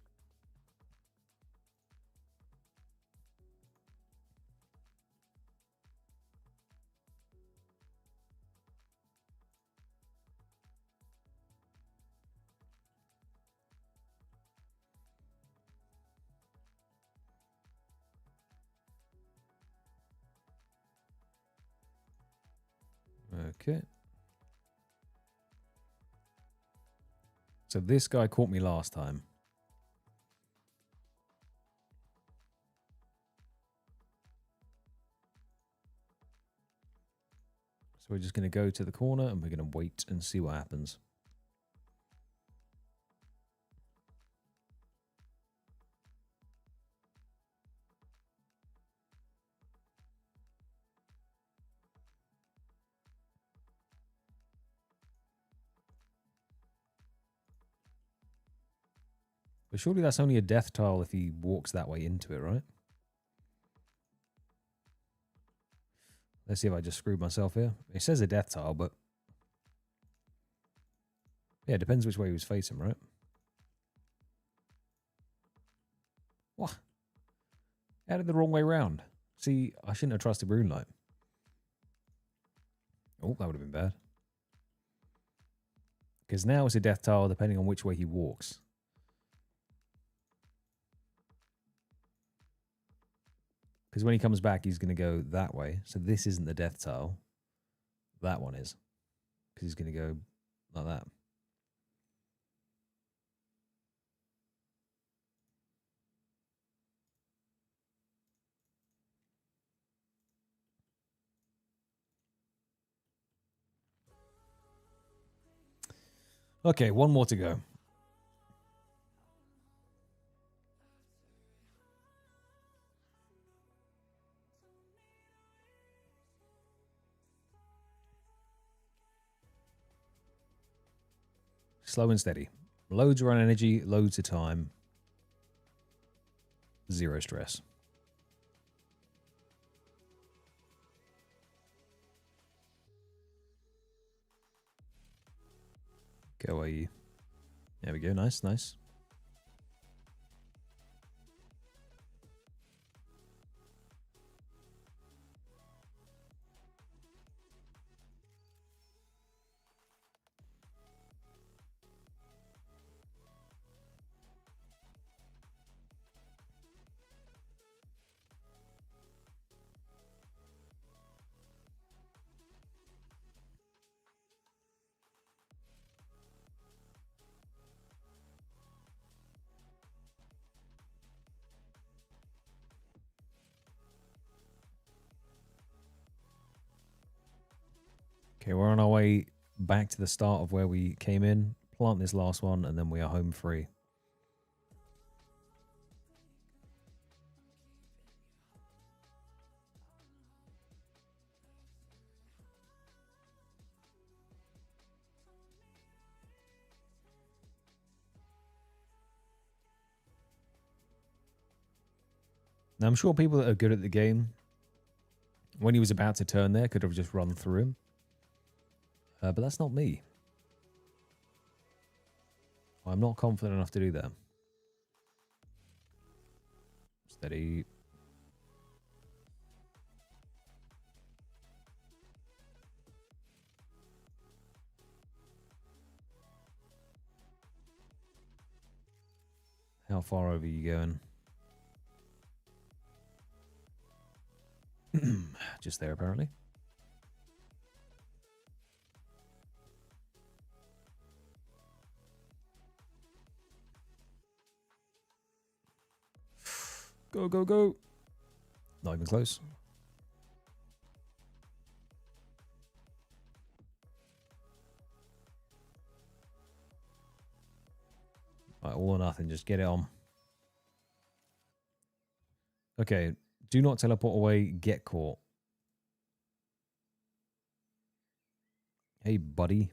Okay. So this guy caught me last time. So we're just going to go to the corner and we're going to wait and see what happens. But surely that's only a death tile if he walks that way into it, right? Let's see if I just screwed myself here. It says a death tile, but... yeah, it depends which way he was facing, right? What? I had it the wrong way round. See, I shouldn't have trusted Runelight. Oh, that would have been bad. Because now it's a death tile depending on which way he walks. Because when he comes back, he's going to go that way. So this isn't the death tile. That one is. Because he's going to go like that. Okay, one more to go. Slow and steady. Loads run energy, loads of time. Zero stress. Go away. There we go. Nice, nice. Okay, we're on our way back to the start of where we came in. Plant this last one, and then we are home free. Now, I'm sure people that are good at the game, when he was about to turn there, could have just run through him. But that's not me. I'm not confident enough to do that. Steady. How far over are you going? Just there, apparently. Go, go, go. Not even close. Right, all or nothing. Just get it on. Okay. Do not teleport away. Get caught. Hey, buddy.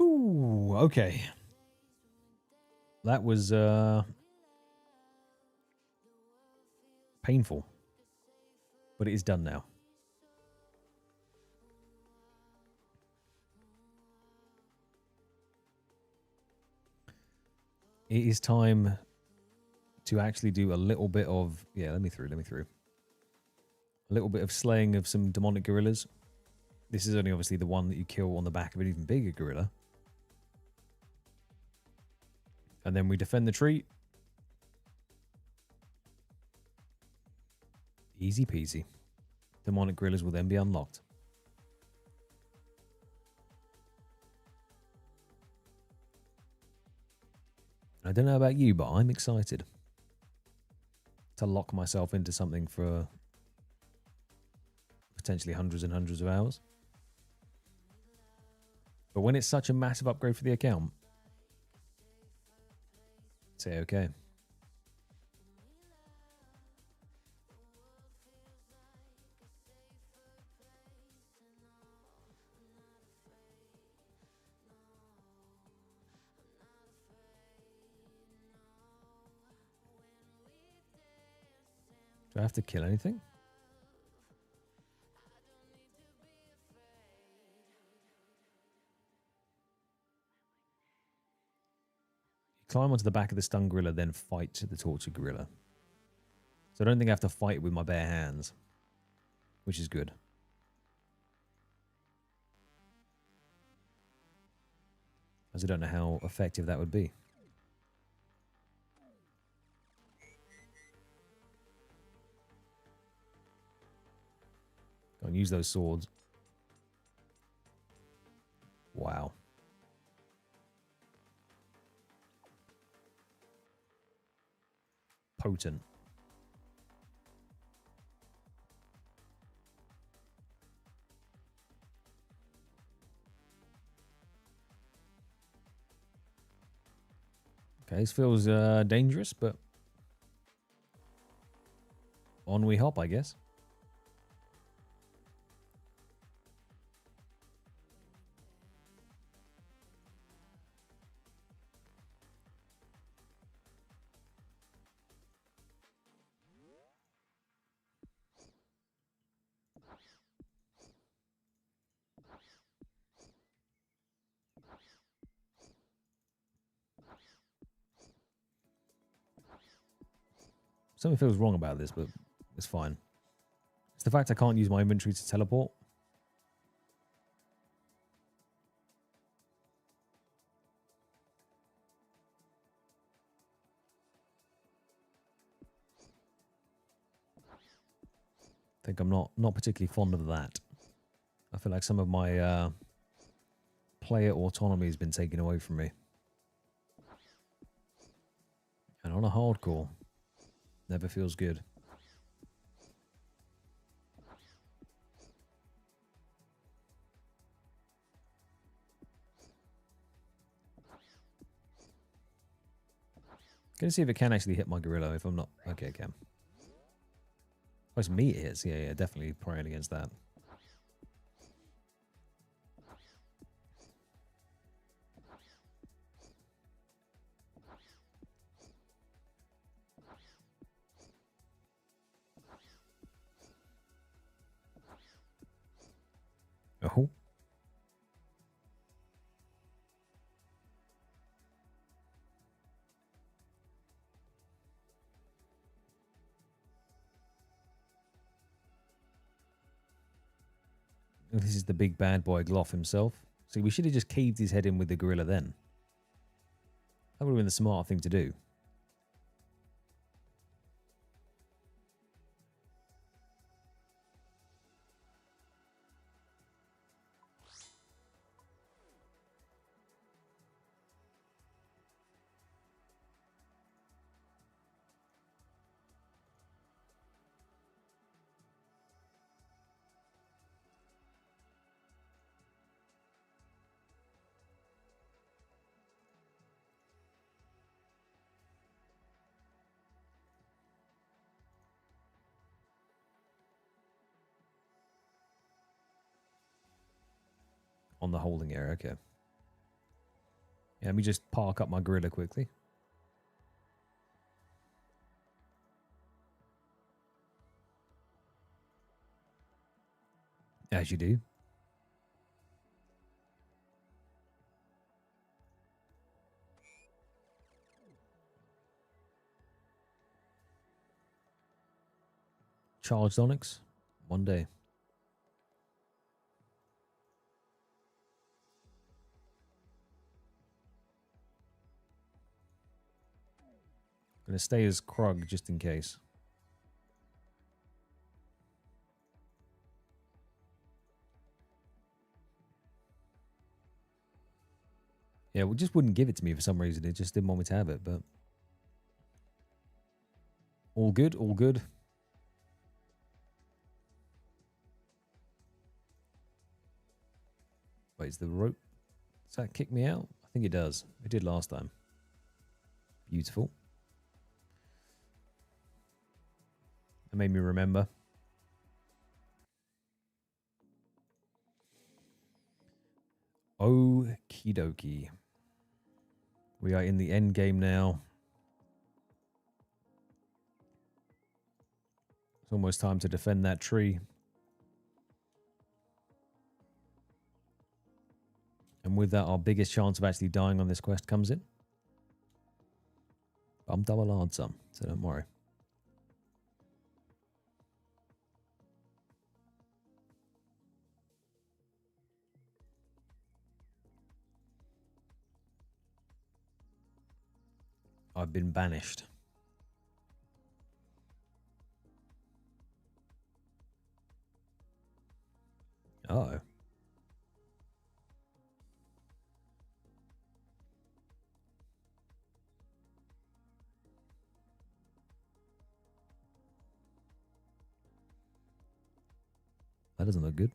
Ooh, okay. That was painful. But it is done now. It is time to actually do a little bit of... Yeah, let me through. A little bit of slaying of some demonic gorillas. This is only obviously the one that you kill on the back of an even bigger gorilla. And then we defend the tree. Easy peasy. Demonic gorillas will then be unlocked. I don't know about you, but I'm excited to lock myself into something for potentially hundreds and hundreds of hours. But when it's such a massive upgrade for the account, say okay. Do I have to kill anything? Climb onto the back of the stun gorilla, then fight the tortured gorilla. So I don't think I have to fight with my bare hands, which is good. As I don't know how effective that would be. Go and use those swords. Wow. Potent. Okay, this feels dangerous, but on we hop, I guess. Something feels wrong about this, but it's fine. It's the fact I can't use my inventory to teleport. I think I'm not particularly fond of that. I feel like some of my player autonomy has been taken away from me. And on a hardcore, never feels good. Gonna see if it can actually hit my gorilla. If I'm not... Okay, it can. Oh, it's me it hits. Yeah, definitely praying against that. Oh. This is the big bad boy Gloff himself. See, we should have just caved his head in with the gorilla then. That would have been the smart thing to do. On the holding area, okay. Yeah, let me just park up my gorilla quickly. As you do. Charged Onyx? One day. Gonna stay as Krug just in case. Yeah, well, just wouldn't give it to me for some reason. It just didn't want me to have it, but... All good, all good. Wait, is the rope... Does that kick me out? I think it does. It did last time. Beautiful. That made me remember. Okie dokie. We are in the end game now. It's almost time to defend that tree. And with that, our biggest chance of actually dying on this quest comes in. I'm double hard some, so don't worry. I've been banished. Uh-oh. That doesn't look good.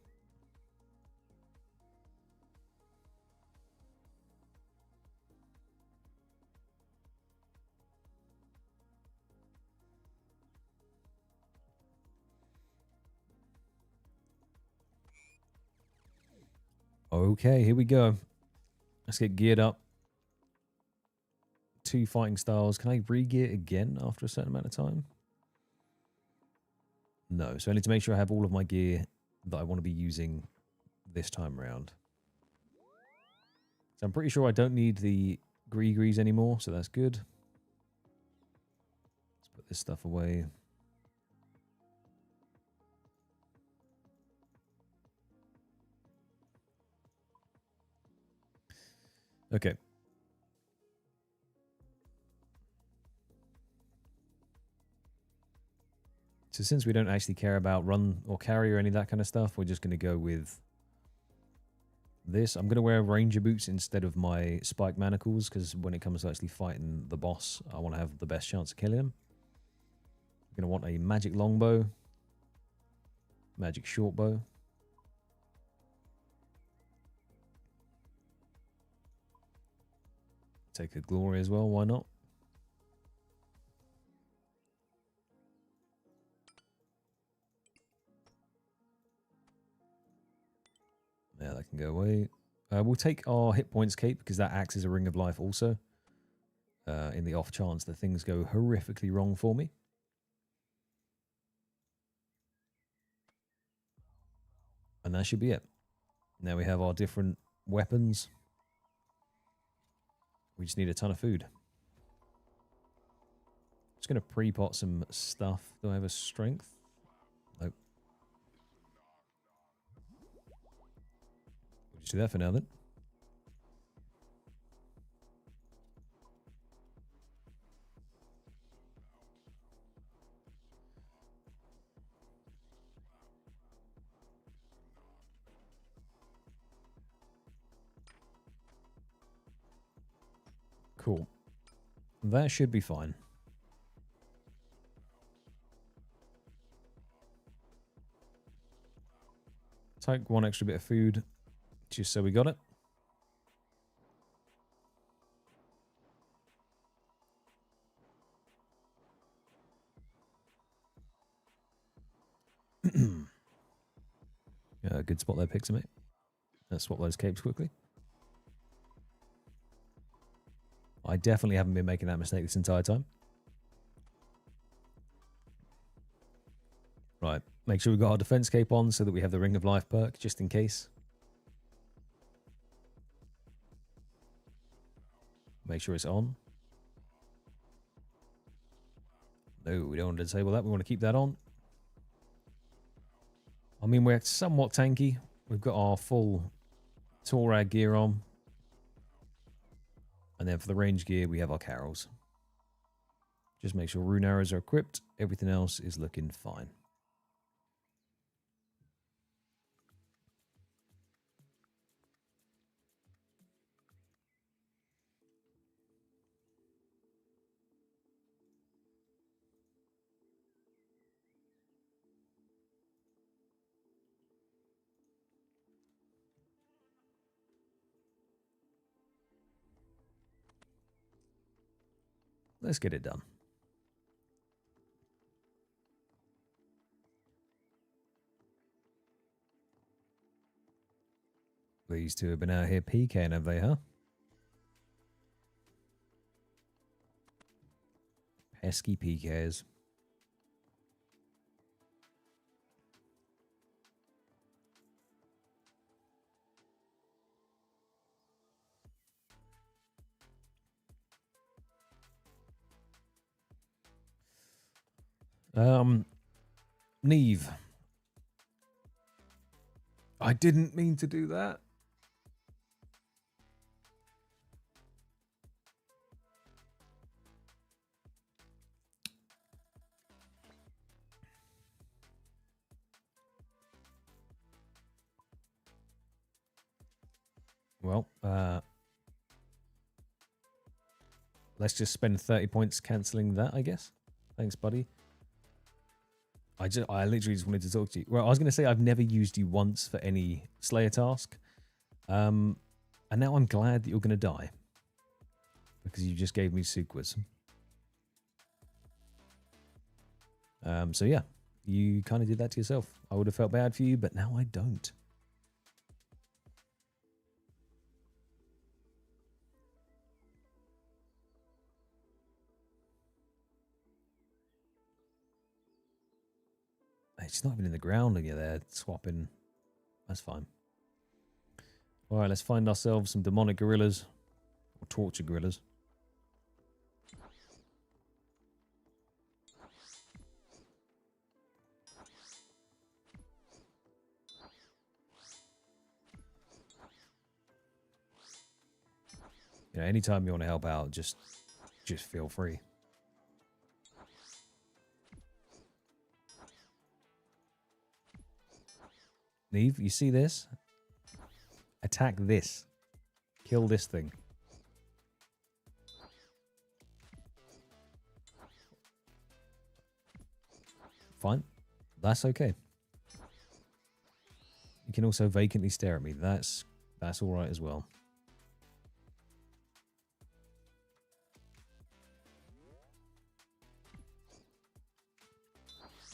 Okay, here we go. Let's get geared up. 2 fighting styles. Can I re-gear again after a certain amount of time? No, so I need to make sure I have all of my gear that I want to be using this time around. So I'm pretty sure I don't need the Greegrees anymore, so that's good. Let's put this stuff away. Okay. So since we don't actually care about run or carry or any of that kind of stuff, we're just going to go with this. I'm going to wear ranger boots instead of my spike manacles because when it comes to actually fighting the boss, I want to have the best chance of killing him. I'm going to want a magic longbow, magic shortbow. Take a glory as well, why not? Yeah, that can go away. We'll take our hit points cape because that acts as a ring of life also. In the off chance that things go horrifically wrong for me. And that should be it. Now we have our different weapons. We just need a ton of food. Just going to pre-pot some stuff. Do I have a strength? Nope. do that for now then. Cool. That should be fine. Take one extra bit of food, just so we got it. Good spot there, Pixamate. Let's swap those capes quickly. I definitely haven't been making that mistake this entire time. Right, make sure we've got our defense cape on so that we have the Ring of Life perk, just in case. Make sure it's on. No, we don't want to disable that. We want to keep that on. I mean, we're somewhat tanky. We've got our full Torag gear on. And then for the range gear, we have our carols. Just make sure rune arrows are equipped. Everything else is looking fine. Let's get it done. These two have been out here PKing, have they, huh? Pesky PKs. Neve. I didn't mean to do that. Well, let's just spend 30 points cancelling that, I guess. Thanks, buddy. I literally just wanted to talk to you. Well, I was going to say I've never used you once for any Slayer task. And now I'm glad that you're going to die. Because you just gave me Sukwas. So yeah, you kind of did that to yourself. I would have felt bad for you, but now I don't. It's not even in the ground and you're there swapping. That's fine. Alright, let's find ourselves some demonic gorillas. Or torture gorillas. You know, anytime you want to help out, just feel free. Neve, you see this? Attack this. Kill this thing. Fine. That's okay. You can also vacantly stare at me. That's alright as well.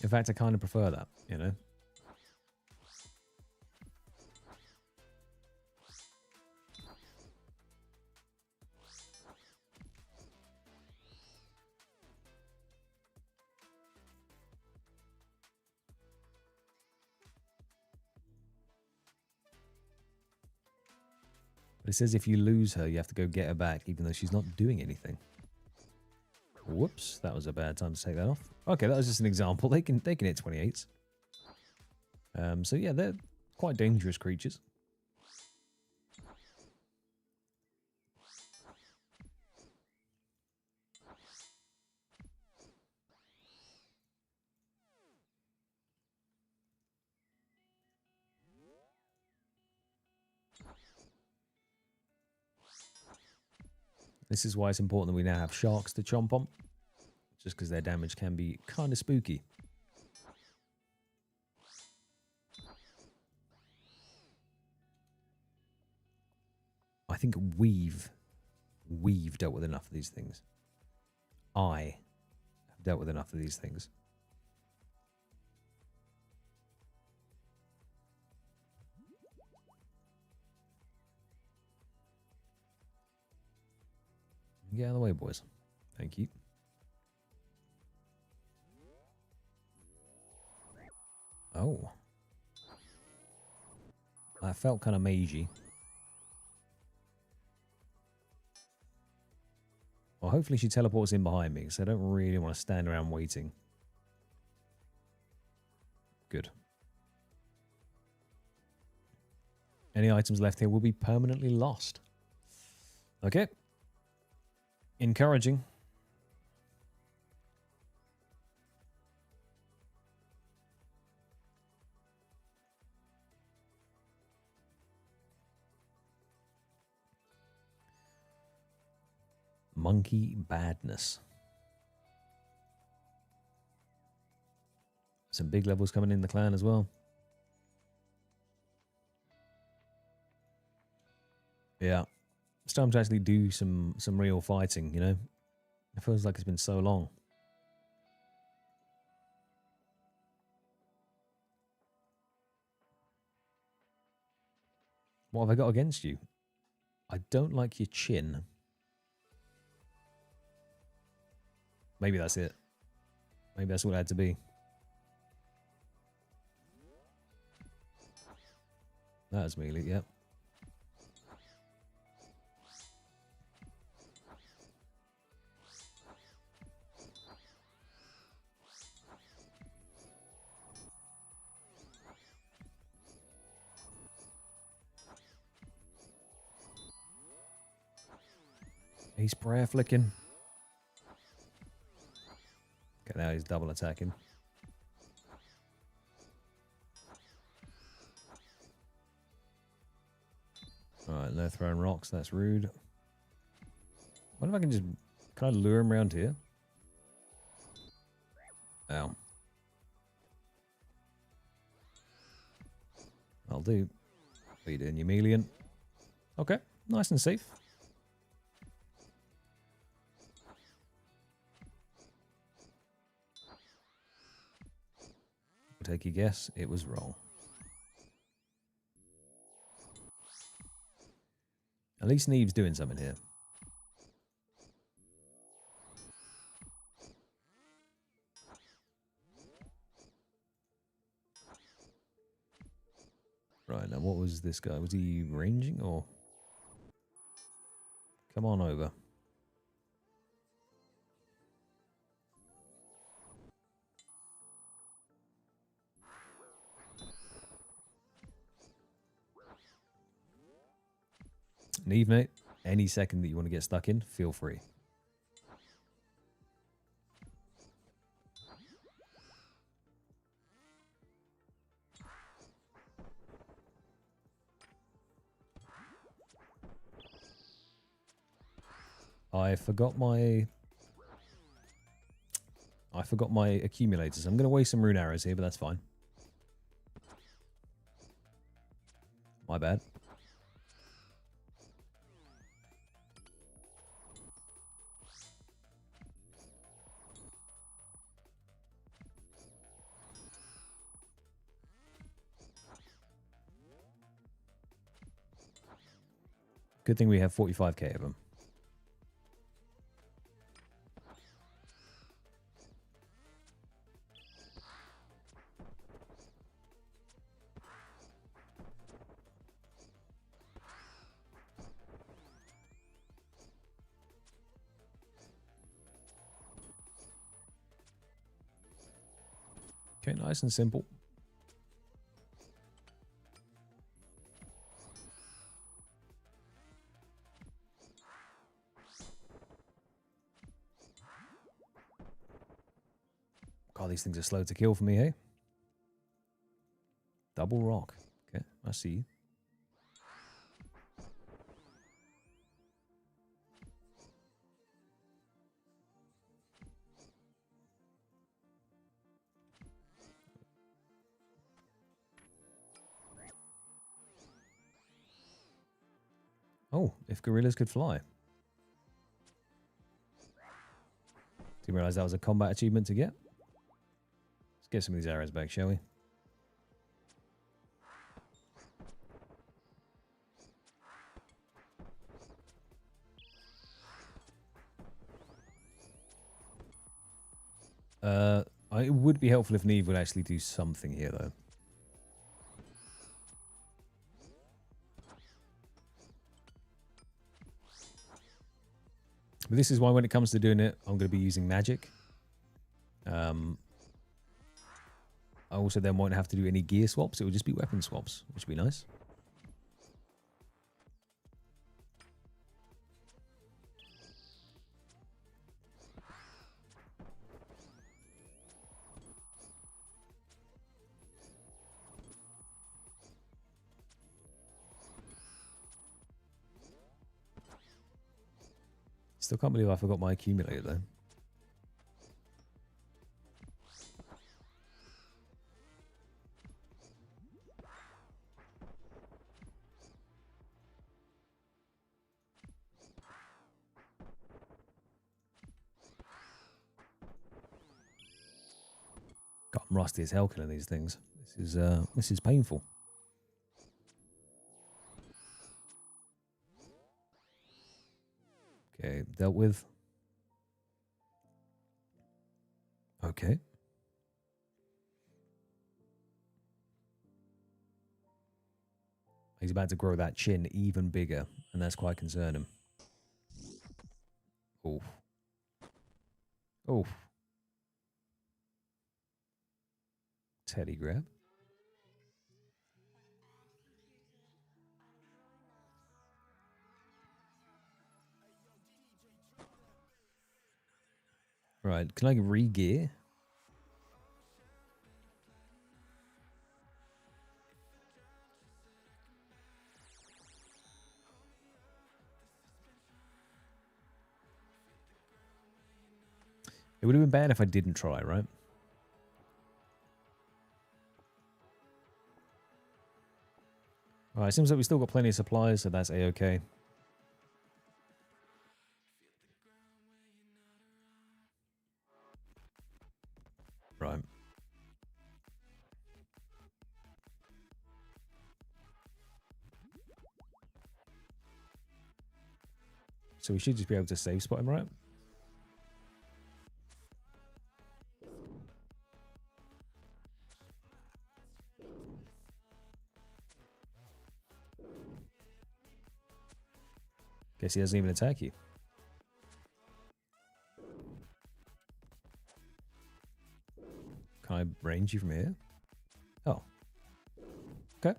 In fact, I kind of prefer that, you know? But it says if you lose her, you have to go get her back, even though she's not doing anything. Whoops, that was a bad time to take that off. Okay, that was just an example. They can hit 28s. So yeah, they're quite dangerous creatures. This is why it's important that we now have sharks to chomp on. Just because their damage can be kind of spooky. I think we've dealt with enough of these things. I have dealt with enough of these things. Get out of the way, boys. Thank you. Oh. That felt kind of magey. Well, hopefully she teleports in behind me, because I don't really want to stand around waiting. Good. Any items left here will be permanently lost. Okay. Encouraging. Monkey badness. Some big levels coming in the clan as well. Yeah. It's time to actually do some real fighting, you know? It feels like it's been so long. What have I got against you? I don't like your chin. Maybe that's it. Maybe that's what it had to be. That's melee, yep. He's prayer flicking. Okay, now he's double attacking. Alright, no throwing rocks, that's rude. What if I can just... Can I lure him around here? Ow. I'll do. What are you doing, you melian? Okay, nice and safe. Take your guess, it was wrong. At least Neve's doing something here. Right, now what was this guy? Was he ranging or? Come on over. Neve, mate, any second that you want to get stuck in, feel free. I forgot my accumulators. I'm going to waste some rune arrows here, but that's fine. My bad. Good thing we have 45k of them. Okay, nice and simple. God, these things are slow to kill for me, hey? Double rock. Okay, I see you. Oh, if gorillas could fly. Didn't realize that was a combat achievement to get. Let's get some of these arrows back, shall we? It would be helpful if Neve would actually do something here, though. But this is why when it comes to doing it, I'm going to be using magic. I also then won't have to do any gear swaps. It will just be weapon swaps, which would be nice. Still can't believe I forgot my accumulator, though. God, I'm rusty as hell killing these things. This is painful. Okay, dealt with. Okay. He's about to grow that chin even bigger, and that's quite concerning. Oof. Oof. Teddy grab. Right, can I re-gear? It would have been bad if I didn't try, right? Alright, seems like we still got plenty of supplies, so that's a-okay. Right. So we should just be able to save spot him, right? Guess he doesn't even attack you. Can I range you from here? Oh. Okay.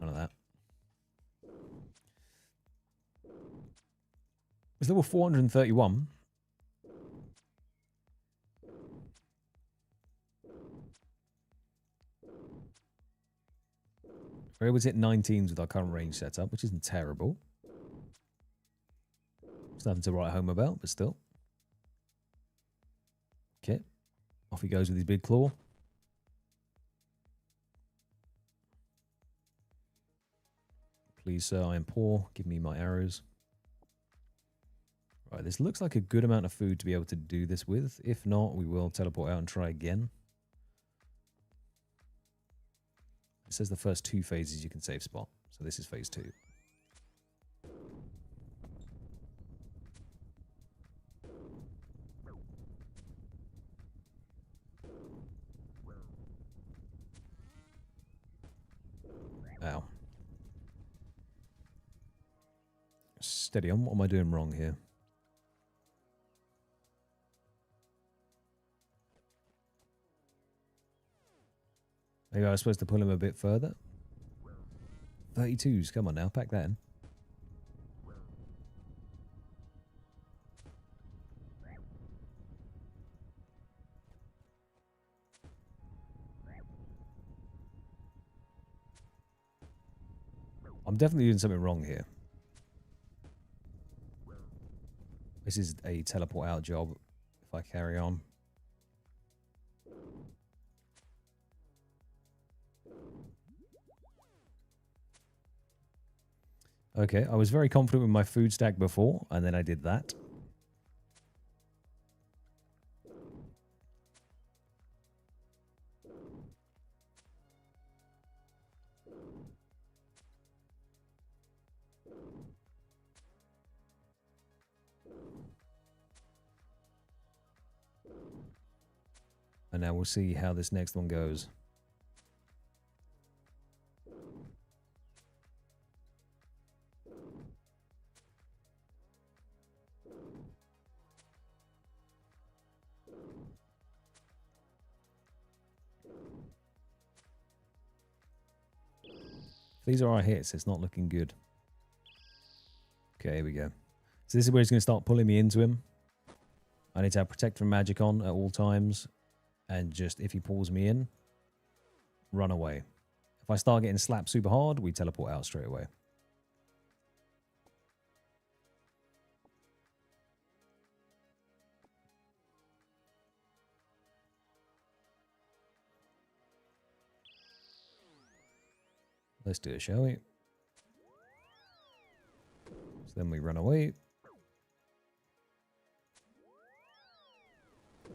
None of that. It's level 431. We're able to hit 19s with our current range setup, which isn't terrible. It's nothing to write home about, but still. Okay. Off he goes with his big claw. Please, sir, I am poor. Give me my arrows. Right, this looks like a good amount of food to be able to do this with. If not, we will teleport out and try again. It says the first 2 phases you can save spot. So this is phase 2. Ow. Steady on. What am I doing wrong here? Maybe I was supposed to pull him a bit further. 32s. Come on now. Pack that in. I'm definitely doing something wrong here. This is a teleport out job if I carry on. Okay, I was very confident with my food stack before, and then I did that. And now we'll see how this next one goes. These are our hits. It's not looking good. Okay, here we go. So this is where he's going to start pulling me into him. I need to have Protect from Magic on at all times. And just, if he pulls me in, run away. If I start getting slapped super hard, we teleport out straight away. Let's do it, shall we? So then we run away.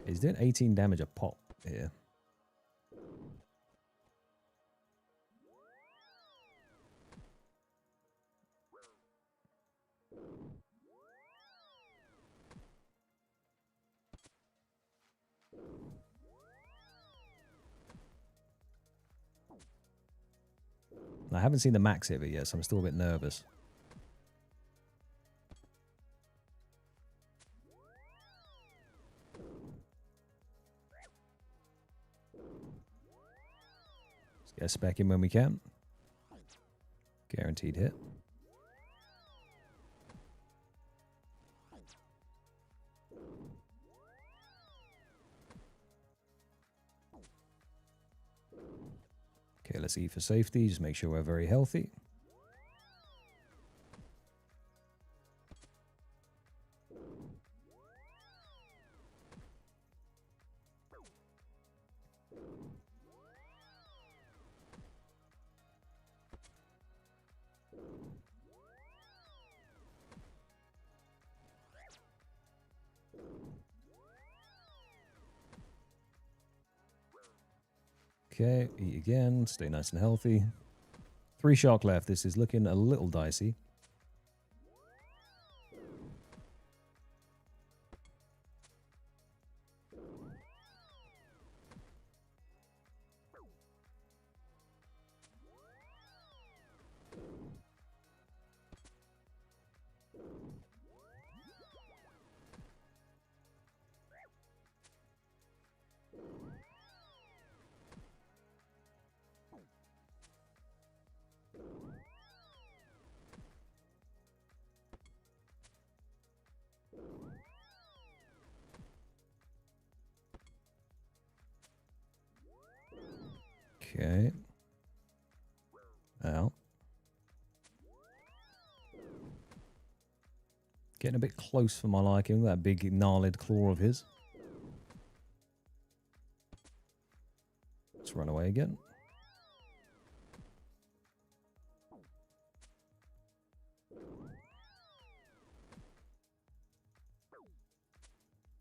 He's doing 18 damage a pop here. I haven't seen the max hit of it yet, so I'm still a bit nervous. Let's get a spec in when we can. Guaranteed hit. Okay, let's eat for safety. Just make sure we're very healthy. Okay, eat again. Stay nice and healthy. 3 shark left. This is looking a little dicey. Okay. Out. Getting a bit close for my liking, that big gnarled claw of his. Let's run away again.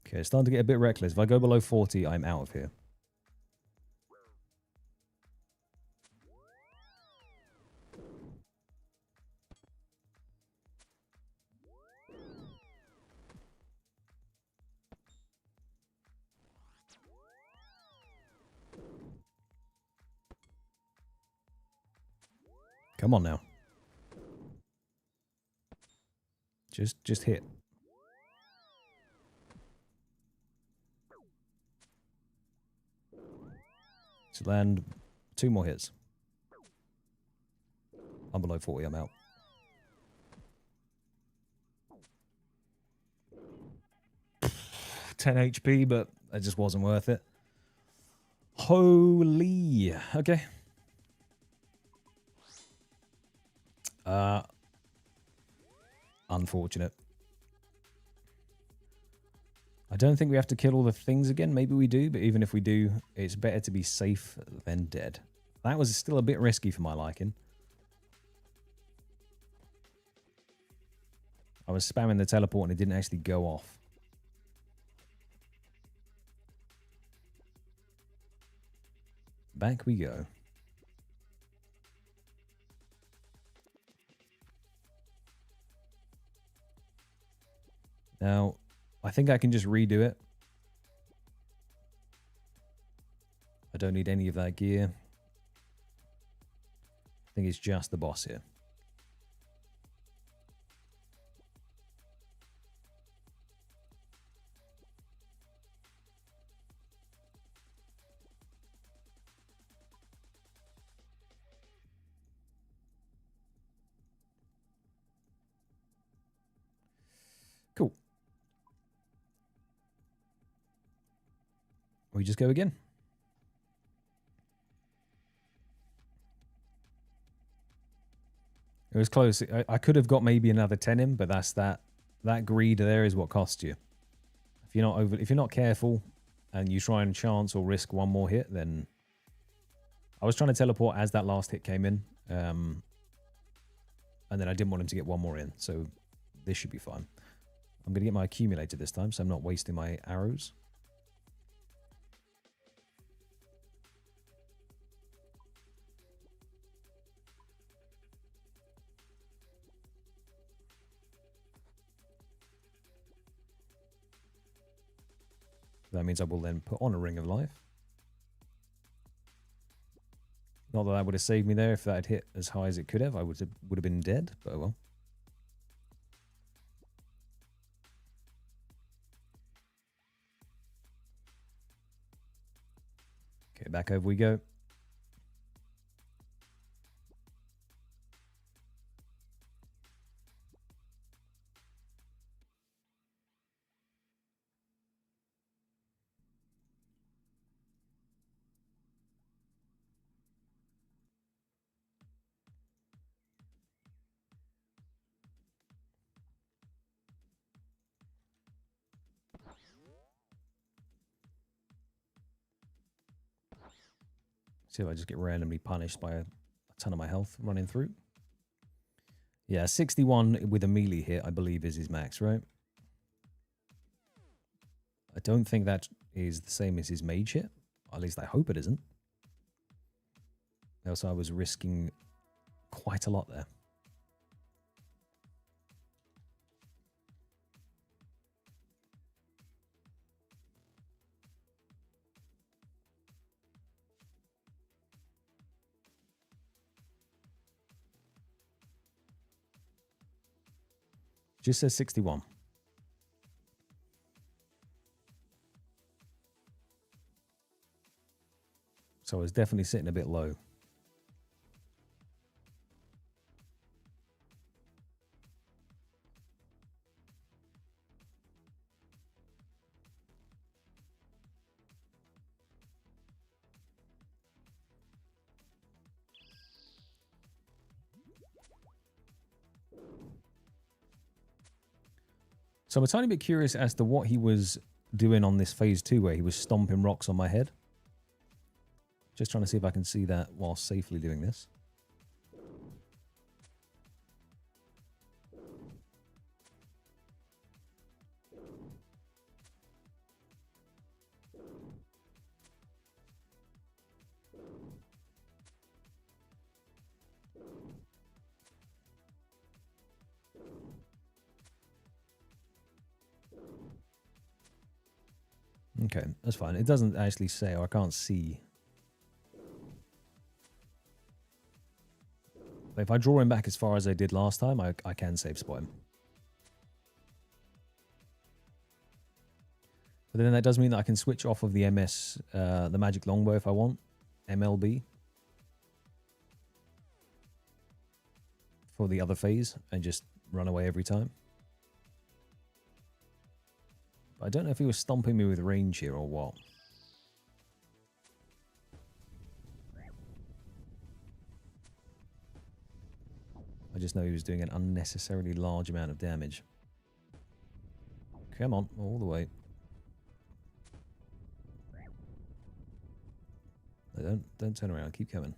Okay, it's starting to get a bit reckless. If I go below 40, I'm out of here. Come on now. Just hit. To land 2 more hits. I'm below 40, I'm out. $10 HP, but it just wasn't worth it. Holy. Okay. Unfortunate. I don't think we have to kill all the things again. Maybe we do, but even if we do, it's better to be safe than dead. That was still a bit risky for my liking. I was spamming the teleport and it didn't actually go off. Back we go. Now, I think I can just redo it. I don't need any of that gear. I think it's just the boss here. Cool. We just go again. It was close. I could have got maybe another 10 in, but that's that greed there is what costs you. If you're not careful and you try and chance or risk one more hit, then I was trying to teleport as that last hit came in. And then I didn't want him to get one more in, so this should be fine. I'm going to get my accumulator this time, so I'm not wasting my arrows. That means I will then put on a Ring of Life. Not that that would have saved me there. If that had hit as high as it could have, I would have been dead, but oh well. Okay, back over we go. See if I just get randomly punished by a ton of my health running through. Yeah, 61 with a melee hit, I believe, is his max, right? I don't think that is the same as his mage hit. At least I hope it isn't. Else I was risking quite a lot there. Just says 61. So I was definitely sitting a bit low. So I'm a tiny bit curious as to what he was doing on this phase 2 where he was stomping rocks on my head. Just trying to see if I can see that while safely doing this. Okay, that's fine. It doesn't actually say, or I can't see. But if I draw him back as far as I did last time, I can safe spot him. But then that does mean that I can switch off of the MS, the magic longbow if I want, MLB, for the other phase and just run away every time. But I don't know if he was stomping me with range here or what. I just know he was doing an unnecessarily large amount of damage. Come on, all the way. Don't turn around, keep coming.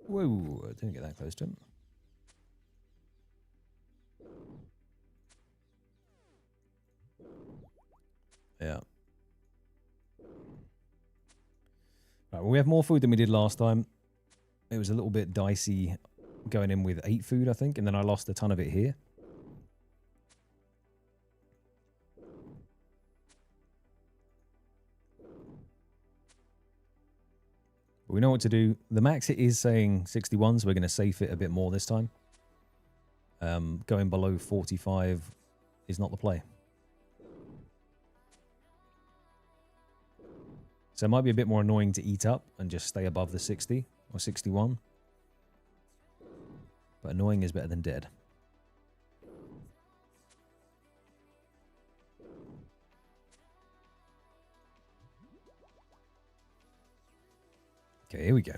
Whoa, I didn't get that close to him. Yeah. Right, well, we have more food than we did last time. It was a little bit dicey going in with 8 food, I think, and then I lost a ton of it here. But we know what to do. The max it is saying 61, so we're going to safe it a bit more this time. Going below 45 is not the play. So it might be a bit more annoying to eat up and just stay above the 60 or 61. But annoying is better than dead. Okay, here we go.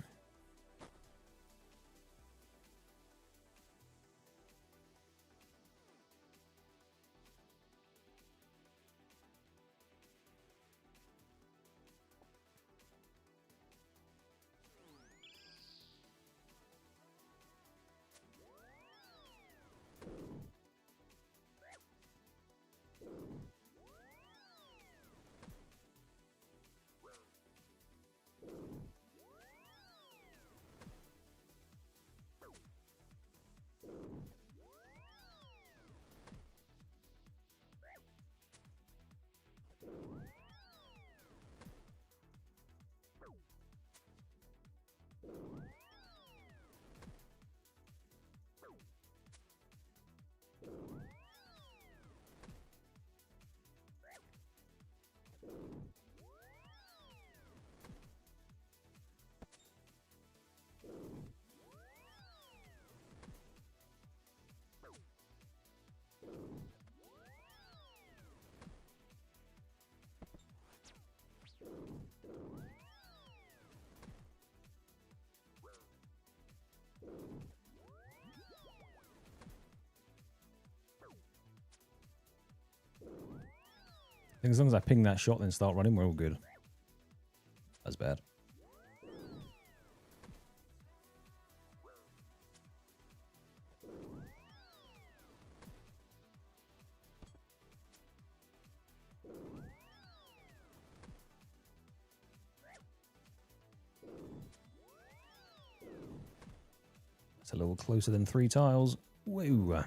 I think as long as I ping that shot and start running, we're all good. That's bad. It's a little closer than 3 tiles. Woo.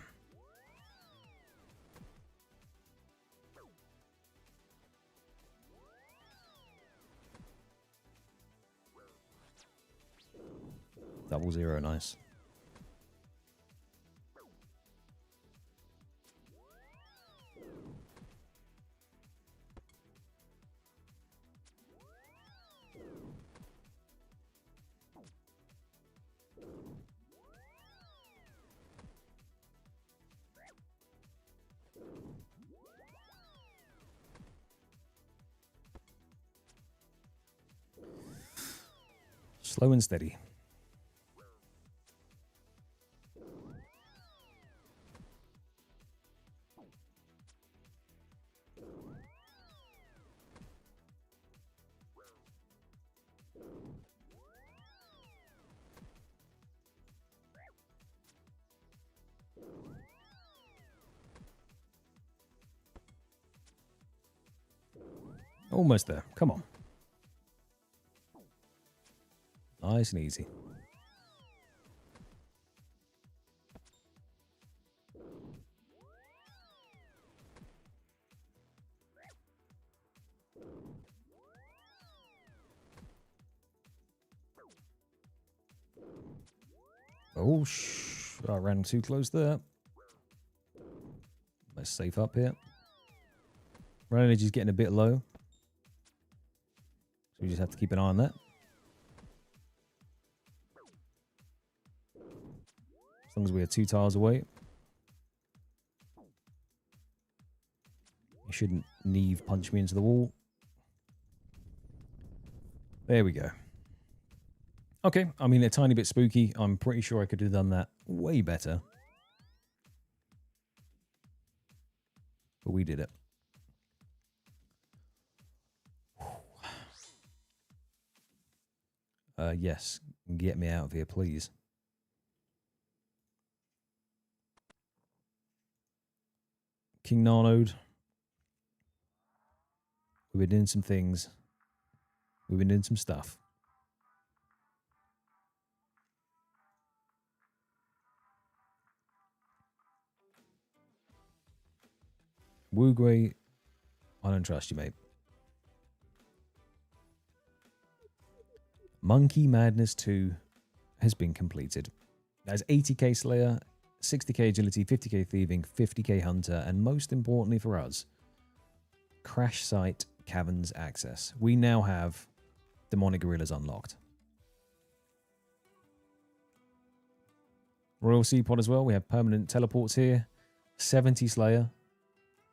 Double 0, nice. Slow and steady. Almost there. Come on. Nice and easy. Oh, I ran too close there. Let's safe up here. Run energy's getting a bit low. So we just have to keep an eye on that. As long as we are 2 tiles away. You shouldn't Neve punch me into the wall. There we go. Okay, I mean, a tiny bit spooky. I'm pretty sure I could have done that way better. But we did it. Yes. Get me out of here, please. King Narnode. We've been doing some things. We've been doing some stuff. Wugway, I don't trust you, mate. Monkey Madness 2 has been completed. That's 80k Slayer, 60k Agility, 50k Thieving, 50k Hunter, and most importantly for us, Crash Site Caverns access. We now have Demonic Gorillas unlocked. Royal Sea Pod as well. We have permanent teleports here. 70 Slayer.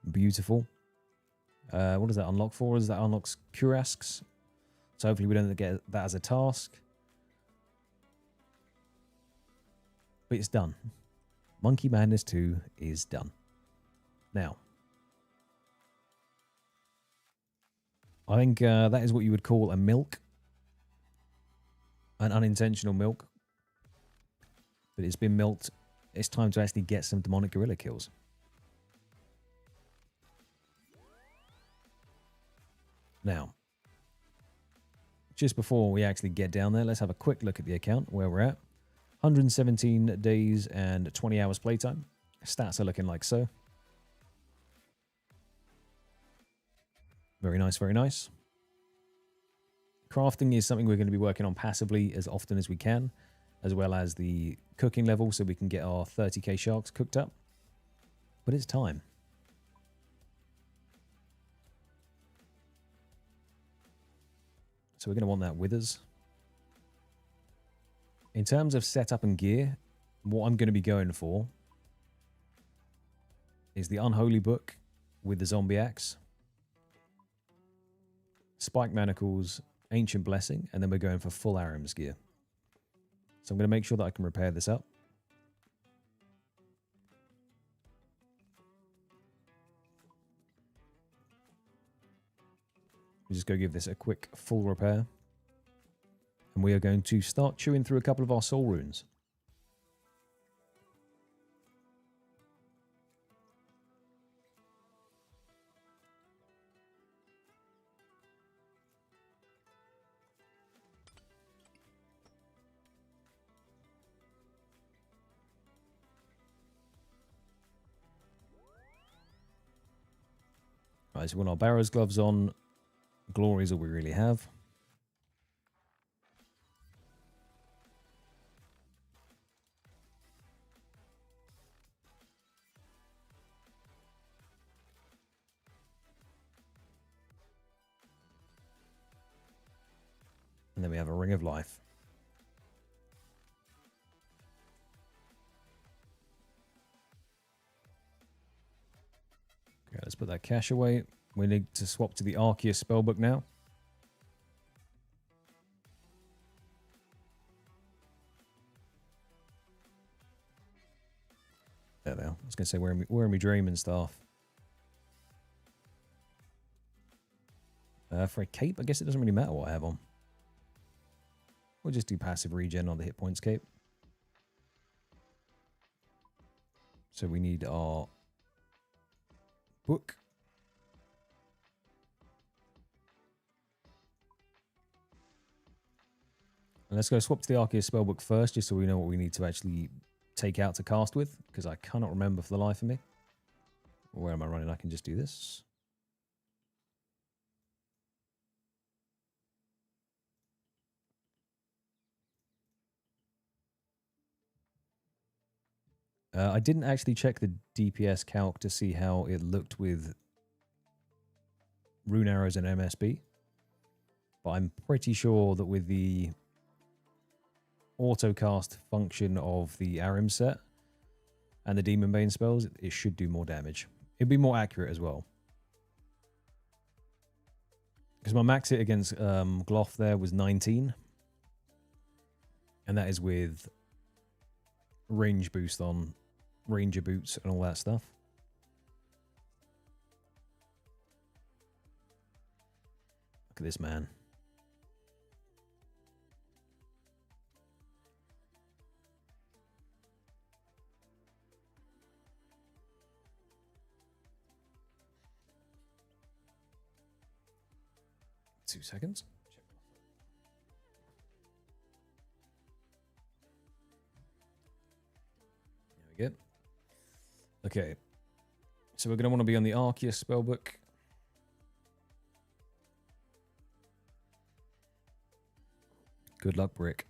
Beautiful. What does that unlock for us? That unlocks Kurasks. So hopefully we don't get that as a task. But it's done. Monkey Madness 2 is done. Now, I think that is what you would call a milk. An unintentional milk. But it's been milked. It's time to actually get some demonic gorilla kills. Now, just before we actually get down there, let's have a quick look at the account, where we're at. 117 days and 20 hours playtime. Stats are looking like so. Very nice, very nice. Crafting is something we're going to be working on passively as often as we can, as well as the cooking level so we can get our 30k sharks cooked up. But it's time. So we're going to want that with us. In terms of setup and gear, what I'm going to be going for is the Unholy Book with the Zombie Axe, Spike Manacles, Ancient Blessing, and then we're going for full Aram's gear. So I'm going to make sure that I can repair this up. We'll just go give this a quick full repair. And we are going to start chewing through a couple of our soul runes. Right, so we want our Barrow's gloves on. Glory is all we really have. And then we have a Ring of Life. Okay, let's put that cash away. We need to swap to the Arceus spellbook now. There they are. I was going to say, where are me dreaming stuff? For a cape, I guess it doesn't really matter what I have on. We'll just do passive regen on the hit points cape. So we need our book. And let's go swap to the Arceus spellbook first, just so we know what we need to actually take out to cast with, because I cannot remember for the life of me. Where am I running? I can just do this. I didn't actually check the DPS calc to see how it looked with rune arrows and MSB, but I'm pretty sure that with the autocast function of the Arim set and the Demon Bane spells, it should do more damage. It'd be more accurate as well. Because my max hit against Gloth there was 19. And that is with range boost on Ranger boots and all that stuff. Look at this man. 2 seconds. There we go. Okay. So we're going to want to be on the Arceus spellbook. Good luck, Brick.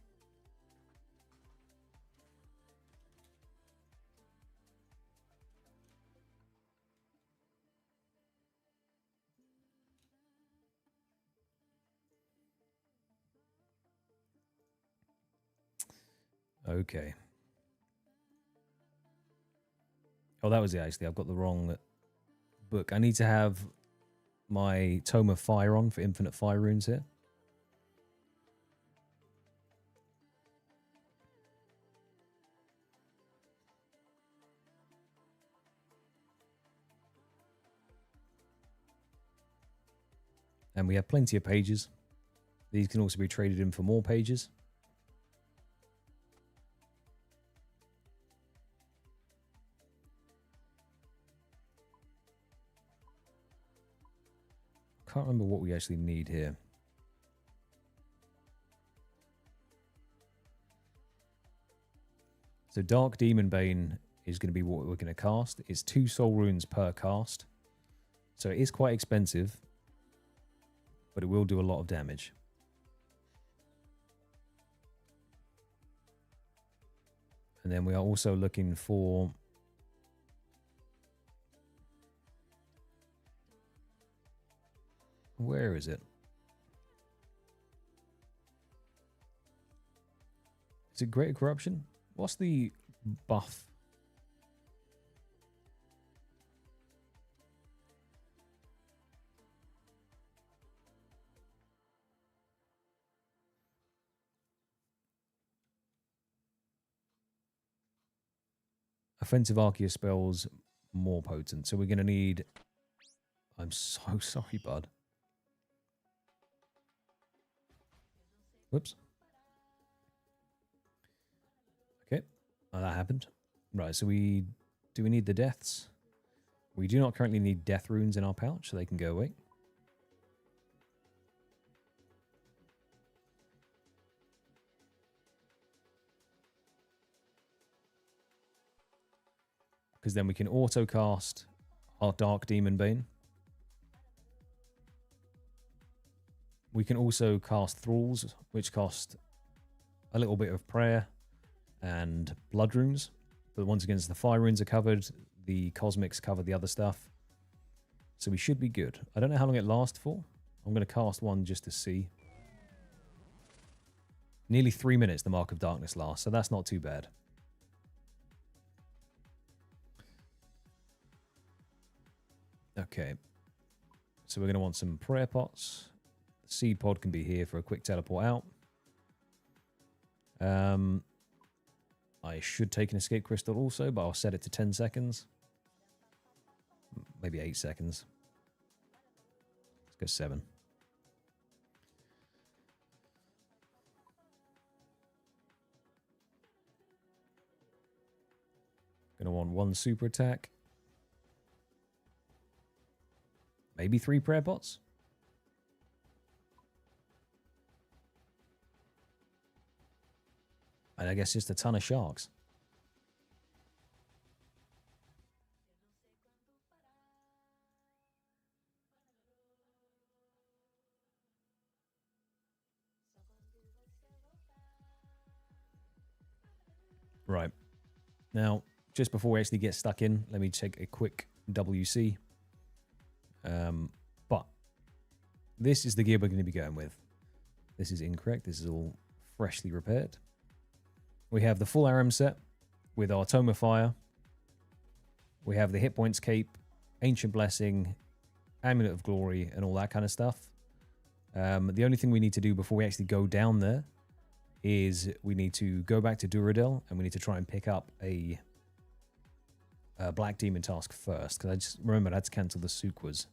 Okay. Oh, that was it, actually. I've got the wrong book. I need to have my Tome of Fire on for infinite fire runes here. And we have plenty of pages. These can also be traded in for more pages. Can't remember what we actually need here. So Dark Demon Bane is going to be what we're going to cast. It's 2 soul runes per cast. So it is quite expensive, but it will do a lot of damage. And then we are also looking for... Where is it? Is it Greater Corruption? What's the buff? Offensive Arceus spells more potent. So we're going to need... I'm so sorry, bud. Whoops. Okay. Oh, that happened. Right, so do we need the deaths? We do not currently need death runes in our pouch, so they can go away. Because then we can auto cast our Dark Demon Bane. We can also cast Thralls, which cost a little bit of prayer and blood runes. But once again, the fire runes are covered, the cosmics cover the other stuff. So we should be good. I don't know how long it lasts for. I'm going to cast one just to see. Nearly 3 minutes the Mark of Darkness lasts, so that's not too bad. Okay. So we're going to want some prayer pots. The seed pod can be here for a quick teleport out. I should take an escape crystal also, but I'll set it to 10 seconds. Maybe 8 seconds. Let's go 7. Gonna want 1 super attack. Maybe 3 prayer pots. And I guess just a ton of sharks. Right. Now, just before we actually get stuck in, let me take a quick WC. But this is the gear we're going to be going with. This is incorrect. This is all freshly repaired. We have the full RM set with our Tome of Fire. We have the Hit Points Cape, Ancient Blessing, Amulet of Glory, and all that kind of stuff. The only thing we need to do before we actually go down there is we need to go back to Duradel, and we need to try and pick up a Black Demon task first, because I just remembered I had to cancel the Sukwas.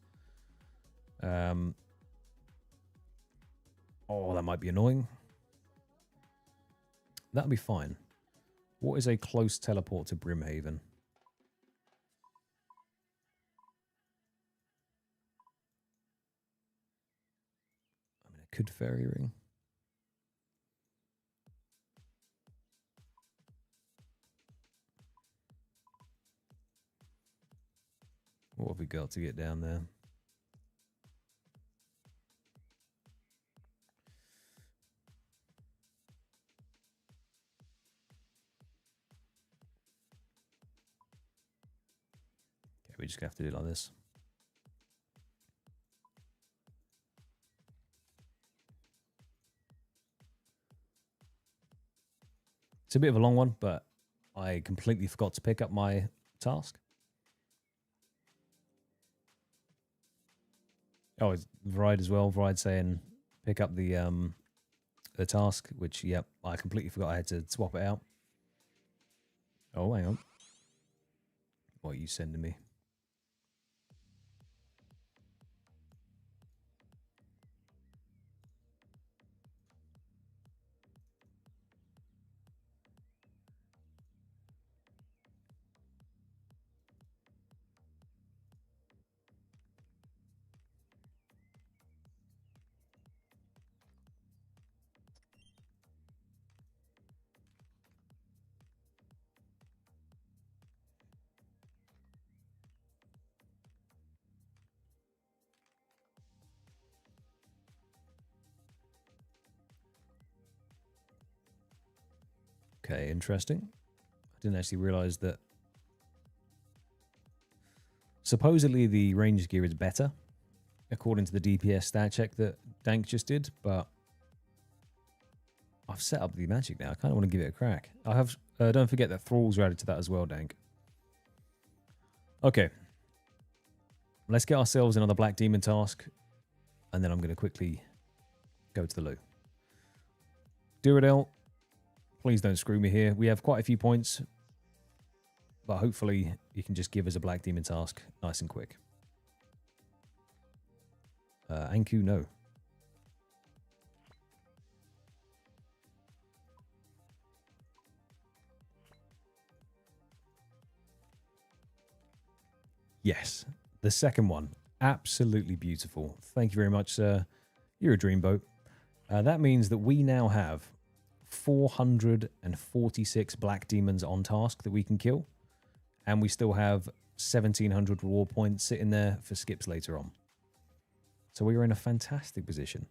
Oh, that might be annoying. That'll be fine. What is a close teleport to Brimhaven? Could fairy ring. What have we got to get down there? Okay, we just have to do it like this. It's a bit of a long one, but I completely forgot to pick up my task. Oh, it's Vride as well. Vride saying pick up the task, which, yep, I completely forgot I had to swap it out. Oh, hang on. What are you sending me? Okay, interesting. I didn't actually realize that. Supposedly the range gear is better, according to the DPS stat check that Dank just did, but I've set up the magic now. I kind of want to give it a crack. I have. Don't forget that thralls are added to that as well, Dank. Okay. Let's get ourselves another Black Demon task, and then I'm going to quickly go to the loo. Duradel, please don't screw me here. We have quite a few points, but hopefully you can just give us a Black Demon task nice and quick. Anku, no. Yes, the second one. Absolutely beautiful. Thank you very much, sir. You're a dreamboat. That means that we now have 446 Black Demons on task that we can kill. And we still have 1,700 reward points sitting there for skips later on. So we are in a fantastic position.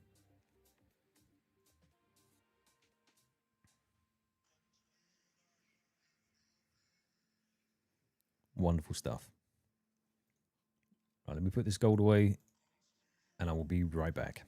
Wonderful stuff. Right, let me put this gold away, and I will be right back.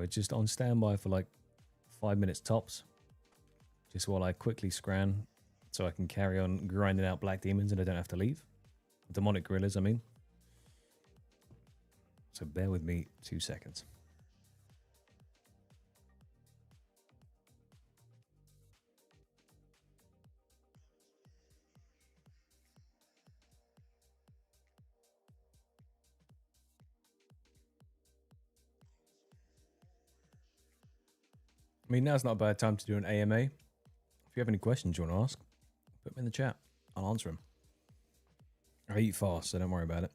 it's just on standby for like 5 minutes tops. Just while I quickly scran so I can carry on grinding out black demons and I don't have to leave. Demonic gorillas, I mean. So bear with me 2 seconds. I mean, now's not a bad time to do an AMA. If you have any questions you want to ask, put them in the chat. I'll answer them. I eat fast, so don't worry about it.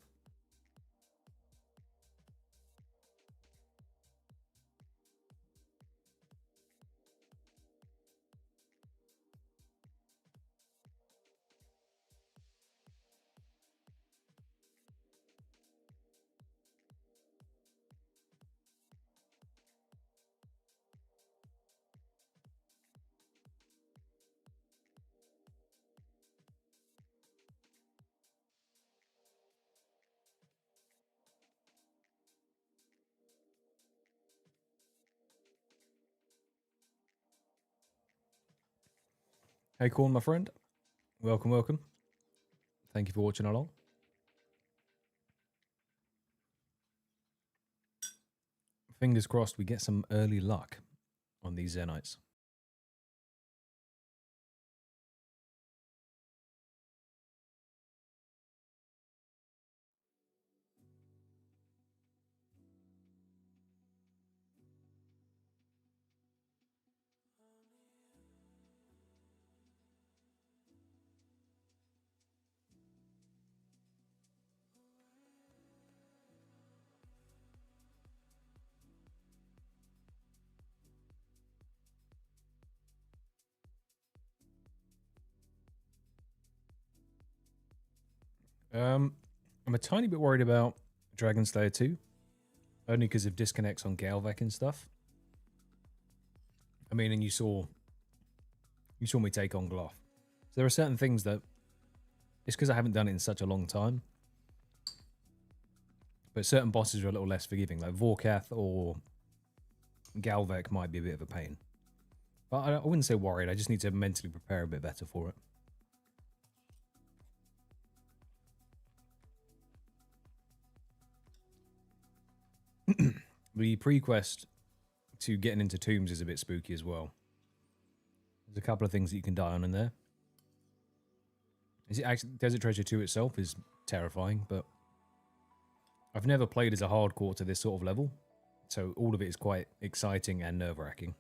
Hey, Corn, my friend. Welcome, welcome. Thank you for watching along. Fingers crossed we get some early luck on these Zenites. I'm a tiny bit worried about Dragon Slayer 2, only because of disconnects on Galvac and stuff. I mean, and you saw me take on Gloth. So there are certain things that it's because I haven't done it in such a long time. But certain bosses are a little less forgiving, like Vorkath or Galvac might be a bit of a pain. But I wouldn't say worried. I just need to mentally prepare a bit better for it. The pre-quest to getting into tombs is a bit spooky as well. There's a couple of things that you can die on in there. Is it actually Desert Treasure 2 itself is terrifying, but I've never played as a hardcore to this sort of level, so all of it is quite exciting and nerve-wracking.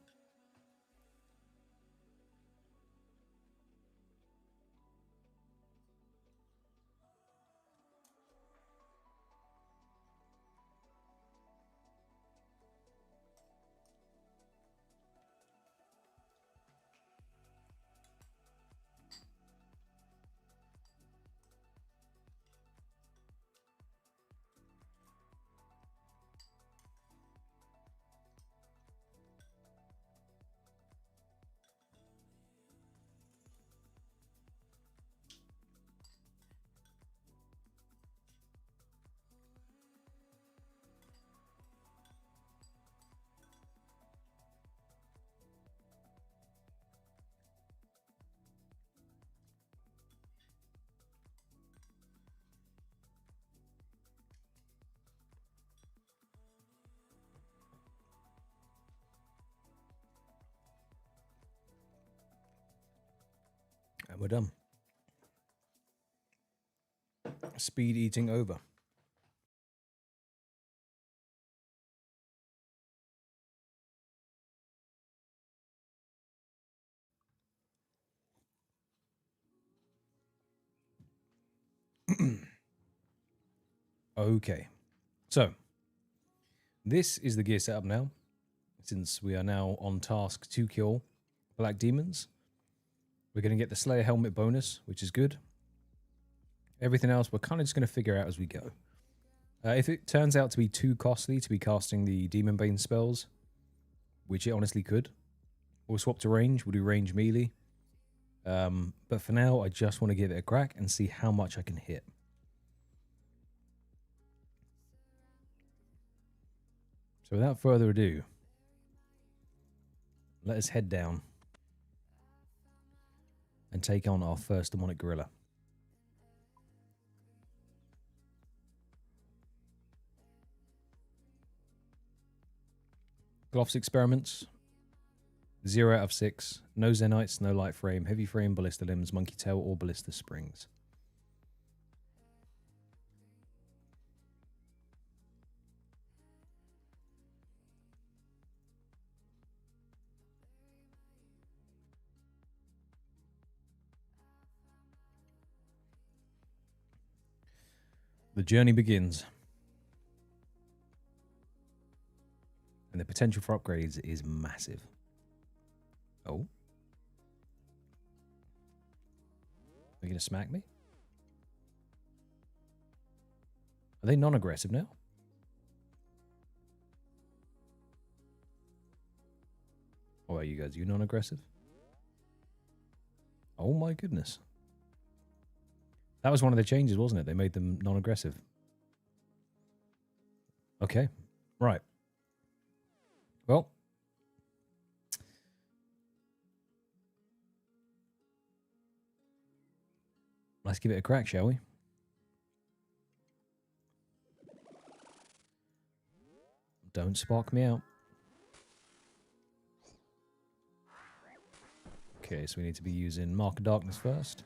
And we're done. Speed eating over. Okay, so this is the gear setup now, since we are now on task to kill black demons. We're going to get the Slayer helmet bonus, which is good. Everything else we're kind of just going to figure out as we go. If it turns out to be too costly to be casting the Demon Bane spells, which it honestly could, we'll swap to range. We'll do range melee. But for now, I just want to give it a crack and see how much I can hit. So without further ado, let us head down and take on our first demonic gorilla. Gloff's experiments. 0 out of 6. No Zenites, no light frame, heavy frame, ballista limbs, monkey tail, or ballista springs. The journey begins. And the potential for upgrades is massive. Oh. Are you going to smack me? Are they non-aggressive now? Or are you guys? Are you non-aggressive? Oh my goodness. That was one of the changes, wasn't it? They made them non-aggressive. Okay. Right. Well. Let's give it a crack, shall we? Don't spark me out. Okay, so we need to be using Mark of Darkness first.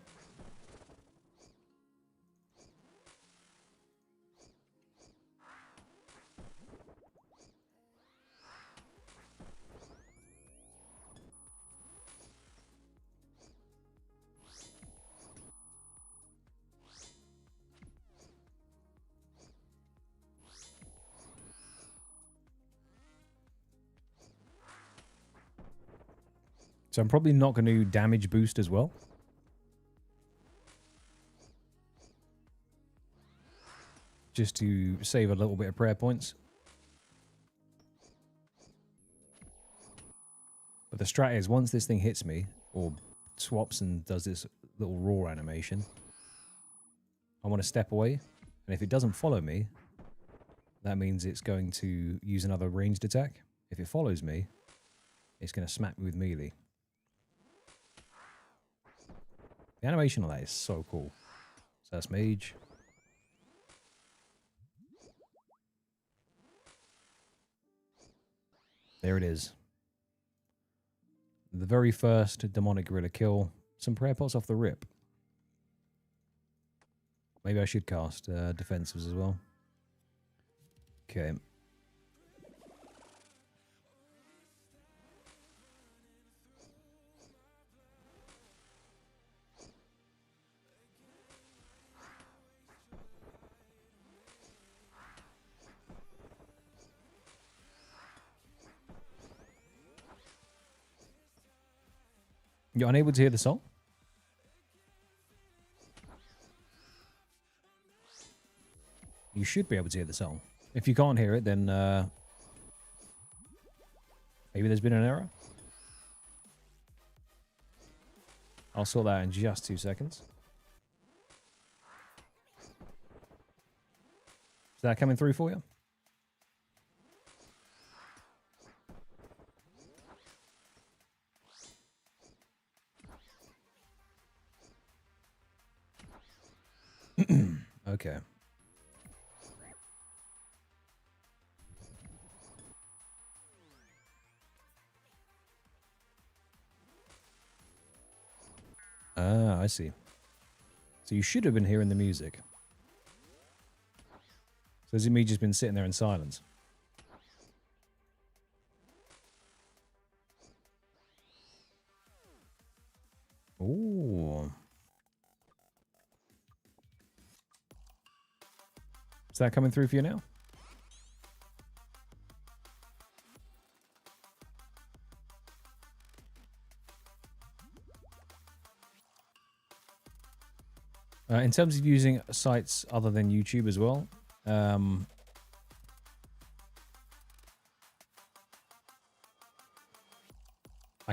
So I'm probably not going to damage boost as well. Just to save a little bit of prayer points. But the strat is once this thing hits me, or swaps and does this little roar animation, I want to step away. And if it doesn't follow me, that means it's going to use another ranged attack. If it follows me, it's going to smack me with melee. The animation on that is so cool. So that's mage. There it is. The very first demonic gorilla kill. Some prayer pots off the rip. Maybe I should cast defensives as well. Okay. You're unable to hear the song? You should be able to hear the song. If you can't hear it, then maybe there's been an error. I'll sort that out in just 2 seconds. Is that coming through for you? Okay. Ah, I see. So you should have been hearing the music. So has it me just been sitting there in silence? Ooh. Is that coming through for you now? In terms of using sites other than YouTube as well, I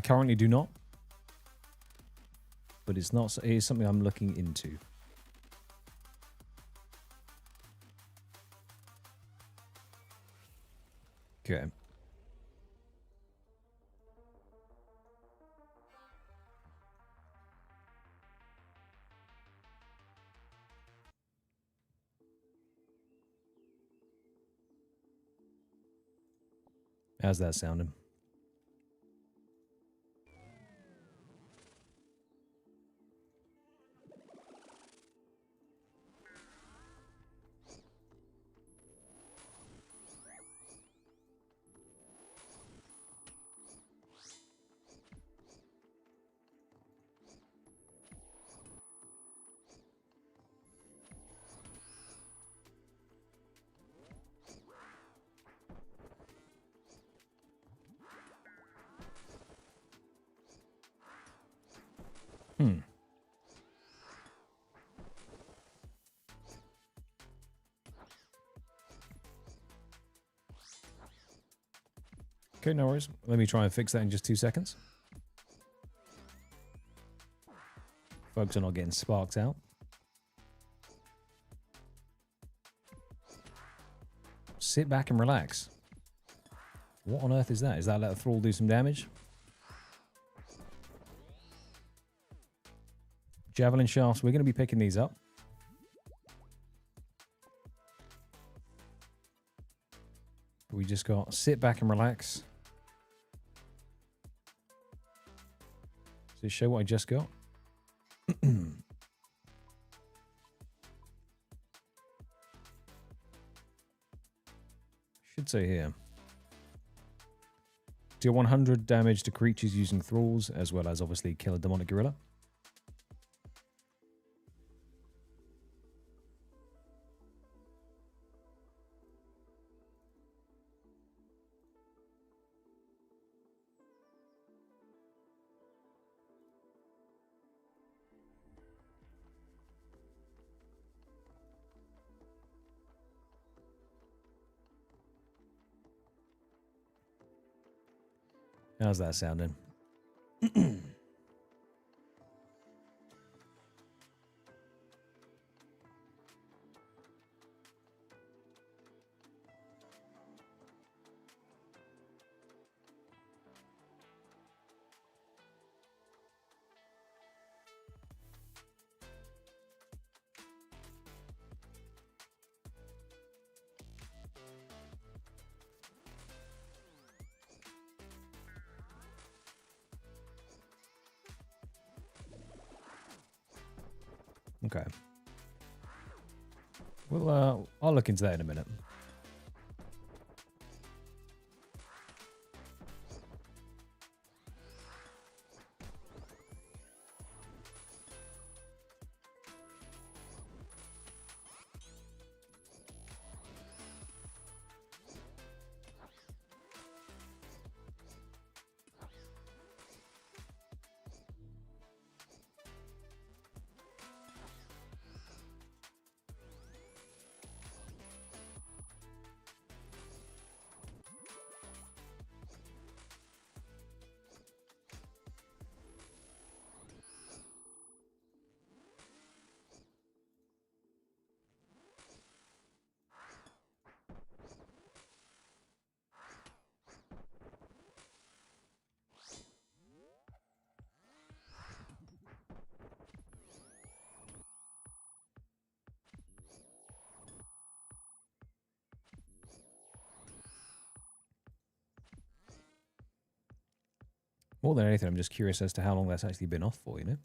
currently do not, but it's not. It is something I'm looking into. Okay. How's that sounding? Hmm. Okay, no worries. Let me try and fix that in just 2 seconds. Folks are not getting sparked out. Sit back and relax. What on earth is that? Is that let a thrall do some damage? Javelin shafts. We're going to be picking these up. We just got sit back and relax. Does it show what I just got? Should say here. Deal 100 damage to creatures using thralls, as well as obviously kill a demonic gorilla. How's that sounding? Okay. Well, I'll look into that in a minute. More than anything, I'm just curious as to how long that's actually been off for, you know?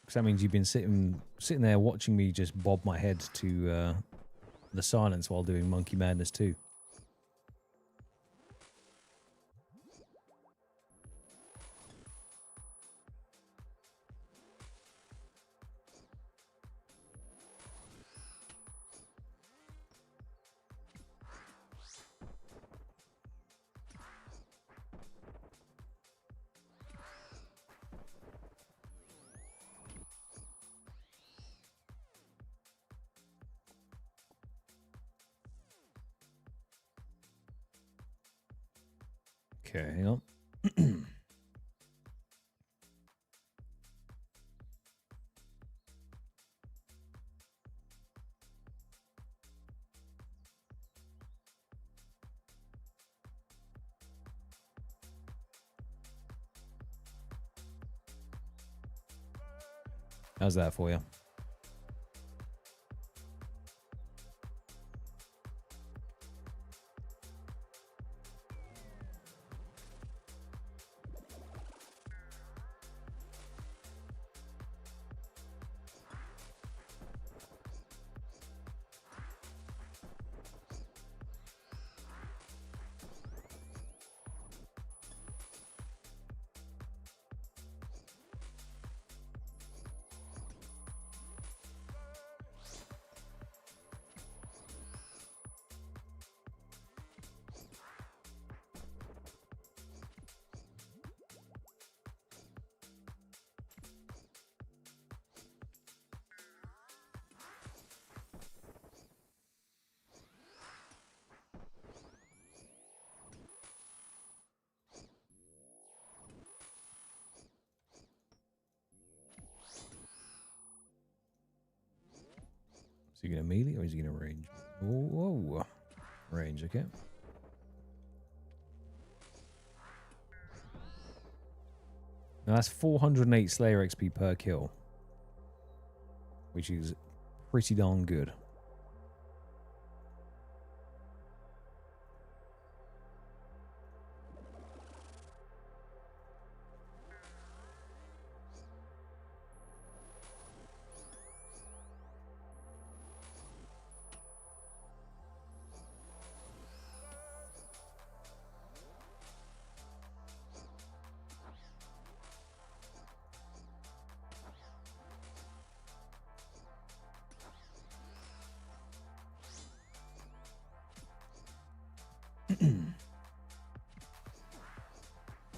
Because that means you've been sitting there watching me just bob my head to the silence while doing Monkey Madness 2. Okay, hang on. How's that for you? Is he going to melee or is he going to range? Whoa. Range, okay. Now that's 408 Slayer XP per kill, which is pretty darn good.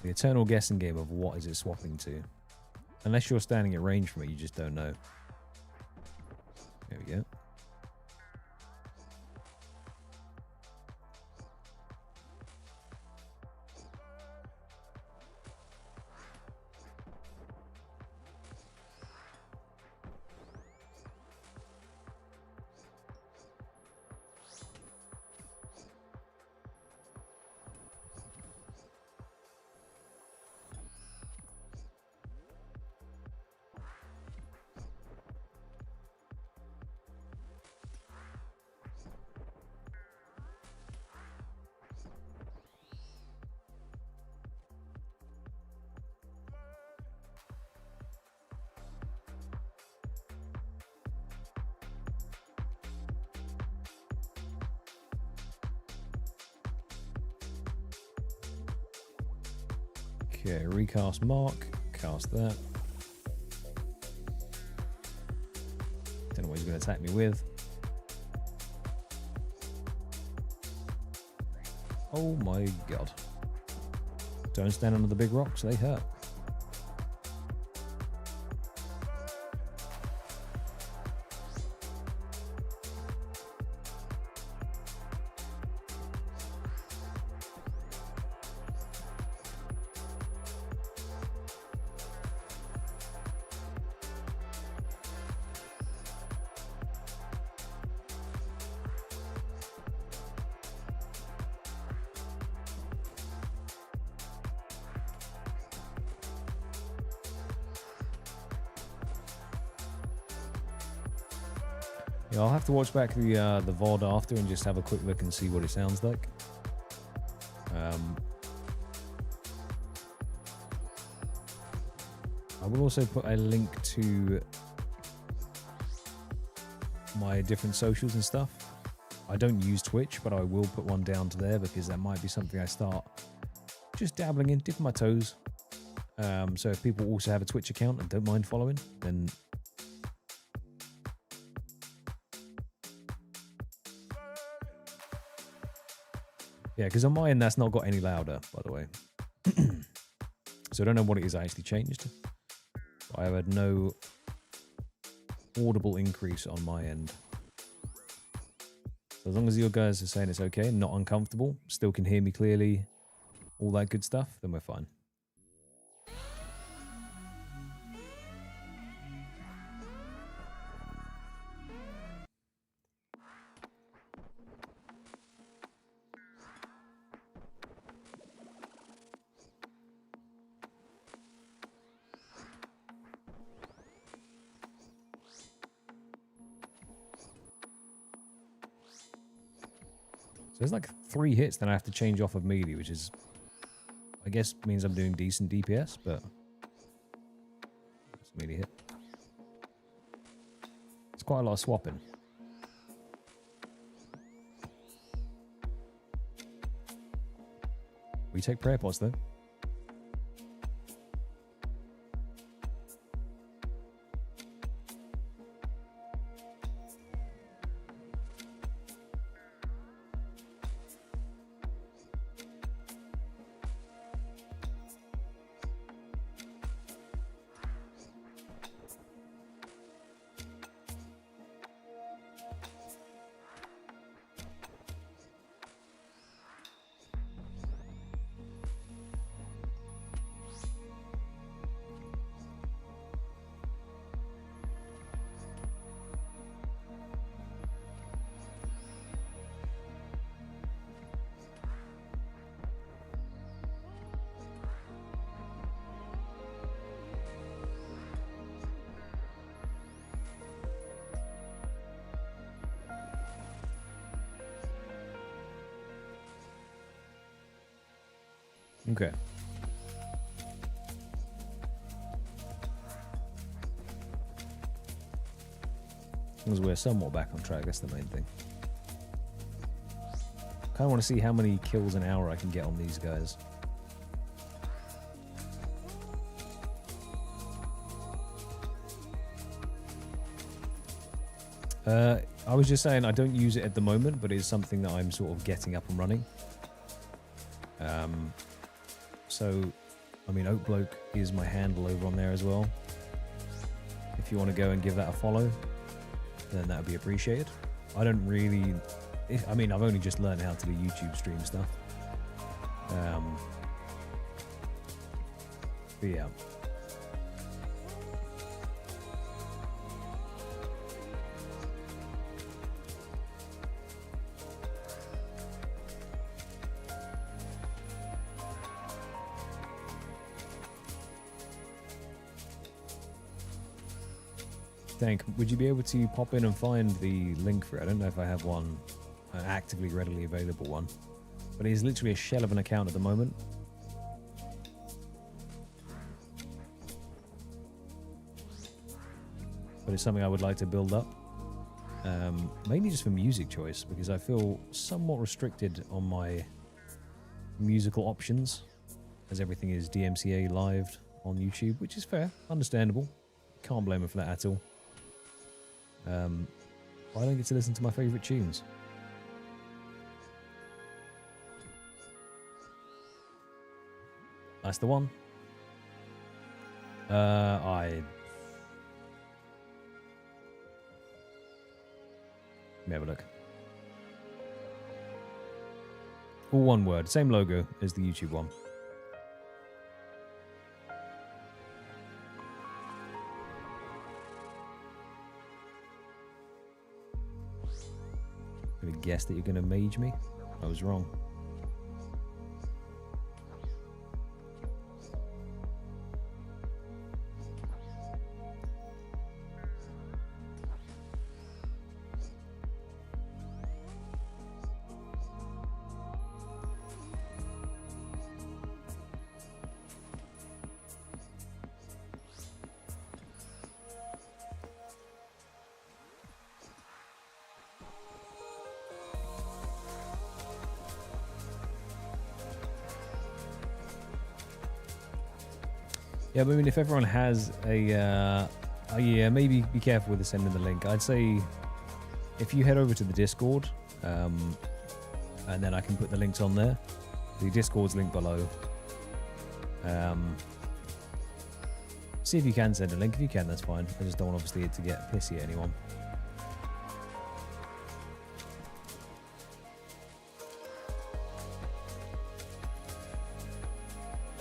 The eternal guessing game of what is it swapping to. Unless you're standing at range from it, you just don't know. There we go. Okay, recast Mark, cast that. Don't know what he's going to attack me with. Oh my god. Don't stand under the big rocks, they hurt. Yeah, I'll have to watch back the VOD after and just have a quick look and see what it sounds like. I will also put a link to my different socials and stuff. I don't use Twitch, but I will put one down to there because that might be something I start just dabbling in, dipping my toes. So if people also have a Twitch account and don't mind following, then yeah, because on my end, that's not got any louder, by the way. So I don't know what it is I actually changed. I have had no audible increase on my end. So as long as you guys are saying it's okay and not uncomfortable, still can hear me clearly, all that good stuff, then we're fine. There's like 3 hits, then I have to change off of melee, which is, I guess, means I'm doing decent DPS, but it's a melee hit. It's quite a lot of swapping. We take prayer pots though. Okay. As long as we're somewhat back on track, that's the main thing. Kind of want to see how many kills an hour I can get on these guys. I was just saying I don't use it at the moment, but it's something that I'm sort of getting up and running. So, I mean, Oat Bloke is my handle over on there as well. If you want to go and give that a follow, then that would be appreciated. I don't really... I mean, I've only just learned how to do YouTube stream stuff. But yeah. Thank. Would you be able to pop in and find the link for it? I don't know if I have one, an actively readily available one, but it is literally a shell of an account at the moment. But it's something I would like to build up, mainly just for music choice, because I feel somewhat restricted on my musical options, as everything is DMCA lived on YouTube, which is fair, understandable. Can't blame him for that at all. I don't get to listen to my favourite tunes. That's the one. Let me have a look. All one word, same logo as the YouTube one. I'm gonna guess that you're gonna mage me. I was wrong. Yeah, but I mean, if everyone has a, yeah, maybe be careful with the sending the link. I'd say if you head over to the Discord, and then I can put the links on there. The Discord's link below. See if you can send a link. If you can, that's fine. I just don't want obviously it to get pissy at anyone.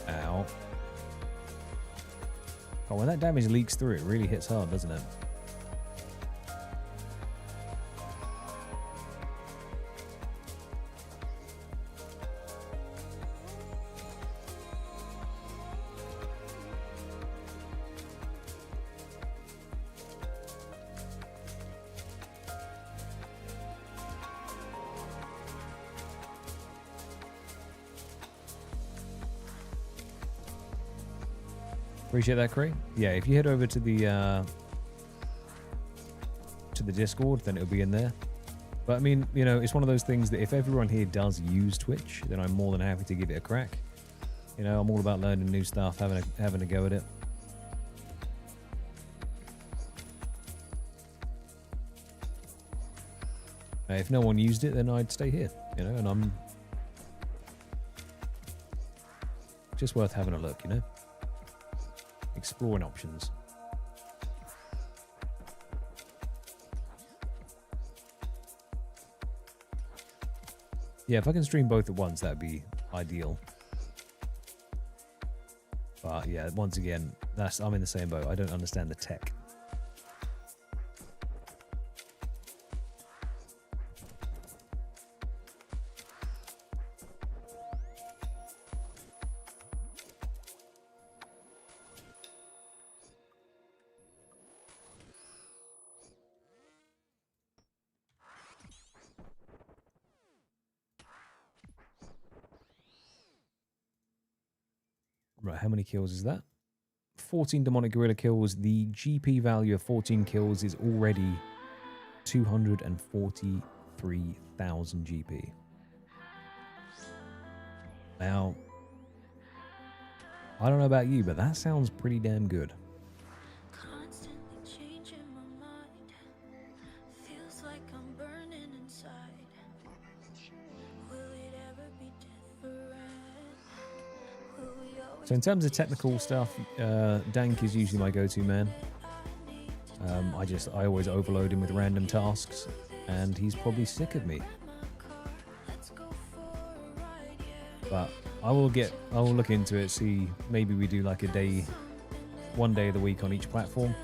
Ow. Oh, when that damage leaks through, it really hits hard, doesn't it? Appreciate that, Cray. Yeah, if you head over to the Discord, then it'll be in there. But I mean, you know, it's one of those things that if everyone here does use Twitch, then I'm more than happy to give it a crack. You know, I'm all about learning new stuff, having a go at it. If no one used it, then I'd stay here. You know, and I'm just worth having a look. You know. Exploring options. Yeah, if I can stream both at once, that'd be ideal. But yeah, once again, I'm in the same boat. I don't understand the tech. Right, how many kills is that? 14 demonic gorilla kills. The GP value of 14 kills is already 243,000 GP. Now, I don't know about you, but that sounds pretty damn good. So in terms of technical stuff, Dank is usually my go-to man. I always overload him with random tasks, and he's probably sick of me. But I will look into it, see, maybe we do like one day of the week on each platform,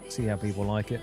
see how people like it.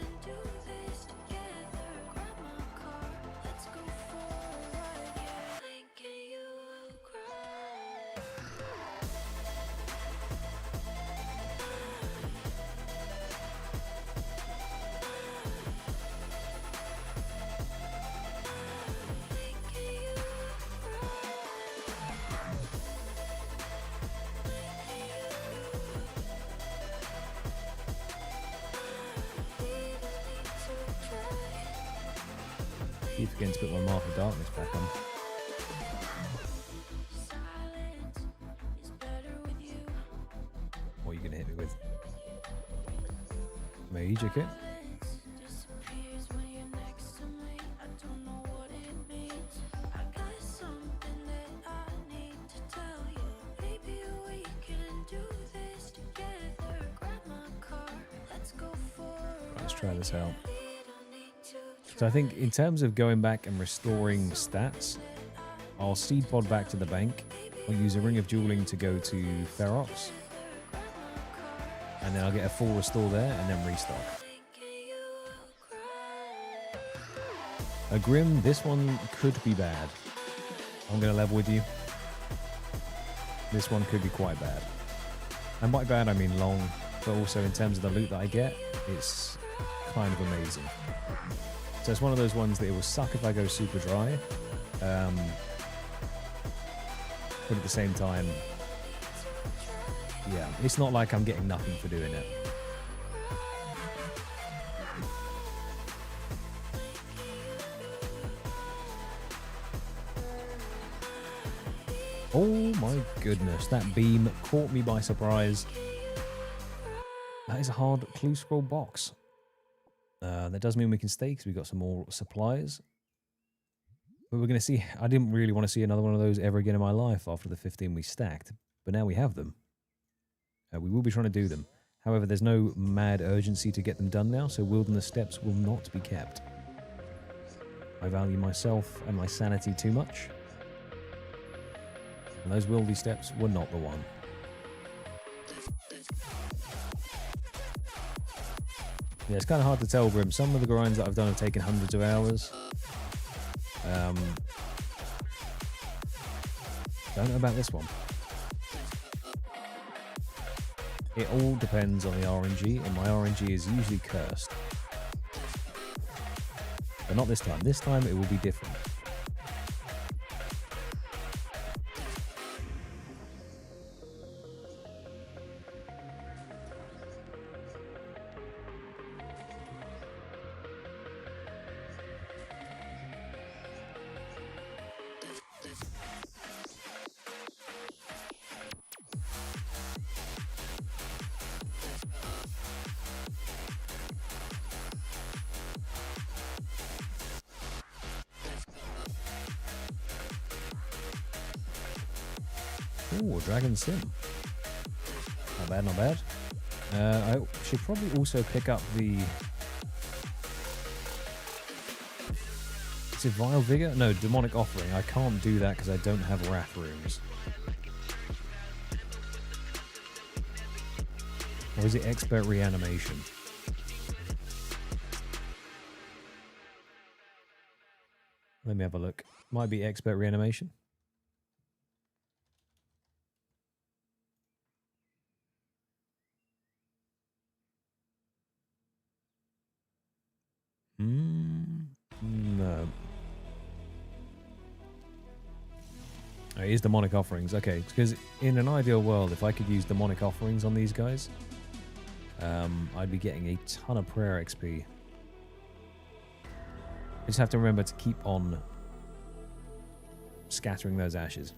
Keep forgetting to put my Mark of Darkness back on. What are you going to hit me with? Mage, okay. Let's try this out. So I think in terms of going back and restoring stats, I'll seed pod back to the bank. I'll use a Ring of Dueling to go to Ferox. And then I'll get a full restore there and then restock. A Grim, this one could be bad. I'm going to level with you. This one could be quite bad. And by bad I mean long, but also in terms of the loot that I get, it's kind of amazing. So it's one of those ones that it will suck if I go super dry, but at the same time, yeah, it's not like I'm getting nothing for doing it. Oh my goodness, that beam caught me by surprise. That is a hard clue scroll box. That does mean we can stay because we've got some more supplies. But we're going to see. I didn't really want to see another one of those ever again in my life after the 15 we stacked. But now we have them. We will be trying to do them. However, there's no mad urgency to get them done now, so Wilderness Steps will not be kept. I value myself and my sanity too much. And those Wildy Steps were not the one. Yeah, it's kind of hard to tell, Grim. Some of the grinds that I've done have taken hundreds of hours. Don't know about this one. It all depends on the RNG, and my RNG is usually cursed. But not this time. This time it will be different. Ooh, Dragon Sim. Not bad, not bad. I should probably also pick up the... Is it Vile Vigor? No, Demonic Offering. I can't do that because I don't have Wrath Rooms. Or is it Expert Reanimation? Let me have a look. Might be Expert Reanimation. No. it is demonic offerings. Okay, because in an ideal world, if I could use demonic offerings on these guys, I'd be getting a ton of prayer XP. I just have to remember to keep on scattering those ashes.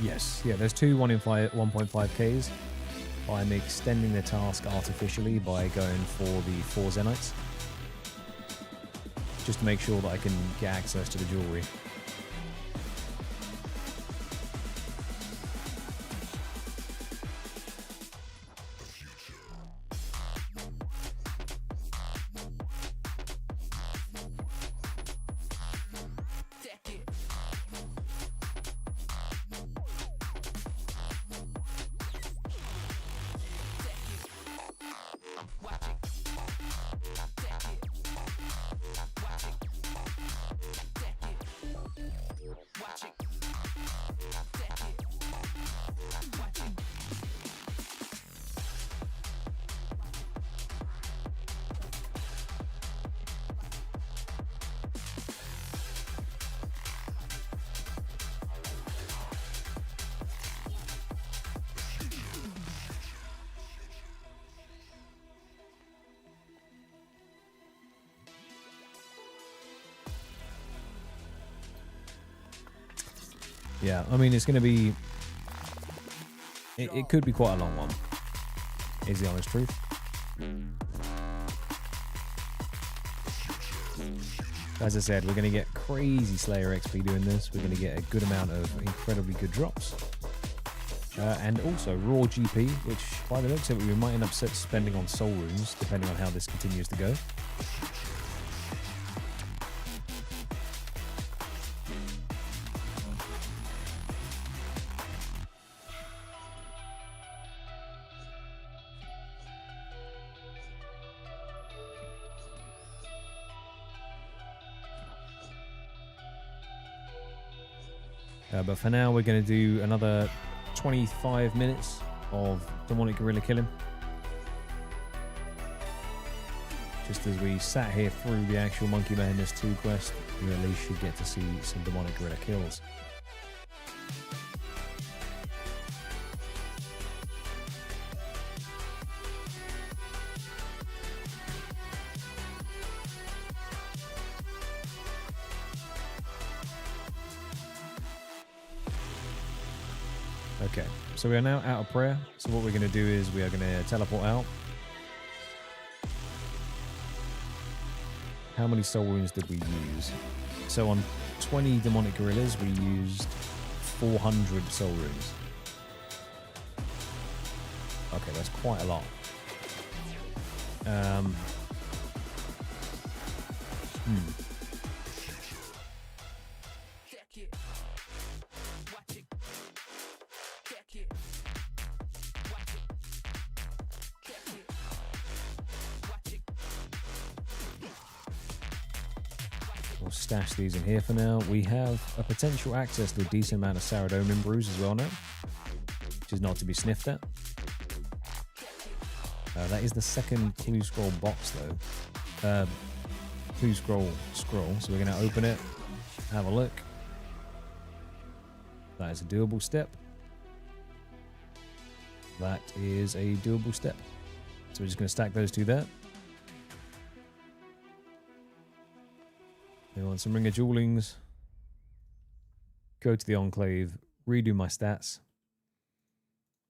Yes, yeah, there's two 1.5Ks. I'm extending the task artificially by going for the 4 Zenites. Just to make sure that I can get access to the jewelry. Yeah, I mean, it's going to be... It could be quite a long one, is the honest truth. As I said, we're going to get crazy Slayer XP doing this. We're going to get a good amount of incredibly good drops. And also raw GP, which by the looks of it, we might end up spending on soul runes, depending on how this continues to go. But for now, we're going to do another 25 minutes of demonic gorilla killing. Just as we sat here through the actual Monkey Madness 2 quest, we at least should get to see some demonic gorilla kills. Okay, so we are now out of prayer. So what we're going to do is we are going to teleport out. How many soul runes did we use? So on 20 demonic gorillas, we used 400 soul runes. Okay, that's quite a lot. We'll stash these in here for now. We have a potential access to a decent amount of Saradomin brews as well now, which is not to be sniffed at. That is the second clue scroll box though. Clue scroll. So we're going to open it, have a look. That is a doable step. That is a doable step. So we're just going to stack those two there. We want some Ring of Jewelings. Go to the Enclave. Redo my stats.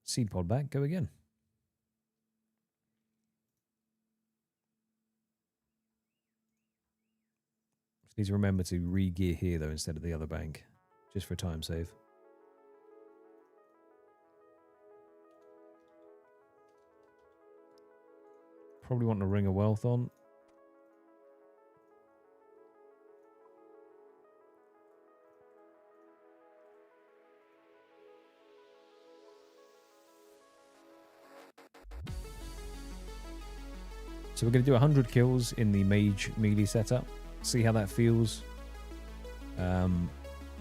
Seed pod back. Go again. Just need to remember to re-gear here though instead of the other bank. Just for time save. Probably want a Ring of Wealth on. So we're going to do 100 kills in the mage melee setup. See how that feels.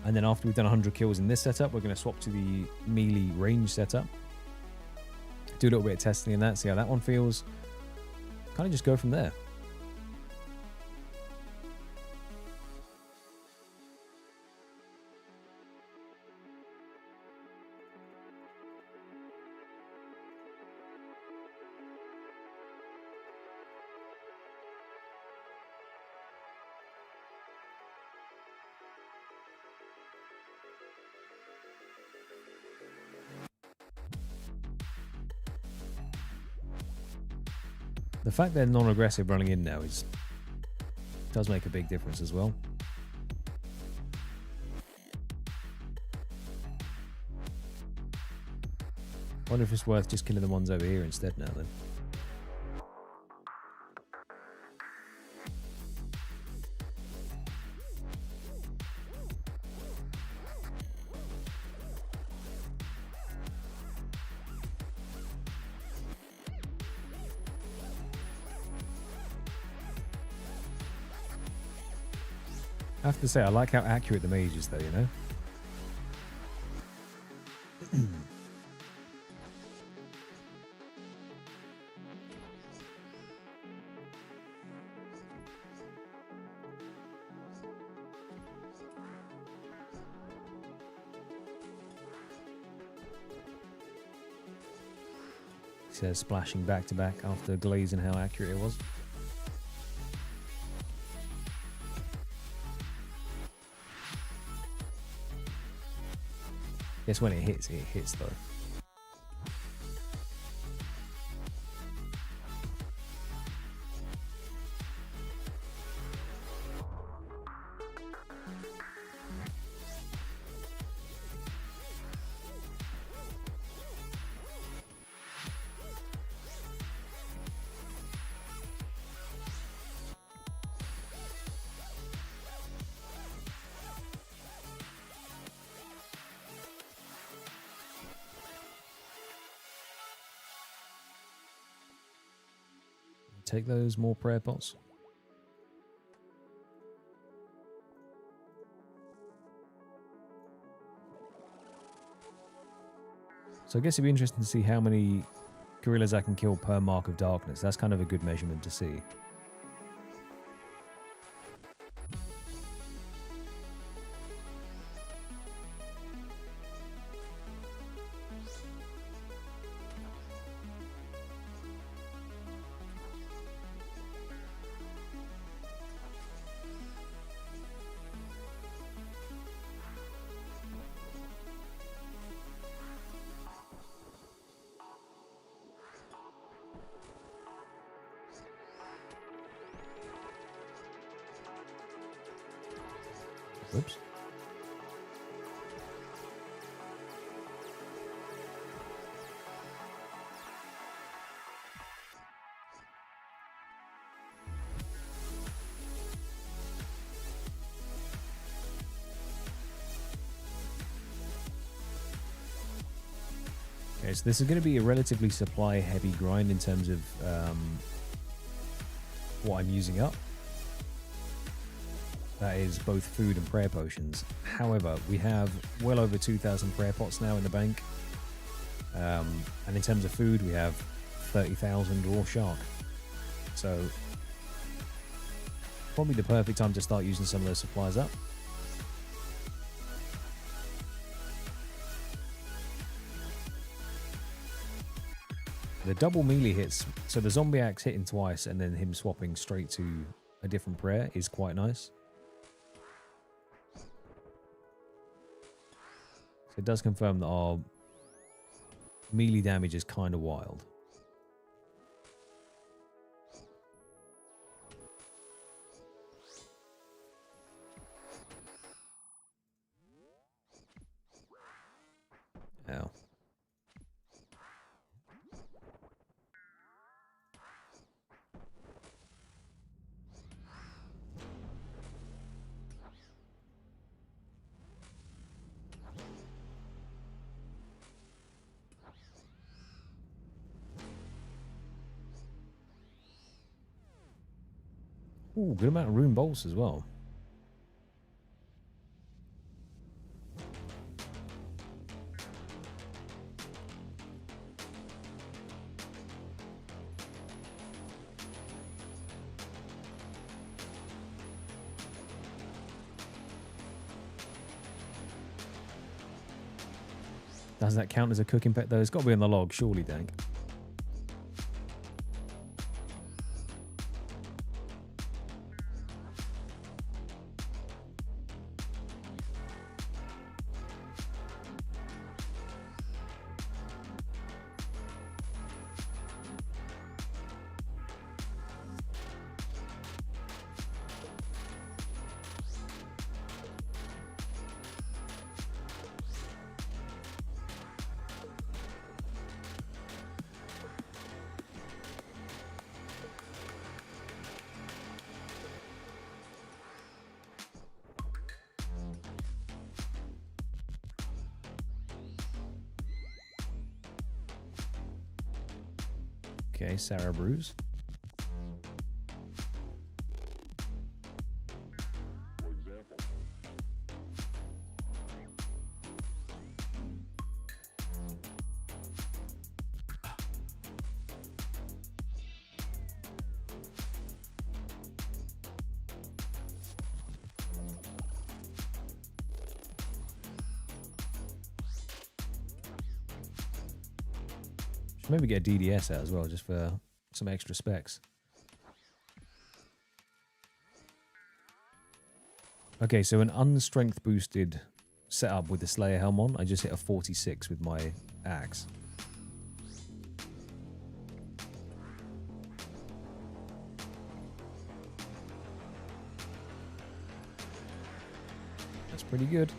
And then after we've done 100 kills in this setup, we're going to swap to the melee range setup. Do a little bit of testing in that, see how that one feels. Kind of just go from there. The fact they're non-aggressive running in now does make a big difference as well. Wonder if it's worth just killing the ones over here instead now then. I have to say, I like how accurate the mage is though, you know? He says splashing back to back after glazing how accurate it was. Guess when it hits though. Take those more prayer pots. So I guess it'd be interesting to see how many gorillas I can kill per mark of darkness. That's kind of a good measurement to see. Oops. Okay, so this is going to be a relatively supply heavy grind in terms of what I'm using up. That is both food and prayer potions. However, we have well over 2,000 prayer pots now in the bank. And in terms of food, we have 30,000 raw shark. So, probably the perfect time to start using some of those supplies up. The double melee hits, so the zombie axe hitting twice and then him swapping straight to a different prayer is quite nice. So it does confirm that our melee damage is kind of wild. Ow. Ooh, good amount of rune bolts as well. Does that count as a cooking pet though? It's got to be on the log, surely, Dank. Okay, Sarah Brews. Should maybe get a DDS out as well, just for some extra specs. Okay, so an unstrength boosted setup with the Slayer helm on. I just hit a 46 with my axe. That's pretty good.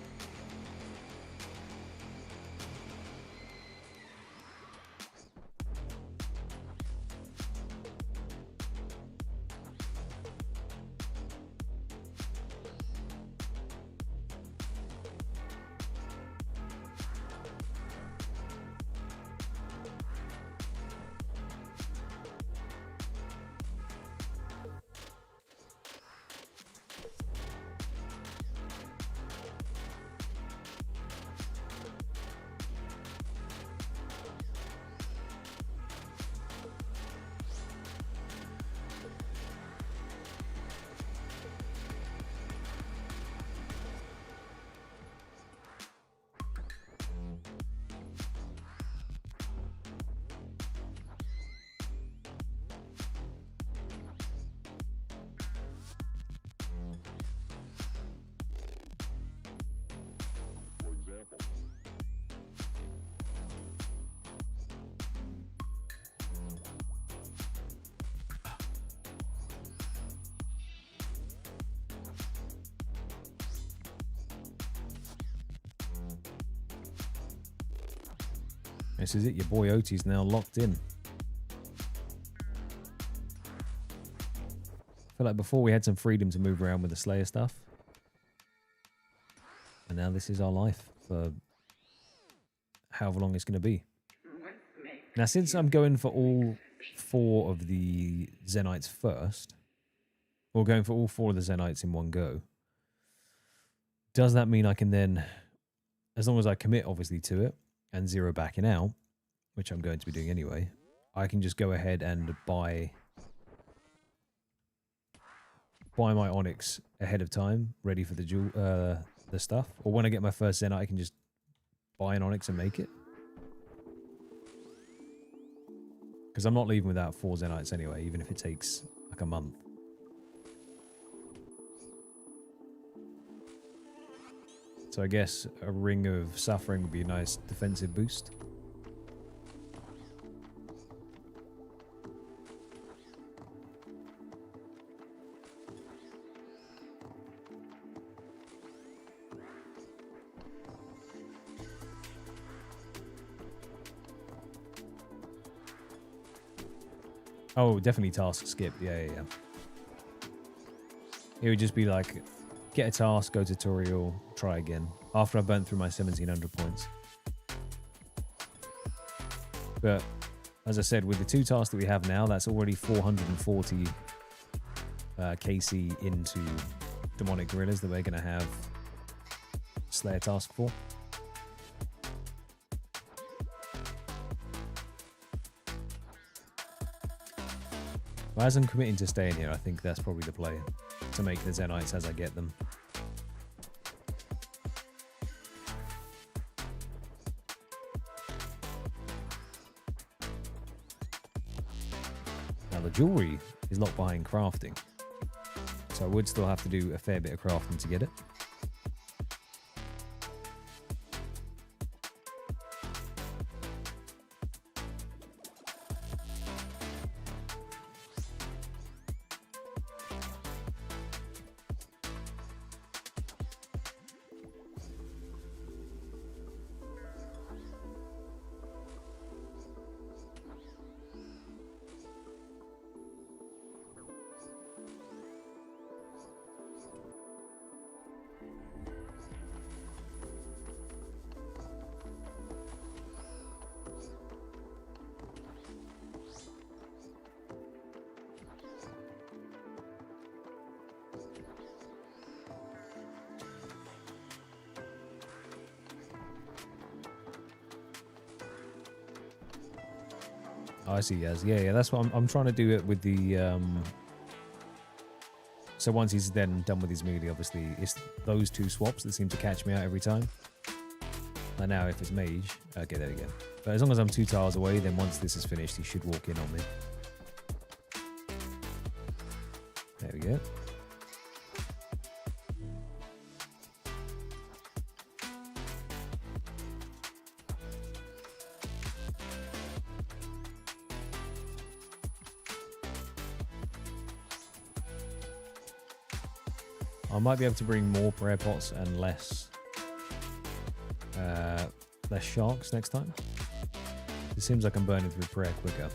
This is it, your boy Oat's now locked in. I feel like before we had some freedom to move around with the Slayer stuff. And now this is our life for however long it's going to be. Now since I'm going for all 4 of the Zenites first, or going for all 4 of the Zenites in one go, does that mean I can then, as long as I commit obviously to it, and 0 backing out, which I'm going to be doing anyway, I can just go ahead and buy my Onyx ahead of time, ready for the stuff. Or when I get my first Zenite, I can just buy an Onyx and make it. Because I'm not leaving without 4 Zenites anyway, even if it takes like a month. So I guess a Ring of Suffering would be a nice defensive boost. Oh, definitely task skip. Yeah. It would just be like, get a task, go tutorial, try again. After I've burnt through my 1700 points. But, as I said, with the 2 tasks that we have now, that's already 440 KC into Demonic Gorillas that we're going to have Slayer task for. But as I'm committing to staying here, I think that's probably the play. To make the Zenites as I get them. Now the jewelry is locked behind crafting, so I would still have to do a fair bit of crafting to get it. Oh, I see, yes. Yeah, that's what I'm trying to do it with the... So once he's then done with his melee, obviously, it's those two swaps that seem to catch me out every time. And now if it's mage... Okay, there we go. But as long as I'm 2 tiles away, then once this is finished, he should walk in on me. There we go. I might be able to bring more prayer pots and less sharks next time. It seems like I'm burning through prayer quicker.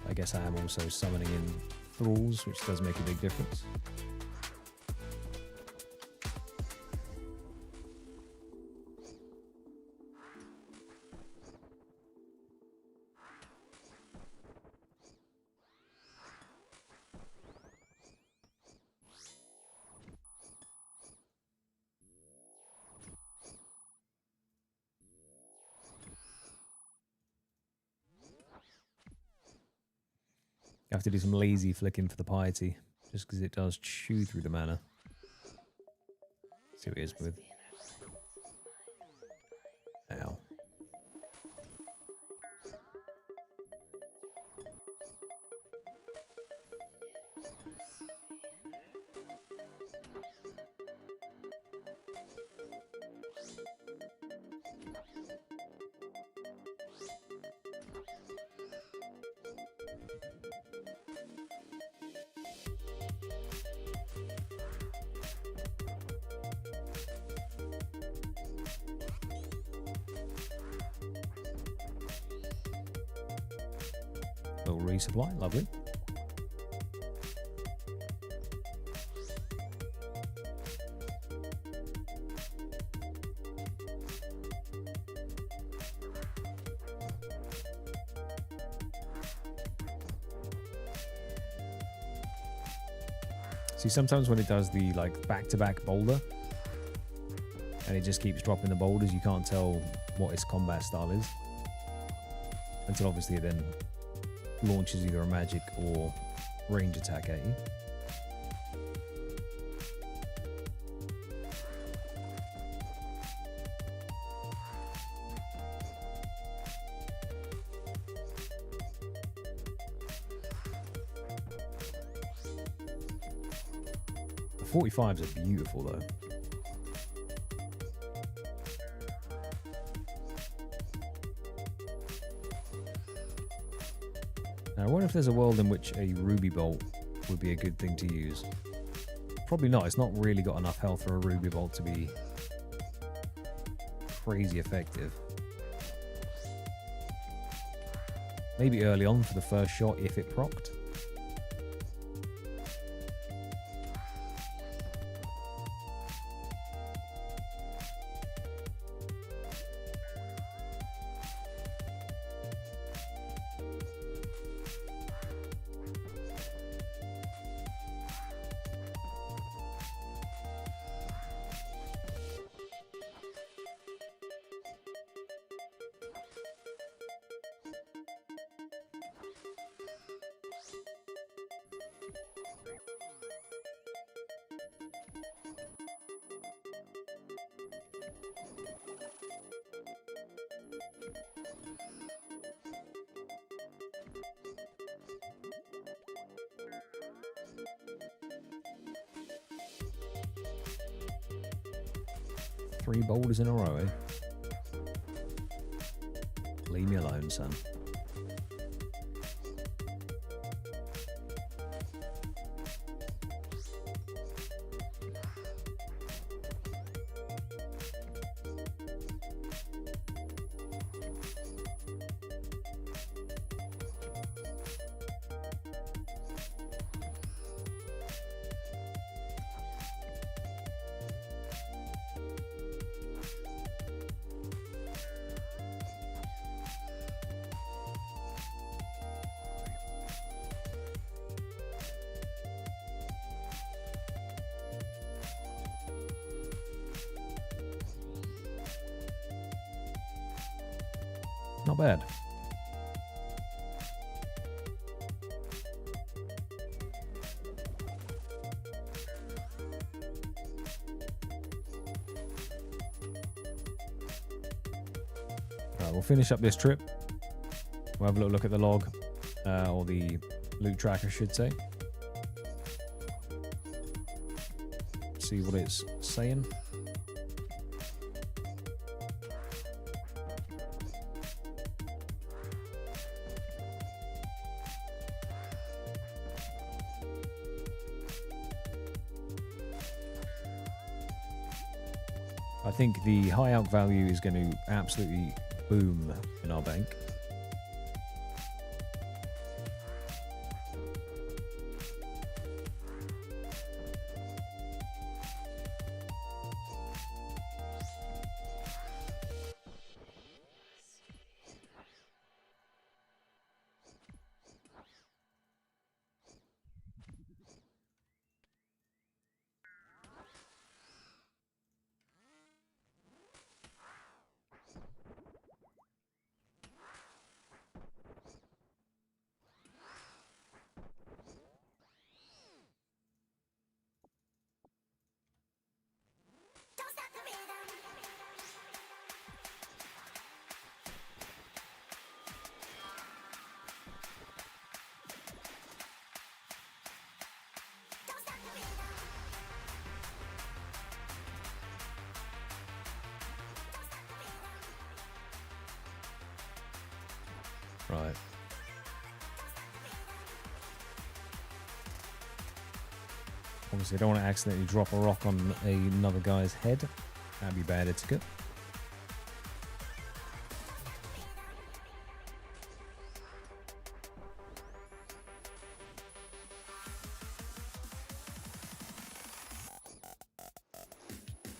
I guess I am also summoning in thralls, which does make a big difference. I have to do some lazy flicking for the piety, just because it does chew through the mana. See what it is with. Ow. Little resupply, lovely. See, sometimes when it does the like back-to-back boulder and it just keeps dropping the boulders, you can't tell what its combat style is until obviously it then launches either a magic or range attack at you. The 45s are beautiful though. Now, I wonder if there's a world in which a ruby bolt would be a good thing to use. Probably not. It's not really got enough health for a ruby bolt to be crazy effective. Maybe early on for the first shot if it procced. 3 boulders in a row, eh? Leave me alone, son. Not bad. Right, we'll finish up this trip. We'll have a little look at the log, or the loot track, I should say. See what it's saying. I think the high elk value is going to absolutely boom in our bank. Right. Obviously, I don't want to accidentally drop a rock on another guy's head. That'd be bad etiquette.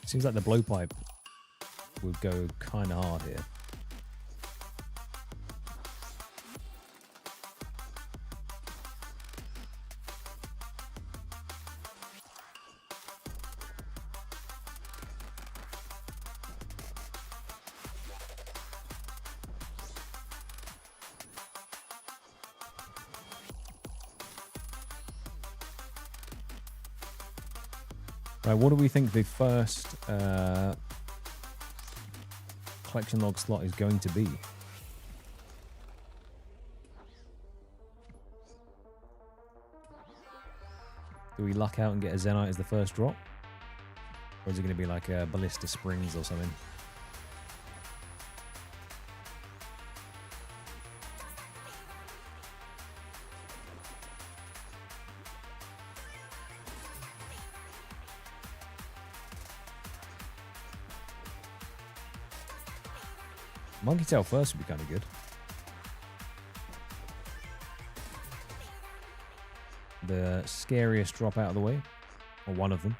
Seems like the blowpipe would go kind of hard here. Right, what do we think the first collection log slot is going to be? Do we luck out and get a Zenite as the first drop? Or is it going to be like a Ballista Springs or something? Monkey tail first would be kind of good. The scariest drop out of the way, or one of them.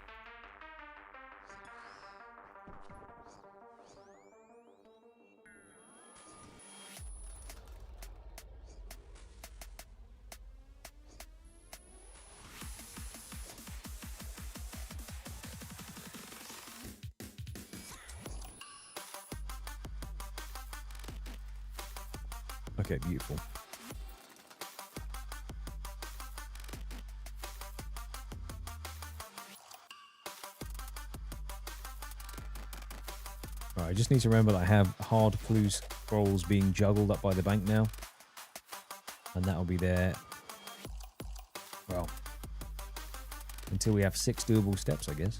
Okay, beautiful. Alright, I just need to remember that I have hard clue scrolls being juggled up by the bank now. And that'll be there, well, until we have 6 doable steps, I guess.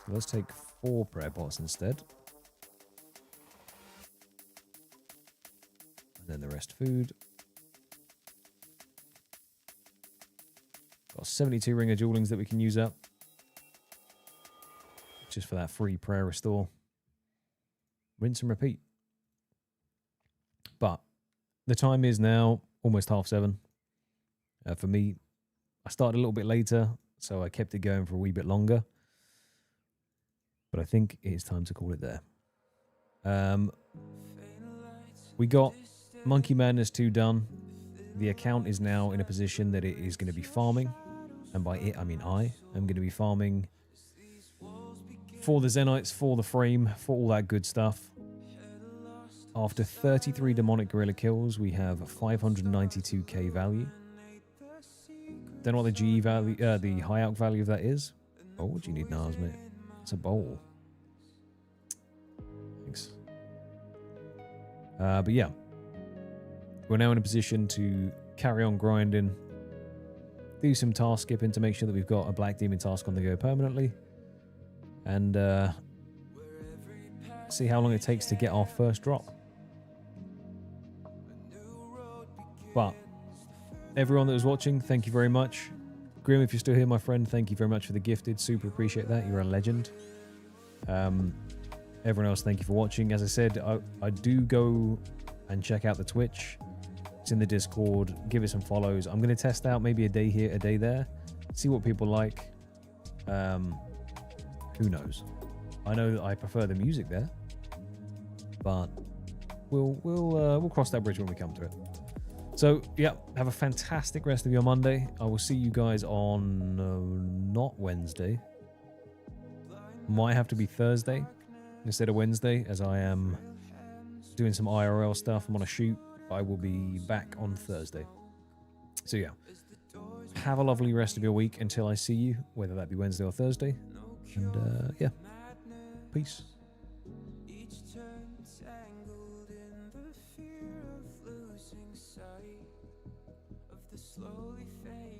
So let's take 4 prayer pots instead. And then the rest food. Got 72 ring of jewelings that we can use up. Just for that free prayer restore. Rinse and repeat. But the time is now almost 7:30. For me, I started a little bit later, so I kept it going for a wee bit longer. But I think it is time to call it there. We got Monkey Madness 2 done. The account is now in a position that it is going to be farming. And by it, I mean I am going to be farming for the Zenites, for the frame, for all that good stuff. After 33 demonic gorilla kills, we have 592k value. Don't know what the GE value, the high alch value of that is. Oh, what do you need now, mate? It's a bowl. Thanks. But yeah, we're now in a position to carry on grinding, do some task skipping to make sure that we've got a Black Demon task on the go permanently, and see how long it takes to get our first drop. But everyone that was watching, thank you very much. Grim, if you're still here, my friend, thank you very much for the gifted. Super appreciate that. You're a legend. Everyone else, thank you for watching. As I said, I do go and check out the Twitch. It's in the Discord. Give it some follows. I'm going to test out maybe a day here, a day there. See what people like. Who knows? I know that I prefer the music there, but we'll cross that bridge when we come to it. So yeah, have a fantastic rest of your Monday. I will see you guys on not Wednesday. Might have to be Thursday instead of Wednesday, as I am doing some IRL stuff. I'm on a shoot. I will be back on Thursday. So yeah, have a lovely rest of your week until I see you, whether that be Wednesday or Thursday. And yeah, peace. Slowly fade.